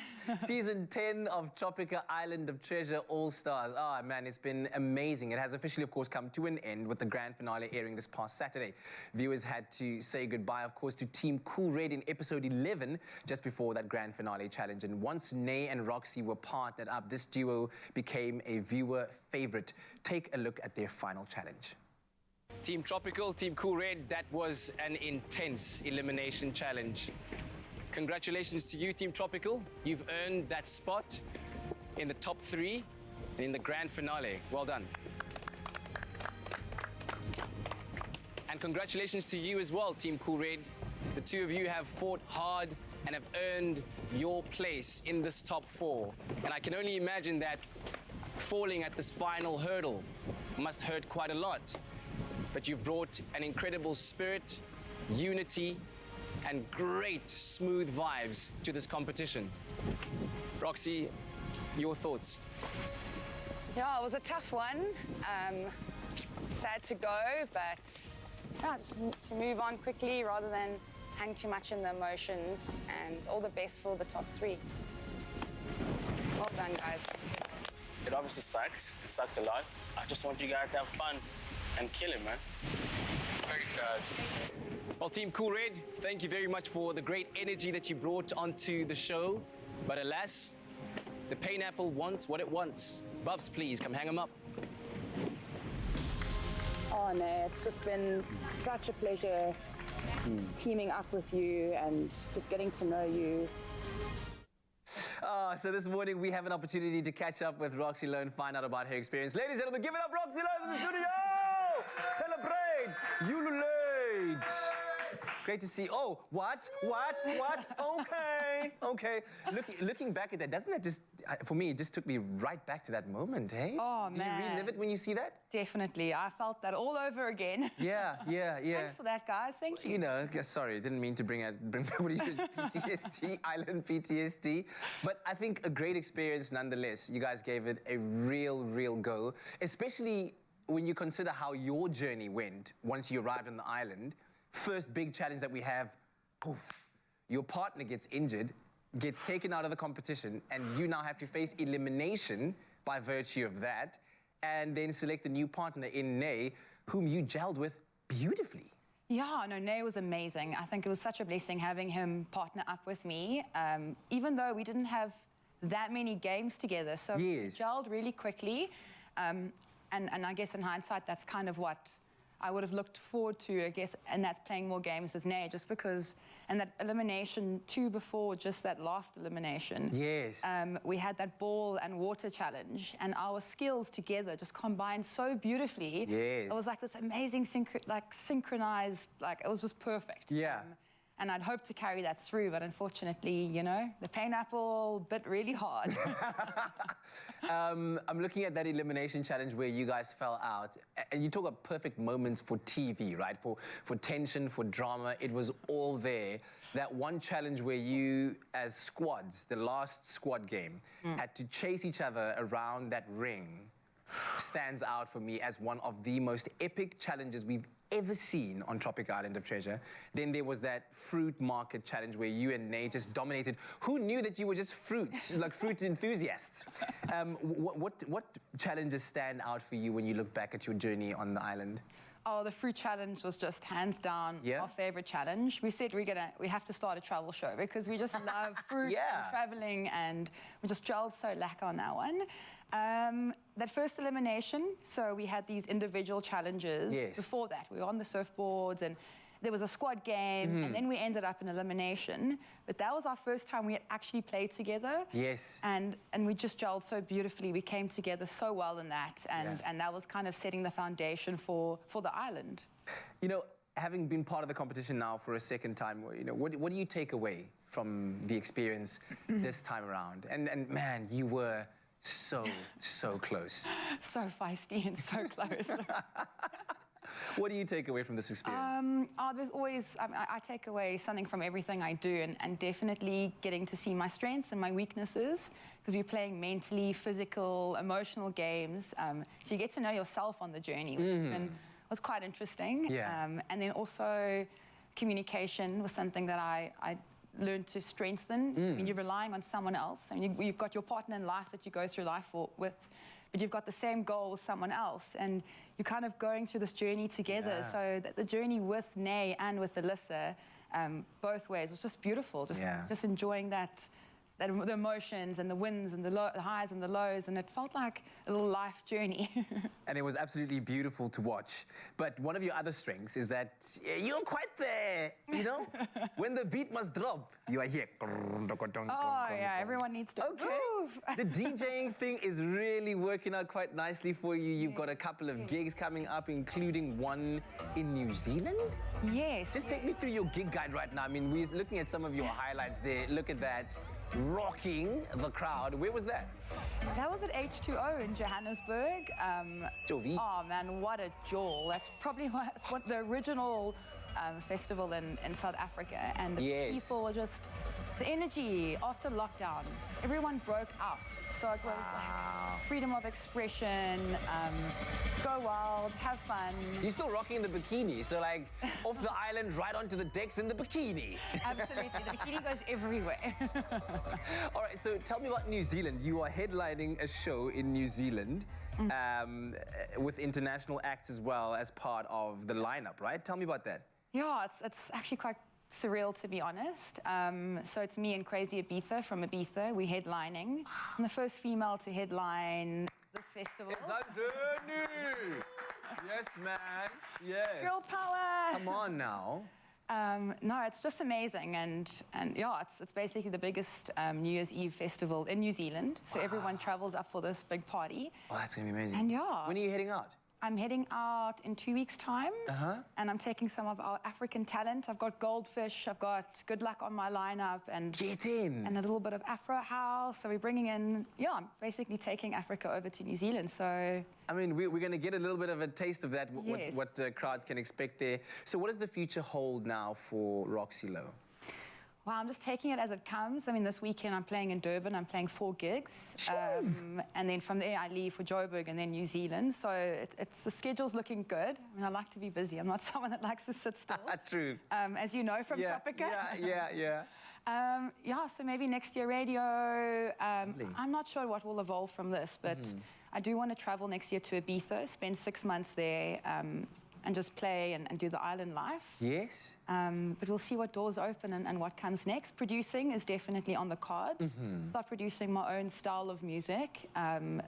Season 10 of Tropica Island of Treasure All-Stars. Oh, man, it's been amazing. It has officially, of course, come to an end with the grand finale airing this past Saturday. Viewers had to say goodbye, of course, to Team Cool Red in episode 11, just before that grand finale challenge. And once Nay and Roxy were partnered up, this duo became a viewer favorite. Take a look at their final challenge. Team Tropical, Team Cool Red, that was an intense elimination challenge. Congratulations to you, Team Tropical. You've earned that spot in the top 3 in the grand finale. Well done. And congratulations to you as well, Team Cool Red. The two of you have fought hard and have earned your place in this top 4. And I can only imagine that falling at this final hurdle must hurt quite a lot. But you've brought an incredible spirit, unity, and great smooth vibes to this competition. Roxy, your thoughts? Yeah, it was a tough one. Sad to go, but yeah, just to move on quickly rather than hang too much in the emotions. And all the best for the top 3. Well done, guys. It obviously sucks. It sucks a lot. I just want you guys to have fun and kill it, man. Thanks, guys. Well, Team Cool Red, thank you very much for the great energy that you brought onto the show. But alas, the pineapple wants what it wants. Bubs, please, come hang them up. Oh, no, it's just been such a pleasure teaming up with you and just getting to know you. So this morning we have an opportunity to catch up with Roxy Lowe and find out about her experience. Ladies and gentlemen, give it up, Roxy Lowe in the studio! Celebrate! Ululate! Great to see. Oh, what? Okay. Looking back at that, doesn't that just, for me, it just took me right back to that moment, hey? Oh, Do man. you relive it when you see that? Definitely. I felt that all over again. Yeah. Thanks for that, guys. Thank you. You know, sorry, didn't mean to bring what do you PTSD, island PTSD. But I think a great experience nonetheless. You guys gave it a real go, especially when you consider how your journey went once you arrived on the island. First big challenge that we have, poof, your partner gets injured, gets taken out of the competition, and you now have to face elimination by virtue of that, and then select a new partner in Nay, whom you gelled with beautifully. Yeah, no, Nay was amazing. I think it was such a blessing having him partner up with me, even though we didn't have that many games together. So we gelled really quickly, and I guess in hindsight, that's kind of what I would have looked forward to, I guess, and that's playing more games with Nay, just because, and that elimination 2 before just that last elimination. Yes. We had that ball and water challenge, and our skills together just combined so beautifully. Yes. It was like this amazing synchronized, it was just perfect. Yeah. And I'd hoped to carry that through, but unfortunately, you know, the pineapple bit really hard. I'm looking at that elimination challenge where you guys fell out. And you talk about perfect moments for TV, right? For tension, for drama, it was all there. That one challenge where you, as squads, the last squad game, had to chase each other around that ring stands out for me as one of the most epic challenges we've ever seen on Tropic Island of Treasure. Then there was that fruit market challenge where you and Nate just dominated. Who knew that you were just fruits, like fruit enthusiasts? What challenges stand out for you when you look back at your journey on the island? Oh, the fruit challenge was just hands down our favorite challenge. We said we have to start a travel show because we just love fruit and traveling, and we just gelled so lacquer on that one. That first elimination, so we had these individual challenges. Before that, we were on the surfboards and there was a squad game, and then we ended up in elimination. But that was our first time we had actually played together. Yes. And we just gelled so beautifully. We came together so well in that, and that was kind of setting the foundation for the island. You know, having been part of the competition now for a second time, you know, what do you take away from the experience this time around? And man, you were so close. So feisty and so close. What do you take away from this experience? There's always, I take away something from everything I do, and definitely getting to see my strengths and my weaknesses, because we're playing mentally, physical, emotional games. So you get to know yourself on the journey, which was quite interesting. Yeah. And then also communication was something that I learned to strengthen. I mean, you're relying on someone else. I mean, you've got your partner in life that you go through life with, but you've got the same goal with someone else, and you're kind of going through this journey together. So that the journey with Nay and with Alyssa, both ways, was just beautiful. Just enjoying that the emotions and the wins and the highs and the lows, and it felt like a little life journey. And it was absolutely beautiful to watch. But one of your other strengths is that you're quite there, you know? When the beat must drop, you are here. Oh, yeah, everyone needs to move. The DJing thing is really working out quite nicely for you. You've got a couple of gigs coming up, including one in New Zealand? Yes. Just take me through your gig guide right now. I mean, we're looking at some of your highlights there. Look at that. Rocking the crowd. Where was that? That was at H2O in Johannesburg. Jovi. Oh man, what a jewel. That's probably what the original festival in South Africa. And the people were just, the energy after lockdown, everyone broke out. So it was like freedom of expression, go wild, have fun. You're still rocking the bikini, so like off the island, right onto the decks in the bikini. Absolutely, the bikini goes everywhere. All right, so tell me about New Zealand. You are headlining a show in New Zealand with international acts as well as part of the lineup, right? Tell me about that. Yeah, it's actually quite surreal, to be honest. So it's me and Crazy Ibiza from Ibiza. We're headlining. I'm the first female to headline this festival. It's a journey. Yes, man. Yes. Girl power. Come on now. No, it's just amazing, and yeah, it's basically the biggest New Year's Eve festival in New Zealand. So everyone travels up for this big party. Oh, that's gonna be amazing. And yeah. When are you heading out? I'm heading out in 2 weeks' time, and I'm taking some of our African talent. I've got Goldfish, I've got Good Luck on my lineup, and and a little bit of Afro House. So we're bringing in, I'm basically taking Africa over to New Zealand. So I mean, we're going to get a little bit of a taste of that, what crowds can expect there. So what does the future hold now for Roxy Lowe? Well, I'm just taking it as it comes. I mean, this weekend I'm playing in Durban. I'm playing 4 gigs. And then from there I leave for Joburg and then New Zealand. So the schedule's looking good. I mean, I like to be busy. I'm not someone that likes to sit still. True. As you know from Tropica. Yeah. So maybe next year radio. I'm not sure what will evolve from this, but I do want to travel next year to Ibiza, spend 6 months there, and just play and do the island life. Yes. But we'll see what doors open and what comes next. Producing is definitely on the cards. Start producing my own style of music.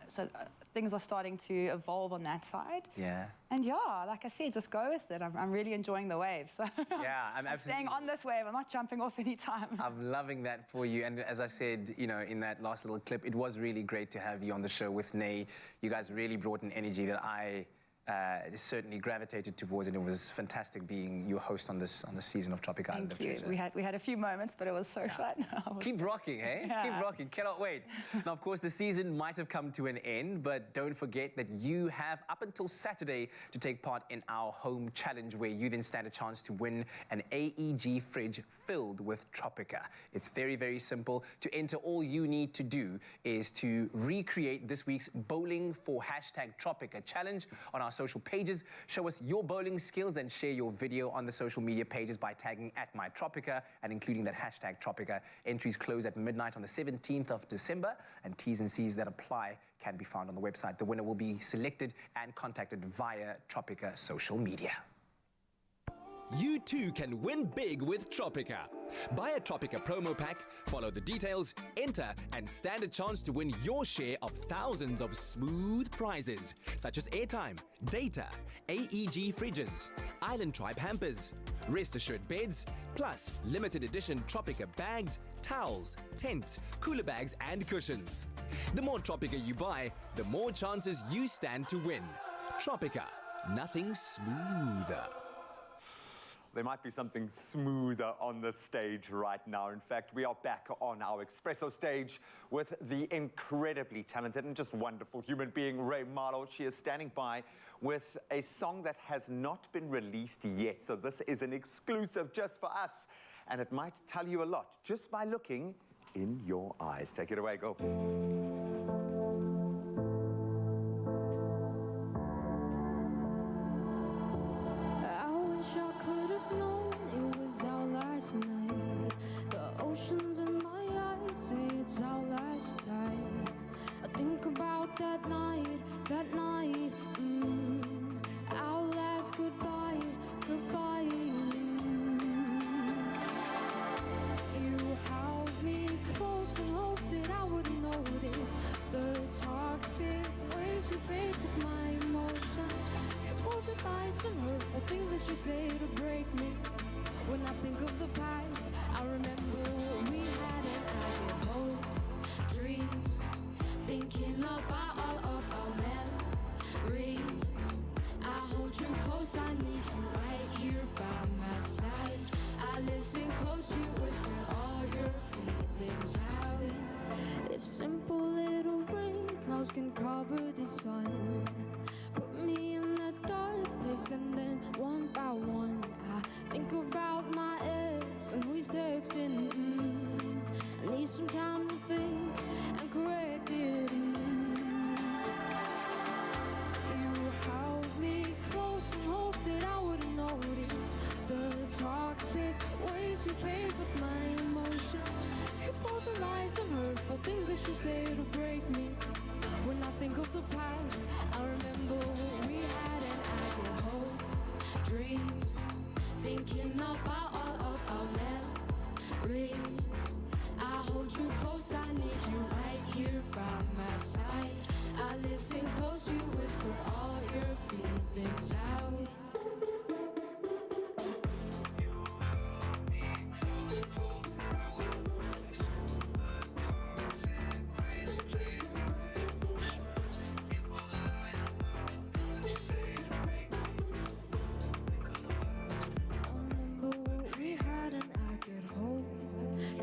So things are starting to evolve on that side. Yeah. And yeah, like I said, just go with it. I'm really enjoying the wave. So yeah, I'm staying on this wave. I'm not jumping off any time. I'm loving that for you. And as I said, you know, in that last little clip, it was really great to have you on the show with Nay. You guys really brought an energy that I certainly gravitated towards, and it was fantastic being your host on this season of Tropic Island of Treasure. We had a few moments, but it was so fun. Keep rocking, eh? Yeah. Keep rocking. Cannot wait. Now, of course, the season might have come to an end, but don't forget that you have up until Saturday to take part in our home challenge, where you then stand a chance to win an AEG fridge filled with Tropica. It's very, very simple. To enter, all you need to do is to recreate this week's Bowling for #Tropica challenge on our social pages. Show us your bowling skills and share your video on the social media pages by tagging @MyTropica and including that #Tropica. Entries close at midnight on the 17th of December, and T's and C's that apply can be found on the website. The winner will be selected and contacted via Tropica social media. You too can win big with Tropica. Buy a Tropica promo pack, follow the details, enter, and stand a chance to win your share of thousands of smooth prizes, such as airtime, data, AEG fridges, Island Tribe hampers, Rest Assured beds, plus limited edition Tropica bags, towels, tents, cooler bags, and cushions. The more Tropica you buy, the more chances you stand to win. Tropica, nothing smoother. there might be something smoother on the stage right now. In fact, we are back on our Expresso stage with the incredibly talented and just wonderful human being, Ray Marlowe. She is standing by with a song that has not been released yet. So this is an exclusive just for us. And it might tell you a lot just by looking in your eyes. Take it away, go. Night. The oceans in my eyes say it's our last time. I think about that night, our last goodbye, goodbye. You held me close and hoped that I would notice the toxic ways you played with my emotions. Skip all the lies and hurtful things that you say to break me. When I think of the past, I remember what we had, and I get hope, dreams, thinking about all of our memories. I hold you close, I need you right here by my side. I listen close, you whisper all your feelings out. If simple little rain clouds can cover the sun, put me in the dark place, and then one by one I think about my ex and who he's texting. I need some time to think and correct it. You held me close and hoped that I would notice the toxic ways you played with my emotions. Skip all the lies and hurtful things that you say to break me. When I think of the past, I remember what we had, and I get hope, dreams, thinking about all of our memories. I hold you close, I need you right here by my side. I listen close, you whisper all your feelings out.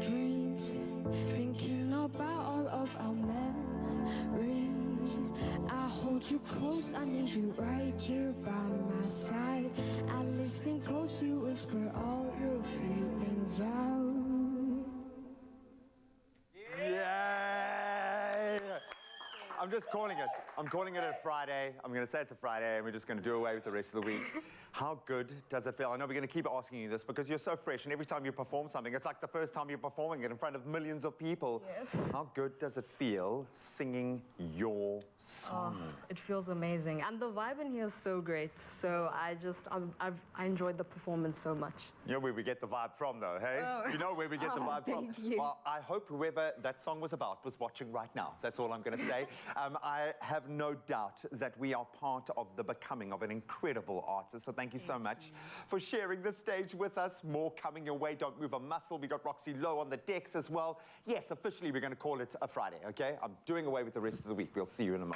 Dreams, thinking about all of our memories. I hold you close, I need you right here by my side. I listen close, you whisper all your feelings out. Yay! I'm just calling it. I'm calling it a Friday. I'm going to say it's a Friday, and we're just going to do away with the rest of the week. How good does it feel? I know we're going to keep asking you this because you're so fresh, and every time you perform something, it's like the first time you're performing it in front of millions of people. Yes. How good does it feel singing your song? Oh, it feels amazing. And the vibe in here is so great. So I enjoyed the performance so much. You know where we get the vibe from, though, hey? Oh. You know where we get the vibe from? Thank you. Well, I hope whoever that song was about was watching right now. That's all I'm going to say. I have no doubt that we are part of the becoming of an incredible artist. So thank you so much for sharing the stage with us. More coming your way. Don't move a muscle. We got Roxy Lowe on the decks as well. Yes, officially, we're going to call it a Friday, okay? I'm doing away with the rest of the week. We'll see you in a moment.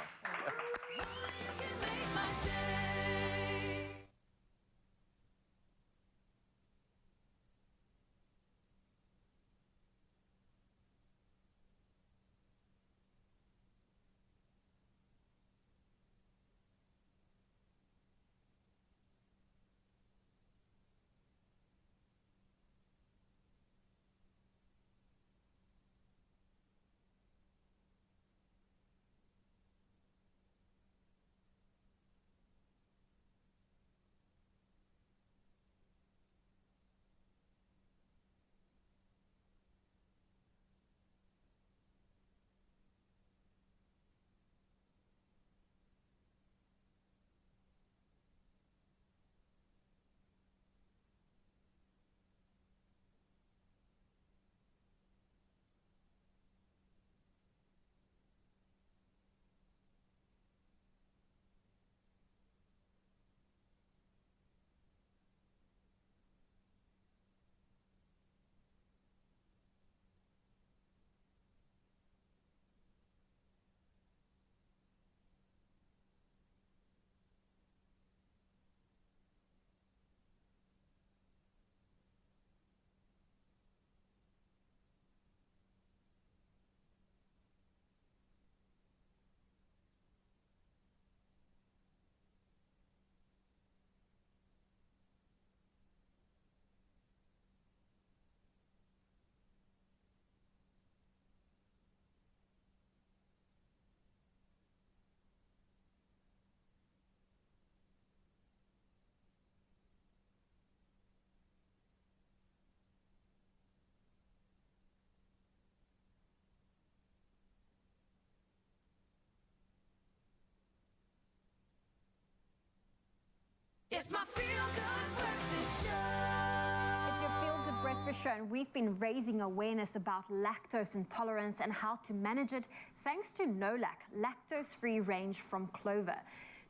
It's my feel-good breakfast show. It's your feel-good breakfast show, and we've been raising awareness about lactose intolerance and how to manage it thanks to NOLAC, lactose-free range from clover.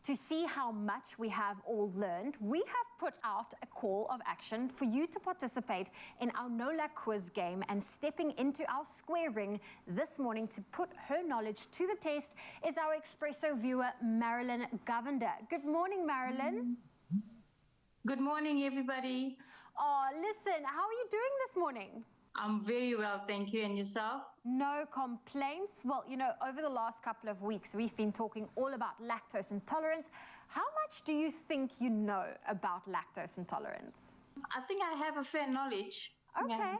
To see how much we have all learned, we have put out a call of action for you to participate in our NOLAC quiz game, and stepping into our square ring this morning to put her knowledge to the test is our Expresso viewer, Marilyn Govender. Good morning, Marilyn. Good morning, everybody. Oh, listen, how are you doing this morning? I'm very well, thank you. And yourself? No complaints. Well, you know, over the last couple of weeks, we've been talking all about lactose intolerance. How much do you think you know about lactose intolerance? I think I have a fair knowledge. Okay.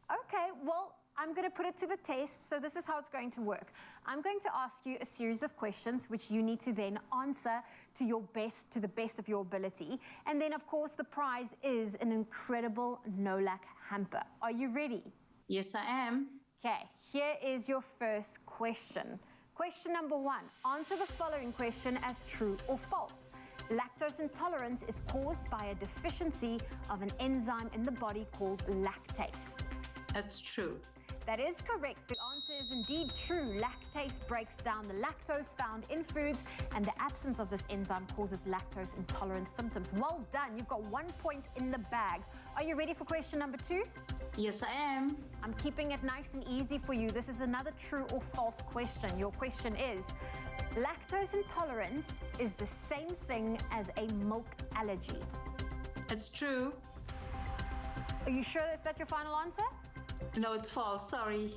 Okay, well, I'm going to put it to the test. So this is how it's going to work. I'm going to ask you a series of questions which you need to then answer to the best of your ability. And then, of course, the prize is an incredible NOLAC hamper. Are you ready? Yes, I am. Okay, here is your first question. Question number 1. Answer the following question as true or false. Lactose intolerance is caused by a deficiency of an enzyme in the body called lactase. That's true. That is correct. The answer is indeed true. Lactase breaks down the lactose found in foods, and the absence of this enzyme causes lactose intolerance symptoms. Well done. You've got 1 point in the bag. Are you ready for question number 2? Yes, I am. I'm keeping it nice and easy for you. This is another true or false question. Your question is, lactose intolerance is the same thing as a milk allergy. That's true. Are you sure that's not your final answer? No, it's false. Sorry.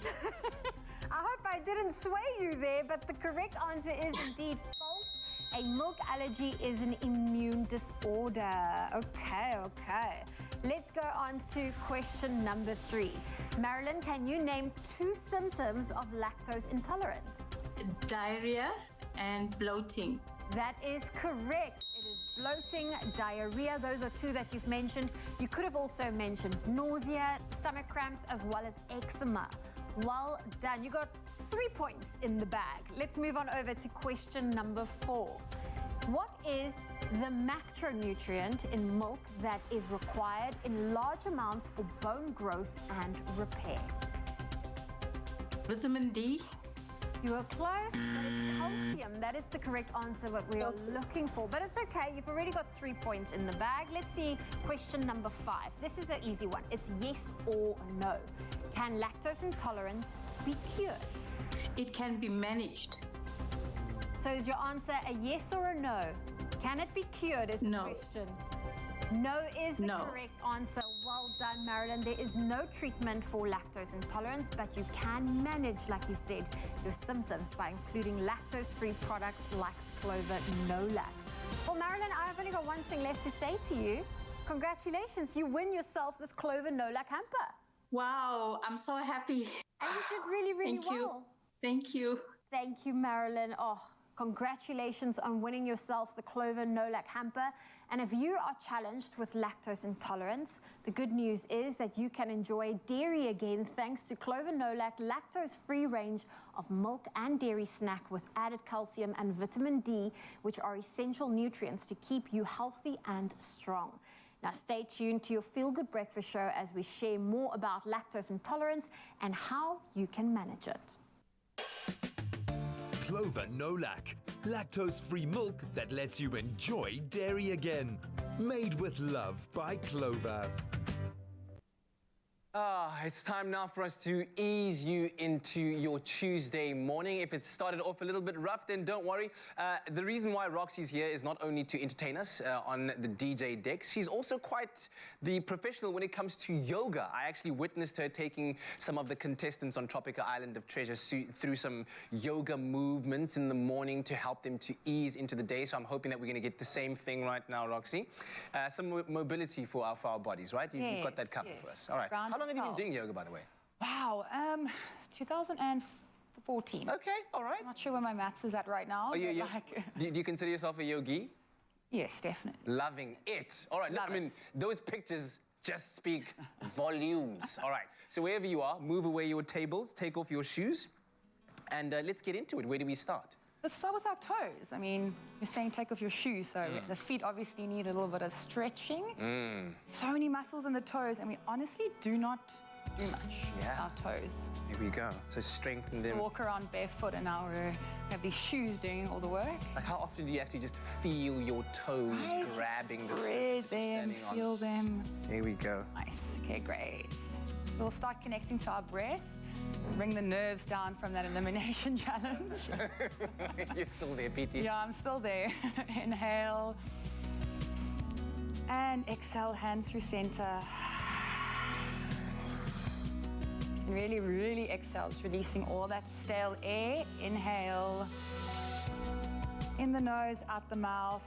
I hope I didn't sway you there, but the correct answer is indeed false. A milk allergy is an immune disorder. Okay. Let's go on to question number 3. Marilyn, can you name 2 symptoms of lactose intolerance? Diarrhea and bloating. That is correct. Bloating, diarrhea, those are 2 that you've mentioned. You could have also mentioned nausea, stomach cramps, as well as eczema. Well done. You got 3 points in the bag. Let's move on over to question number 4. What is the macronutrient in milk that is required in large amounts for bone growth and repair? Vitamin D. You are close, but it's calcium. That is the correct answer that we are looking for. But it's okay, you've already got 3 points in the bag. Let's see question number 5. This is an easy one. It's yes or no. Can lactose intolerance be cured? It can be managed. So is your answer a yes or a no? Can it be cured is the question. No is the correct answer. Well done, Marilyn. There is no treatment for lactose intolerance, but you can manage, like you said, your symptoms by including lactose-free products like Clover NOLAC. Well, Marilyn, I've only got one thing left to say to you. Congratulations, you win yourself this Clover NOLAC hamper. Wow, I'm so happy. And you did really, really well. Thank you. Thank you, Marilyn. Oh, congratulations on winning yourself the Clover NOLAC hamper. And if you are challenged with lactose intolerance, the good news is that you can enjoy dairy again thanks to Clover NOLAC lactose-free range of milk and dairy snack with added calcium and vitamin D, which are essential nutrients to keep you healthy and strong. Now stay tuned to your Feel Good Breakfast show as we share more about lactose intolerance and how you can manage it. Clover NOLAC, lactose-free milk that lets you enjoy dairy again. Made with love by Clover. It's time now for us to ease you into your Tuesday morning. If it started off a little bit rough, then don't worry. The reason why Roxy's here is not only to entertain us on the DJ decks, she's also quite the professional when it comes to yoga. I actually witnessed her taking some of the contestants on Tropica Island of Treasure through some yoga movements in the morning to help them to ease into the day. So I'm hoping that we're going to get the same thing right now, Roxy. Some mobility for our bodies, right? You've got that covered for us. All right. How long have you been doing yoga, by the way? Wow, 2014. Okay, all right. I'm not sure where my maths is at right now. Do you consider yourself a yogi? Yes, definitely. Loving it. All right, I mean, those pictures just speak volumes. All right, so wherever you are, move away your tables, take off your shoes, and let's get into it. Where do we start? Let's start with our toes. I mean, you're saying take off your shoes, so the feet obviously need a little bit of stretching. So many muscles in the toes, and we honestly do not do much with our toes. Here we go. So strengthen Just them. walk around barefoot, and now we have these shoes doing all the work. Like how often do you actually just feel your toes grabbing the surface Spread that you're them, standing on? feel them. Here we go. Nice. Okay, great. We'll start connecting to our breath. Bring the nerves down from that elimination challenge. You're still there, PT. Yeah, I'm still there. Inhale. And exhale, hands through center. And really, really exhale, just releasing all that stale air. Inhale. In the nose, out the mouth.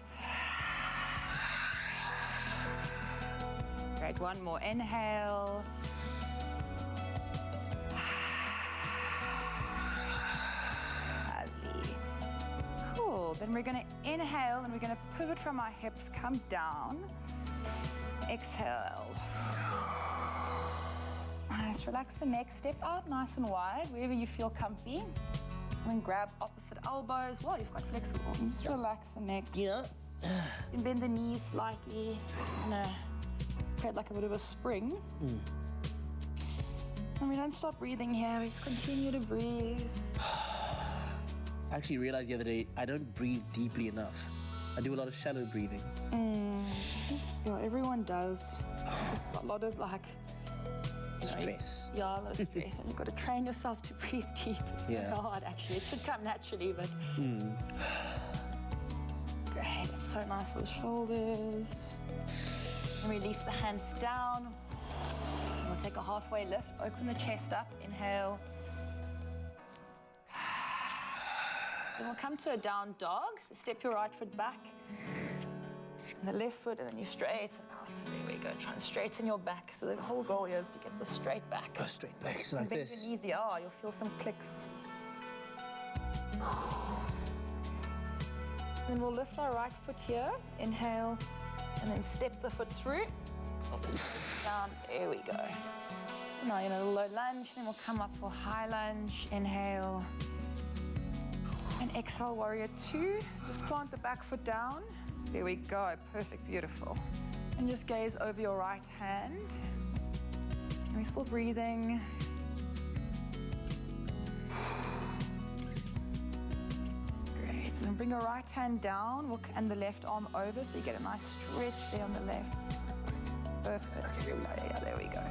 Great, one more. Inhale. Cool. Then we're going to inhale and we're going to pivot from our hips, come down. Exhale. Nice. Relax the neck. Step out nice and wide, wherever you feel comfy. And then grab opposite elbows. Wow, you've got flexible. Just relax the neck. Yeah. And bend the knees slightly. Create like a bit of a spring. And we don't stop breathing here. We just continue to breathe. I actually realized the other day I don't breathe deeply enough. I do a lot of shallow breathing. Yeah, everyone does. Just a lot of like stress. Yeah, a lot of stress, and you've got to train yourself to breathe deep. It's so hard, actually. It should come naturally, but great. It's so nice for the shoulders. And release the hands down. And we'll take a halfway lift. Open the chest up. Inhale. Then we'll come to a down dog. So step your right foot back, and the left foot, and then you straighten out. There we go. Try and straighten your back. So the whole goal here is to get the straight back. Oh, straight back, so like bend this. your knees. Oh, you'll feel some clicks. Then we'll lift our right foot here. Inhale, and then step the foot through. Down. There we go. So now you're in a low lunge. Then we'll come up for high lunge. Inhale. And exhale, warrior two. Just plant the back foot down. There we go, perfect, beautiful. And just gaze over your right hand. And we're still breathing. Great, so then bring your right hand down and the left arm over so you get a nice stretch there on the left. Perfect, yeah, there we go.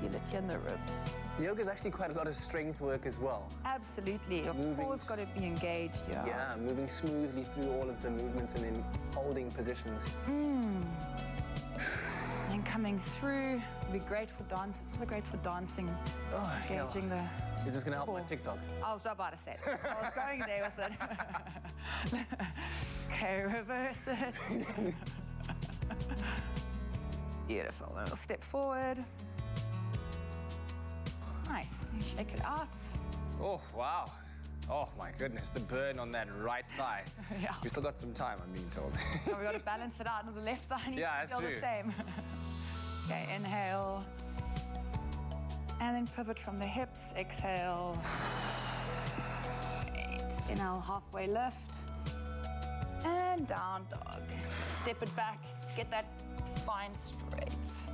Feel it here in the ribs. Yoga is actually quite a lot of strength work as well. Absolutely. Your core's got to be engaged, yeah. Yeah, moving smoothly through all of the movements and then holding positions. And then coming through. It'll be great for dance. It's also great for dancing. Engaging the Is this going to help my TikTok? I was about to say it. I was going there with it. Okay, reverse it. Beautiful. Then we'll step forward. Nice. Shake it out. Oh, wow. Oh, my goodness. The burn on that right thigh. Yeah. We still got some time, I'm being told. We've got to balance it out. And the left thigh needs Yeah, to that's feel true. the same. Okay, inhale. And then pivot from the hips. Exhale. Great. Inhale, halfway lift. And down dog. Step it back. Let's get that spine straight.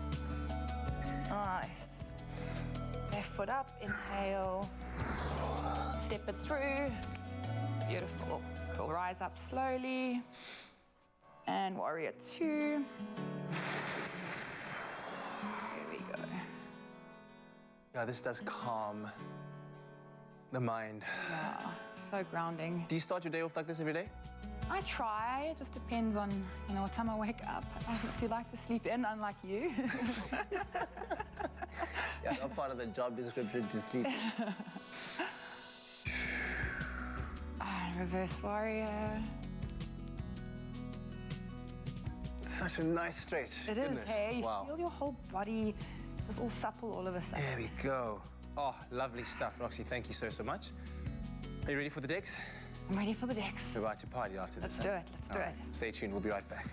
Nice. Left foot up, inhale. Step it through. Beautiful. Cool. Rise up slowly. And warrior two. Here we go. Yeah, this does calm the mind. Yeah, so grounding. Do you start your day off like this every day? I try. It just depends on, what time I wake up. I do like to sleep in, unlike you. Yeah, not part of the job description to sleep. Reverse warrior. Such a nice stretch. It is, Goodness. hey? You Wow. feel your whole body just all supple all of a sudden. There we go. Oh, lovely stuff, Roxy. Thank you so, so much. Are you ready for the decks? I'm ready for the decks. We're about to party after Let's this. do it. Let's do it. Stay tuned. We'll be right back.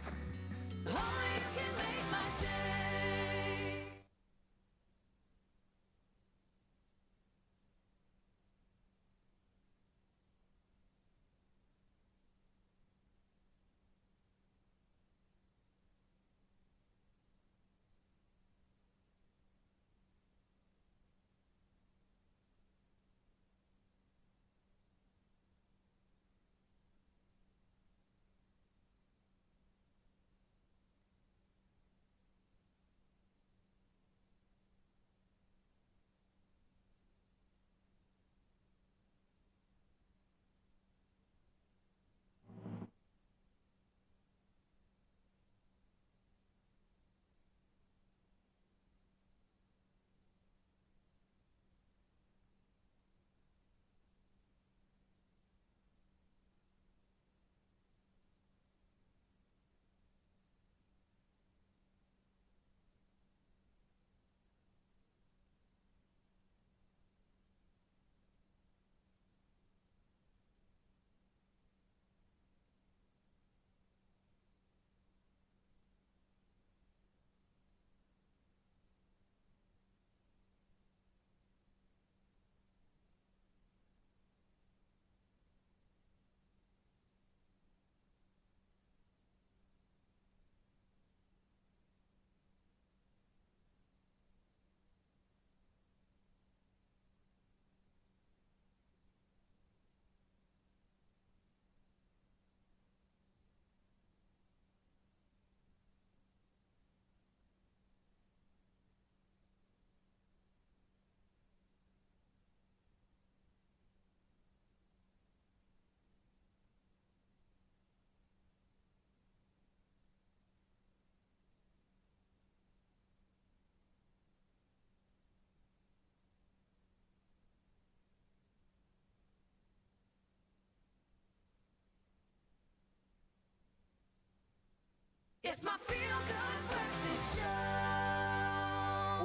It's my feel-good breakfast show.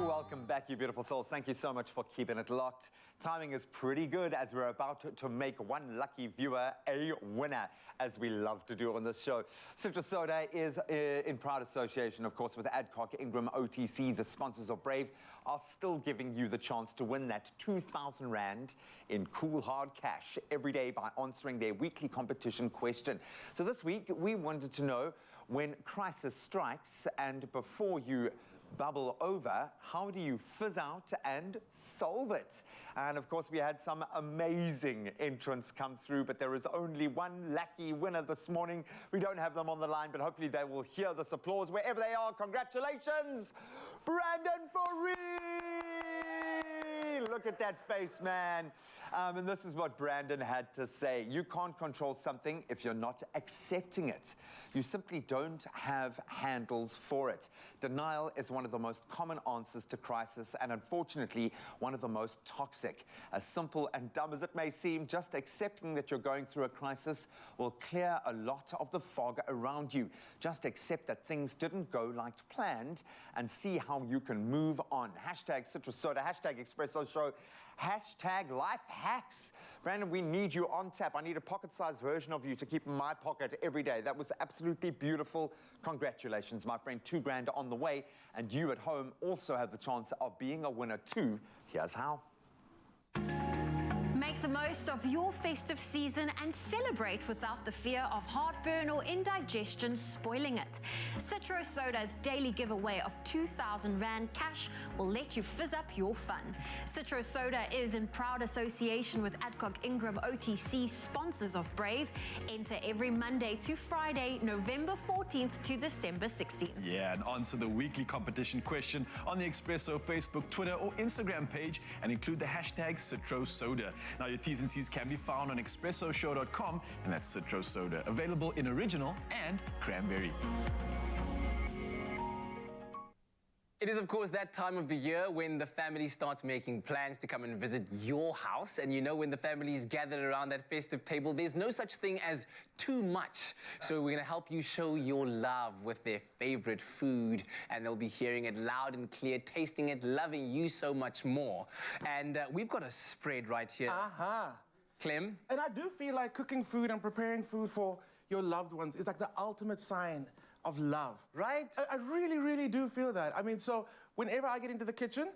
Welcome back, you beautiful souls. Thank you so much for keeping it locked. Timing is pretty good as we're about to make one lucky viewer a winner, as we love to do on this show. Citrus Soda is in proud association, of course, with Adcock Ingram OTC. The sponsors of Brave are still giving you the chance to win that 2,000 Rand in cool hard cash every day by answering their weekly competition question. So this week, we wanted to know, when crisis strikes and before you bubble over, how do you fizz out and solve it? And of course, we had some amazing entrants come through, but there is only one lucky winner this morning. We don't have them on the line, but hopefully they will hear this applause wherever they are. Congratulations, Brandon Foree! Look at that face, man. And this is what Brandon had to say. You can't control something if you're not accepting it. You simply don't have handles for it. Denial is one of the most common answers to crisis, and unfortunately, one of the most toxic. As simple and dumb as it may seem, just accepting that you're going through a crisis will clear a lot of the fog around you. Just accept that things didn't go like planned and see how you can move on. Hashtag Citrus Soda, hashtag Expresso Show, hashtag life hacks. Brandon, we need you on tap. I need a pocket-sized version of you to keep in my pocket every day. That was absolutely beautiful. Congratulations, my friend. 2 grand on the way. And you at home also have the chance of being a winner too. Here's how. Make the most of your festive season and celebrate without the fear of heartburn or indigestion spoiling it. Citro Soda's daily giveaway of 2,000 Rand cash will let you fizz up your fun. Citro Soda is in proud association with Adcock Ingram OTC, sponsors of Brave. Enter every Monday to Friday, November 14th to December 16th. Yeah, and answer the weekly competition question on the Expresso Facebook, Twitter or Instagram page and include the hashtag Citro Soda. Now, your T's and C's can be found on expressoshow.com, and that's Citro Soda, available in original and cranberry. It is, of course, that time of the year when the family starts making plans to come and visit your house. And you know, when the family is gathered around that festive table, there's no such thing as too much. So we're going to help you show your love with their favorite food. And they'll be hearing it loud and clear, tasting it, loving you so much more. And we've got a spread right here. Clem? And I do feel like cooking food and preparing food for your loved ones is like the ultimate sign of love. Right? I really, really do feel that. I mean, so whenever I get into the kitchen,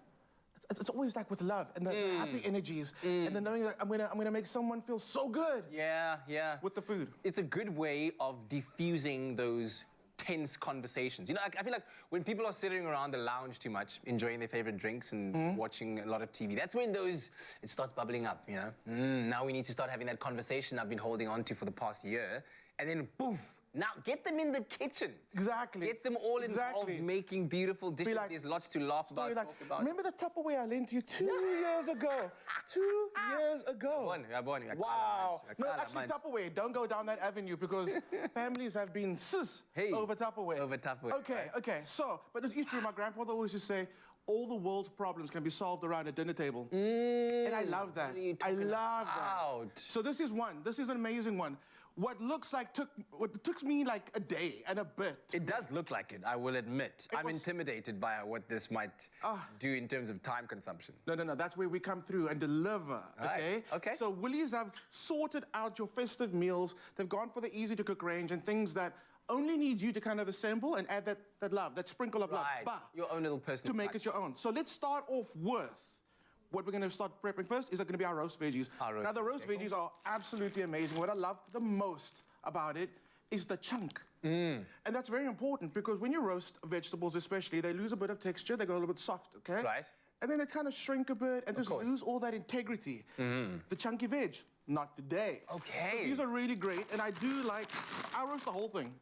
it's always like with love and the happy energies and the knowing that I'm gonna make someone feel so good. Yeah, yeah. With the food. It's a good way of diffusing those tense conversations. You know, I feel like when people are sitting around the lounge too much, enjoying their favorite drinks and watching a lot of TV, that's when it starts bubbling up, you know? Now we need to start having that conversation I've been holding on to for the past year, and then poof, now get them in the kitchen. Exactly. Get them all involved making beautiful dishes. Like, there's lots to laugh about, talk about. Remember the Tupperware I lent you 2 years ago? 2 years ago. Wow. No, actually, Tupperware, don't go down that avenue because families have been over Tupperware. Over Tupperware. Okay, okay. So, but it's true, my grandfather always used to say, all the world's problems can be solved around a dinner table. And I love that. I love that. So this is one. This is an amazing one. What took me like a day and a bit. It does look like it, I will admit. I'm intimidated by what this might do in terms of time consumption. No, that's where we come through and deliver, okay? Okay. So Woolies have sorted out your festive meals. They've gone for the easy to cook range and things that only need you to kind of assemble and add that love, that sprinkle of love. Your own little personal to make it your own. So let's start off with what we're going to start prepping first is going to be our roast veggies. Now, the roast veggies are absolutely amazing. What I love the most about it is the chunk. And that's very important because when you roast vegetables especially, they lose a bit of texture, they go a little bit soft, okay? Right. And then it kind of shrink a bit and just lose all that integrity. The chunky veg, not today. Okay. So these are really great, and I roast the whole thing.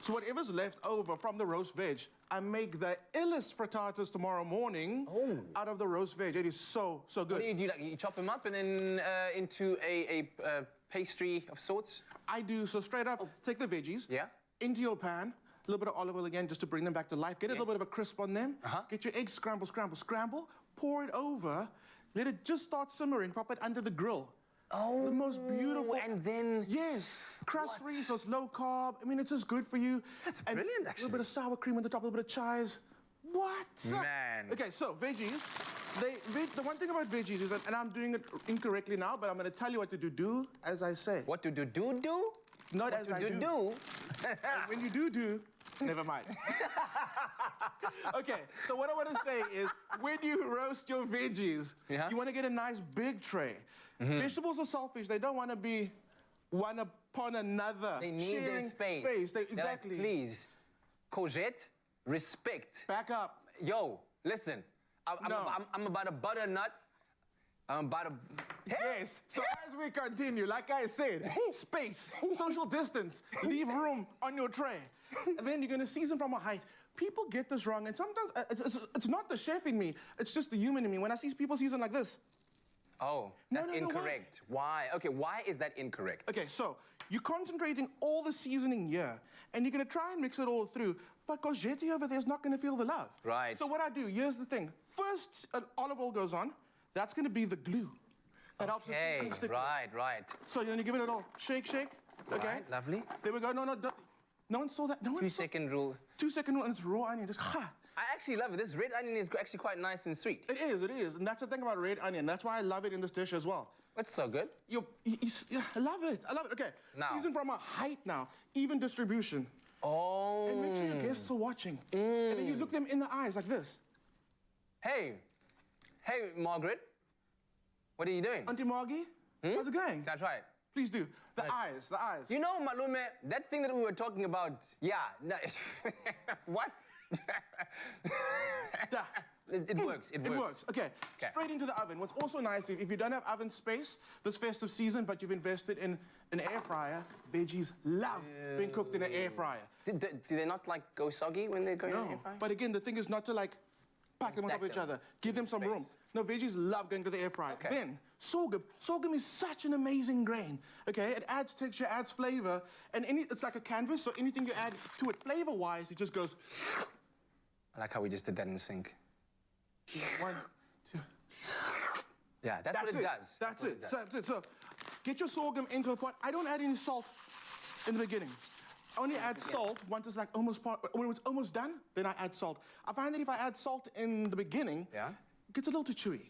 So whatever's left over from the roast veg, I make the illest frittatas tomorrow morning out of the roast veg. It is so good. What do you do? Like, you chop them up and then into a pastry of sorts? I do. So straight up, take the veggies into your pan, a little bit of olive oil again just to bring them back to life. Get a little bit of a crisp on them. Get your eggs scramble, pour it over. Let it just start simmering. Pop it under the grill. The most beautiful. And then... Yes. Crust-free, so it's low carb. I mean, it's just good for you. That's brilliant, actually. A little bit of sour cream on the top, a little bit of chives. What? Man. Okay, so veggies. The one thing about veggies is that, and I'm doing it incorrectly now, but I'm going to tell you what to do as I say. What to do? Not what as I do. And when you do, never mind. Okay, so what I want to say is, when you roast your veggies, you want to get a nice big tray. Vegetables are selfish. They don't want to be one upon another. They need their space. Exactly. Like, please, courgette, respect. Back up. Yo, listen. I'm about a butternut. I'm about a... Yes. So as we continue, like I said, space, social distance, leave room on your tray. And then you're going to season from a height. People get this wrong, and sometimes it's not the chef in me, it's just the human in me. When I see people season like this. Oh, that's incorrect. Why? Okay, why is that incorrect? Okay, so you're concentrating all the seasoning here, and you're going to try and mix it all through, but courgette over there is not going to feel the love. Right. So what I do, here's the thing. First, olive oil goes on. That's going to be the glue. That helps us stick. Right. So then you give it a little shake. Okay. Right, lovely. There we go. No one saw that. 2 second rule. 2 second rule, and it's raw onion. Just ha. I actually love it. This red onion is actually quite nice and sweet. It is. And that's the thing about red onion. That's why I love it in this dish as well. It's so good. I love it. Okay. Now. Season from a height now. Even distribution. Oh. And make sure your guests are watching. And then you look them in the eyes like this. Hey, Margaret. What are you doing? Auntie Margie, how's it going? Can I try it? Please do. The eyes. You know, Malume, that thing that we were talking about, what? It works. It works. Okay. Straight into the oven. What's also nice, if you don't have oven space this festive season, but you've invested in an air fryer, veggies love being cooked in an air fryer. Do they not go soggy when they go in an air fryer? But again, the thing is not to pack them on top of each other. Give them some room. No, veggies love going to the air fryer. Okay. Then, sorghum. Sorghum is such an amazing grain. Okay, it adds texture, adds flavor, and it's like a canvas, so anything you add to it flavor-wise, it just goes... I like how we just did that in sync. 1, 2... Yeah, that's what it does. That's it. So, get your sorghum into a pot. I don't add any salt in the beginning. I only add salt once it's when it's almost done, then I add salt. I find that if I add salt in the beginning, it gets a little too chewy.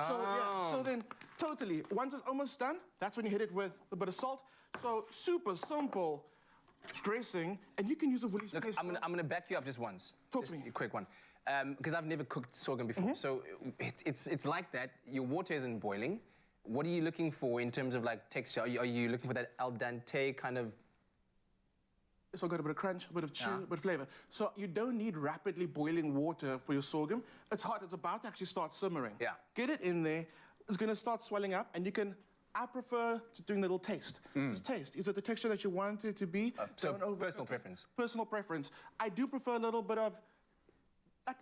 So then totally, once it's almost done, that's when you hit it with a bit of salt. So super simple dressing, and you can use a Woolies paste. I'm gonna back you up just once. Talk to me. A quick one. Because I've never cooked sorghum before. So it's like that. Your water isn't boiling. What are you looking for in terms of texture? Are you looking for that al dente kind of... It's all got a bit of crunch, a bit of chew, a bit of flavor. So you don't need rapidly boiling water for your sorghum. It's hot. It's about to actually start simmering. Yeah. Get it in there. It's going to start swelling up, and you can... I prefer to doing a little taste. Just taste. Is it the texture that you want it to be? So personal preference. Personal preference. I do prefer a little bit of...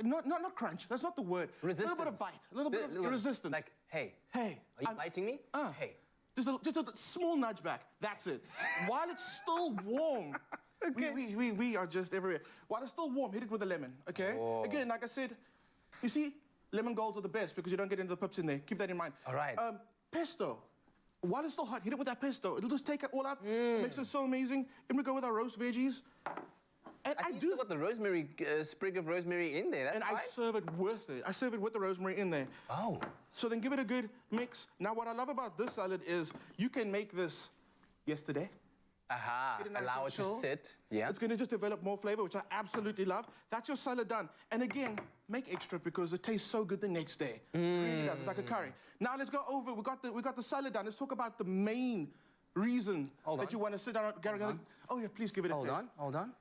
not crunch. That's not the word. Resistance. A little bit of bite. A little bit of resistance. Like, hey. Hey. Are you biting me? Hey. Just a small nudge back. That's it. While it's still warm... Okay. We are just everywhere. While it's still warm, hit it with a lemon, okay? Oh. Again, like I said, you see, lemon golds are the best because you don't get into the pips in there. Keep that in mind. All right. Pesto. While it's still hot, hit it with that pesto. It'll just take it all up. It makes it so amazing. And we go with our roast veggies. And I do got the rosemary, sprig of rosemary in there. That's I serve it with it. I serve it with the rosemary in there. Oh. So then give it a good mix. Now, what I love about this salad is you can make this yesterday. Allow it to sit. Yeah. It's going to just develop more flavor, which I absolutely love. That's your salad done. And again, make extra because it tastes so good the next day. It really does. It's like a curry. Now let's go over. We got the salad done. Let's talk about the main reason that you want to sit down. Oh yeah, please give it a taste. Hold on.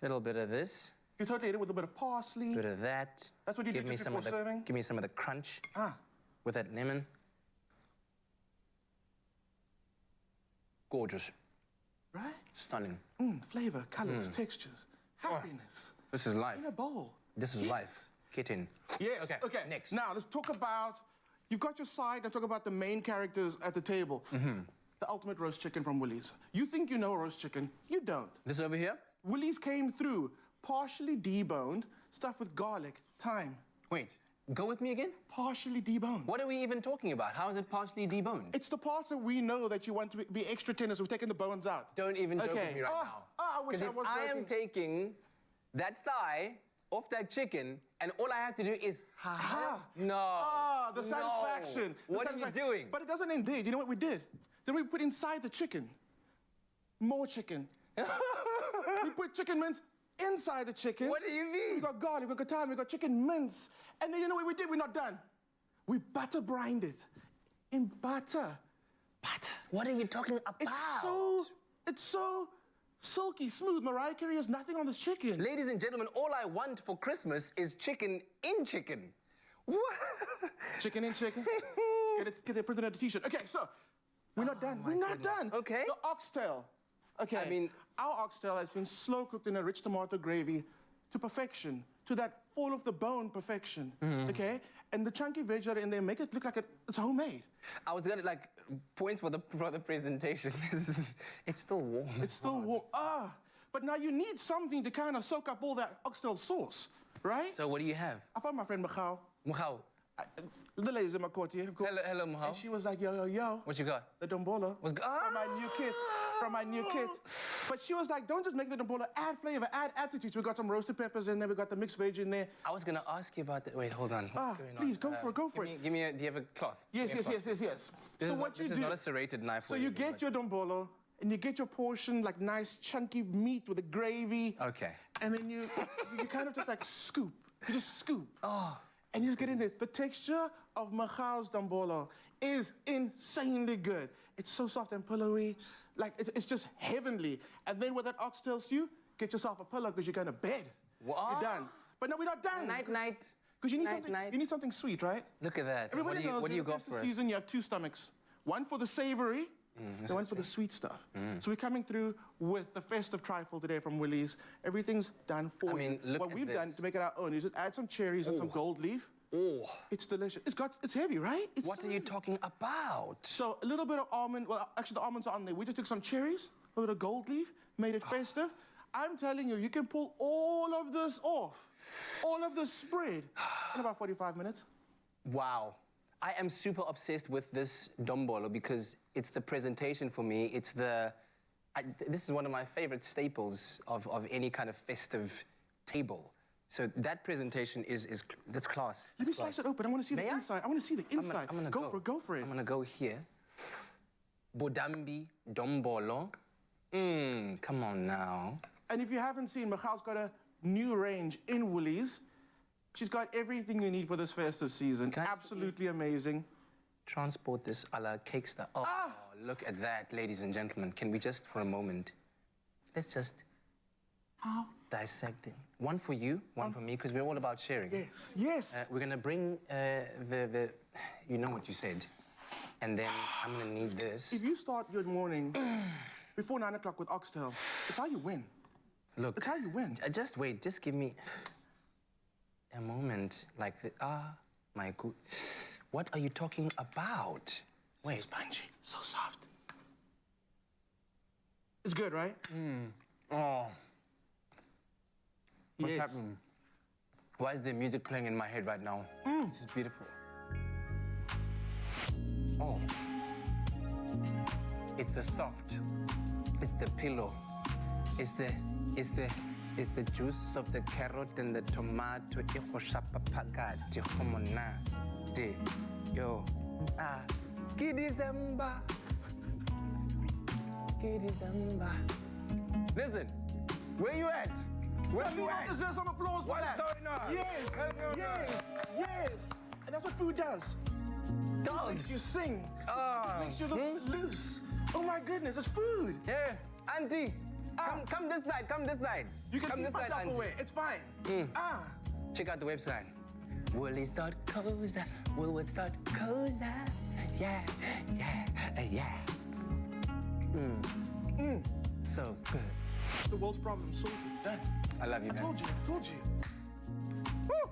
Little bit of this. You totally ate it with a bit of parsley. Bit of that. That's what you do just before serving. Give me some of the crunch. With that lemon. Gorgeous. Right? Stunning. Flavor, colors, textures, happiness. This is life. In a bowl. This is life. Get in. Yes. Okay. Next. Now let's talk about. You've got your side. Let's talk about the main characters at the table. The ultimate roast chicken from Woolies. You think you know roast chicken? You don't. This over here? Woolies came through, partially deboned, stuffed with garlic, thyme. Wait. Go with me again? Partially deboned. What are we even talking about? How is it partially deboned? It's the parts that we know that you want to be extra tender, so we've taken the bones out. Don't even joke with me right now. I wish I was I joking. am taking that thigh off that chicken, and all I have to do is no. The satisfaction. What are you doing? But it doesn't end there. You know what we did? Then we put inside the chicken more chicken. We put chicken mince inside the chicken. What do you mean? We got garlic, we got thyme, we got chicken mince. And then you know what we did? We're not done. We butter brined it in butter. Butter. What are you talking about? It's so silky smooth. Mariah Carey has nothing on this chicken. Ladies and gentlemen, all I want for Christmas is chicken in chicken. What? Chicken in chicken? Get it printed on a t-shirt. Okay, so we're not done. We're not done. Okay. The oxtail. Okay. I mean, our oxtail has been slow cooked in a rich tomato gravy to perfection, to that fall off the bone perfection. Okay? And the chunky veg that are in there make it look like it's homemade. I was gonna like points for the presentation. It's still warm. It's still warm. But now you need something to kind of soak up all that oxtail sauce, right? So what do you have? I found my friend Michal. Michal. The ladies in my court here, of course. Hello, Michal. And she was like, yo. What you got? The dombola. From my new kit. From my new kit. But she was like, don't just make the dombola, add flavor, add attitude. So we got some roasted peppers in there, we got the mixed veg in there. I was gonna ask you about that. Wait, hold on. What's going please, on? go for it. Give me do you have a cloth? Yes. This is not a serrated knife. So you get your dombolo, and you get your portion, like nice chunky meat with the gravy. Okay. And then you kind of just like scoop. You just scoop. And you just get in there. The texture of Michal's dombolo is insanely good. It's so soft and pillowy. Like, it's just heavenly. And then with that oxtail stew, get yourself a pillow because you're going to bed. What? You're done. But no, we're not done. Night. Because you need something sweet, right? Look at that. Everybody knows what do you got for for us? season, you have two stomachs. One for the savory, and one for the sweet stuff. So we're coming through with the festive trifle today from Willie's. Everything's done for you. What we've done to make it our own is just add some cherries and some gold leaf. It's delicious. It's heavy, right? What are you talking about? So a little bit of almond, well, actually the almonds are on there. We just took some cherries, a little bit of gold leaf, made it festive. I'm telling you, you can pull all of this off, all of this spread in about 45 minutes. Wow. I am super obsessed with this dombolo because it's the presentation for me. It's this is one of my favorite staples of any kind of festive table. So that presentation that's class. Let me slice it open. I want to see the inside. I want to see the inside. I'm gonna go for it. I'm gonna go here. Bodambi dombolo. Come on now. And if you haven't seen, Michal's got a new range in Woolies. She's got everything you need for this festive season. Absolutely amazing. Transport this a la cake style. Oh, look at that, ladies and gentlemen. Can we just, for a moment, let's just dissect it. One for you, one for me, because we're all about sharing. Yes. We're gonna bring you know what you said, and then I'm gonna need this. If you start your morning before 9 o'clock with oxtail, it's how you win. Look. It's how you win. Just wait, just give me a moment like this. My good. What are you talking about? Wait. So spongy, so soft. It's good, right? Oh. What's Yes. happening? Why is there music playing in my head right now? This is beautiful. Oh. It's the soft. It's the pillow. It's the juice of the carrot and the tomato. Yo. Kidizamba. Listen, where you at? Where you at? Deserve some applause for that. What's going on? Yes. And that's what food does. It makes you sing. It makes you look loose. Oh my goodness, it's food. Yeah, Auntie, come this side, come this side. You can come keep this side, myself Auntie. away. It's fine. Check out the website. Woolies.coza, Woolworths.coza. Yeah. So good. The world's problem solved. Done. I love you, man. I told you. Woo!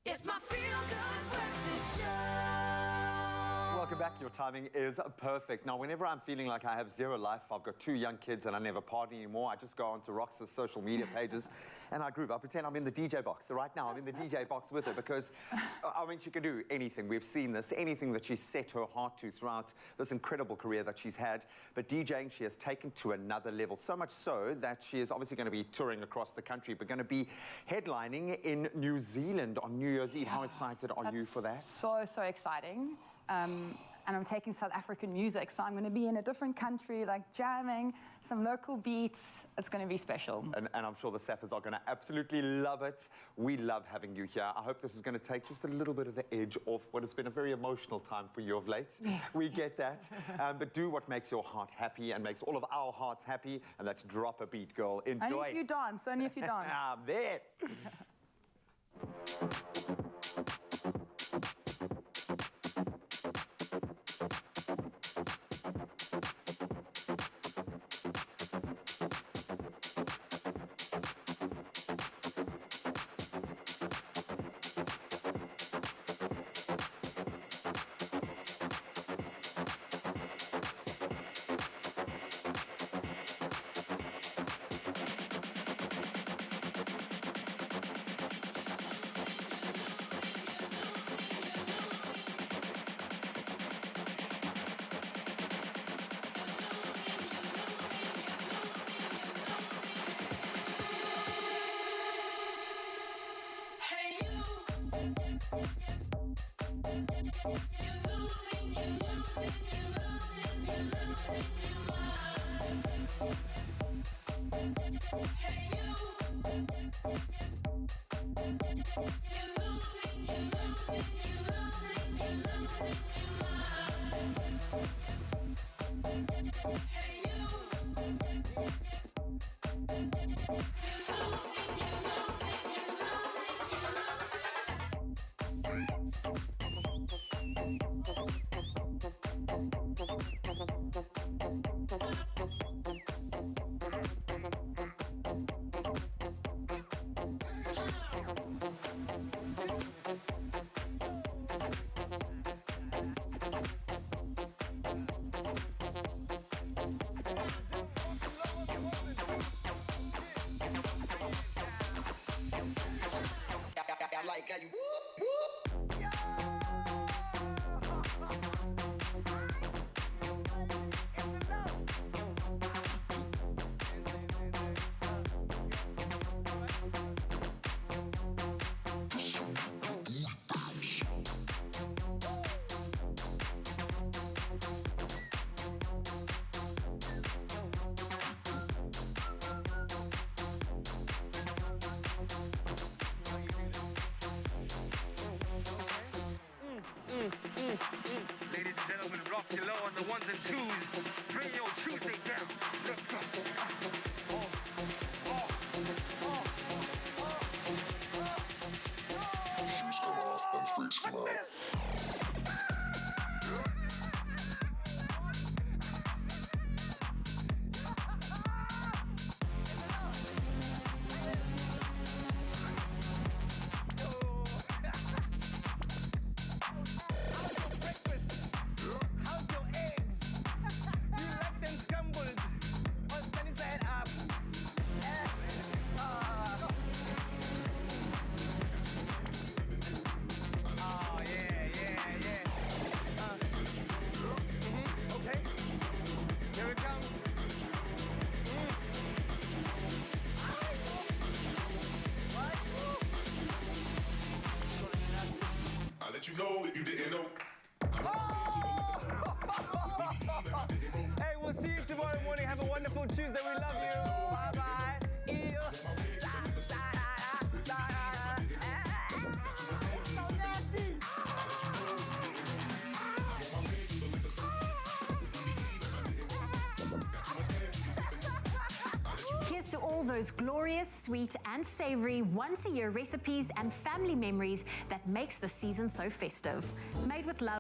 It's my feel-good breakfast show. Welcome back. Your timing is perfect. Now, whenever I'm feeling like I have zero life, I've got 2 young kids and I never party anymore, I just go onto Rox's social media pages and I groove. I pretend I'm in the DJ box. So right now, I'm in the DJ box with her because, I mean, she can do anything. We've seen this, anything that she's set her heart to throughout this incredible career that she's had. But DJing, she has taken to another level. So much so that she is obviously going to be touring across the country, but going to be headlining in New Zealand on New Year's Eve. How excited are you for that? So exciting. And I'm taking South African music, so I'm going to be in a different country, like jamming, some local beats. It's going to be special. And I'm sure the Saffers are going to absolutely love it. We love having you here. I hope this is going to take just a little bit of the edge off what has been a very emotional time for you of late. Yes. We get that. But do what makes your heart happy and makes all of our hearts happy, and that's drop a beat, girl. Enjoy. Only if you dance, only if you dance. I'm there. Like how you whoop, whoop. Ladies and gentlemen, rock your low on the ones and twos. Bring your Tuesday down. Let's go. Shoes come off and freaks come out. You know if you didn't know. Hey, we'll see you tomorrow morning. Have a wonderful Tuesday. We love you. Bye-bye. Here's to all those glorious, sweet and savory once-a-year recipes and family memories that makes the season so festive. Made with love.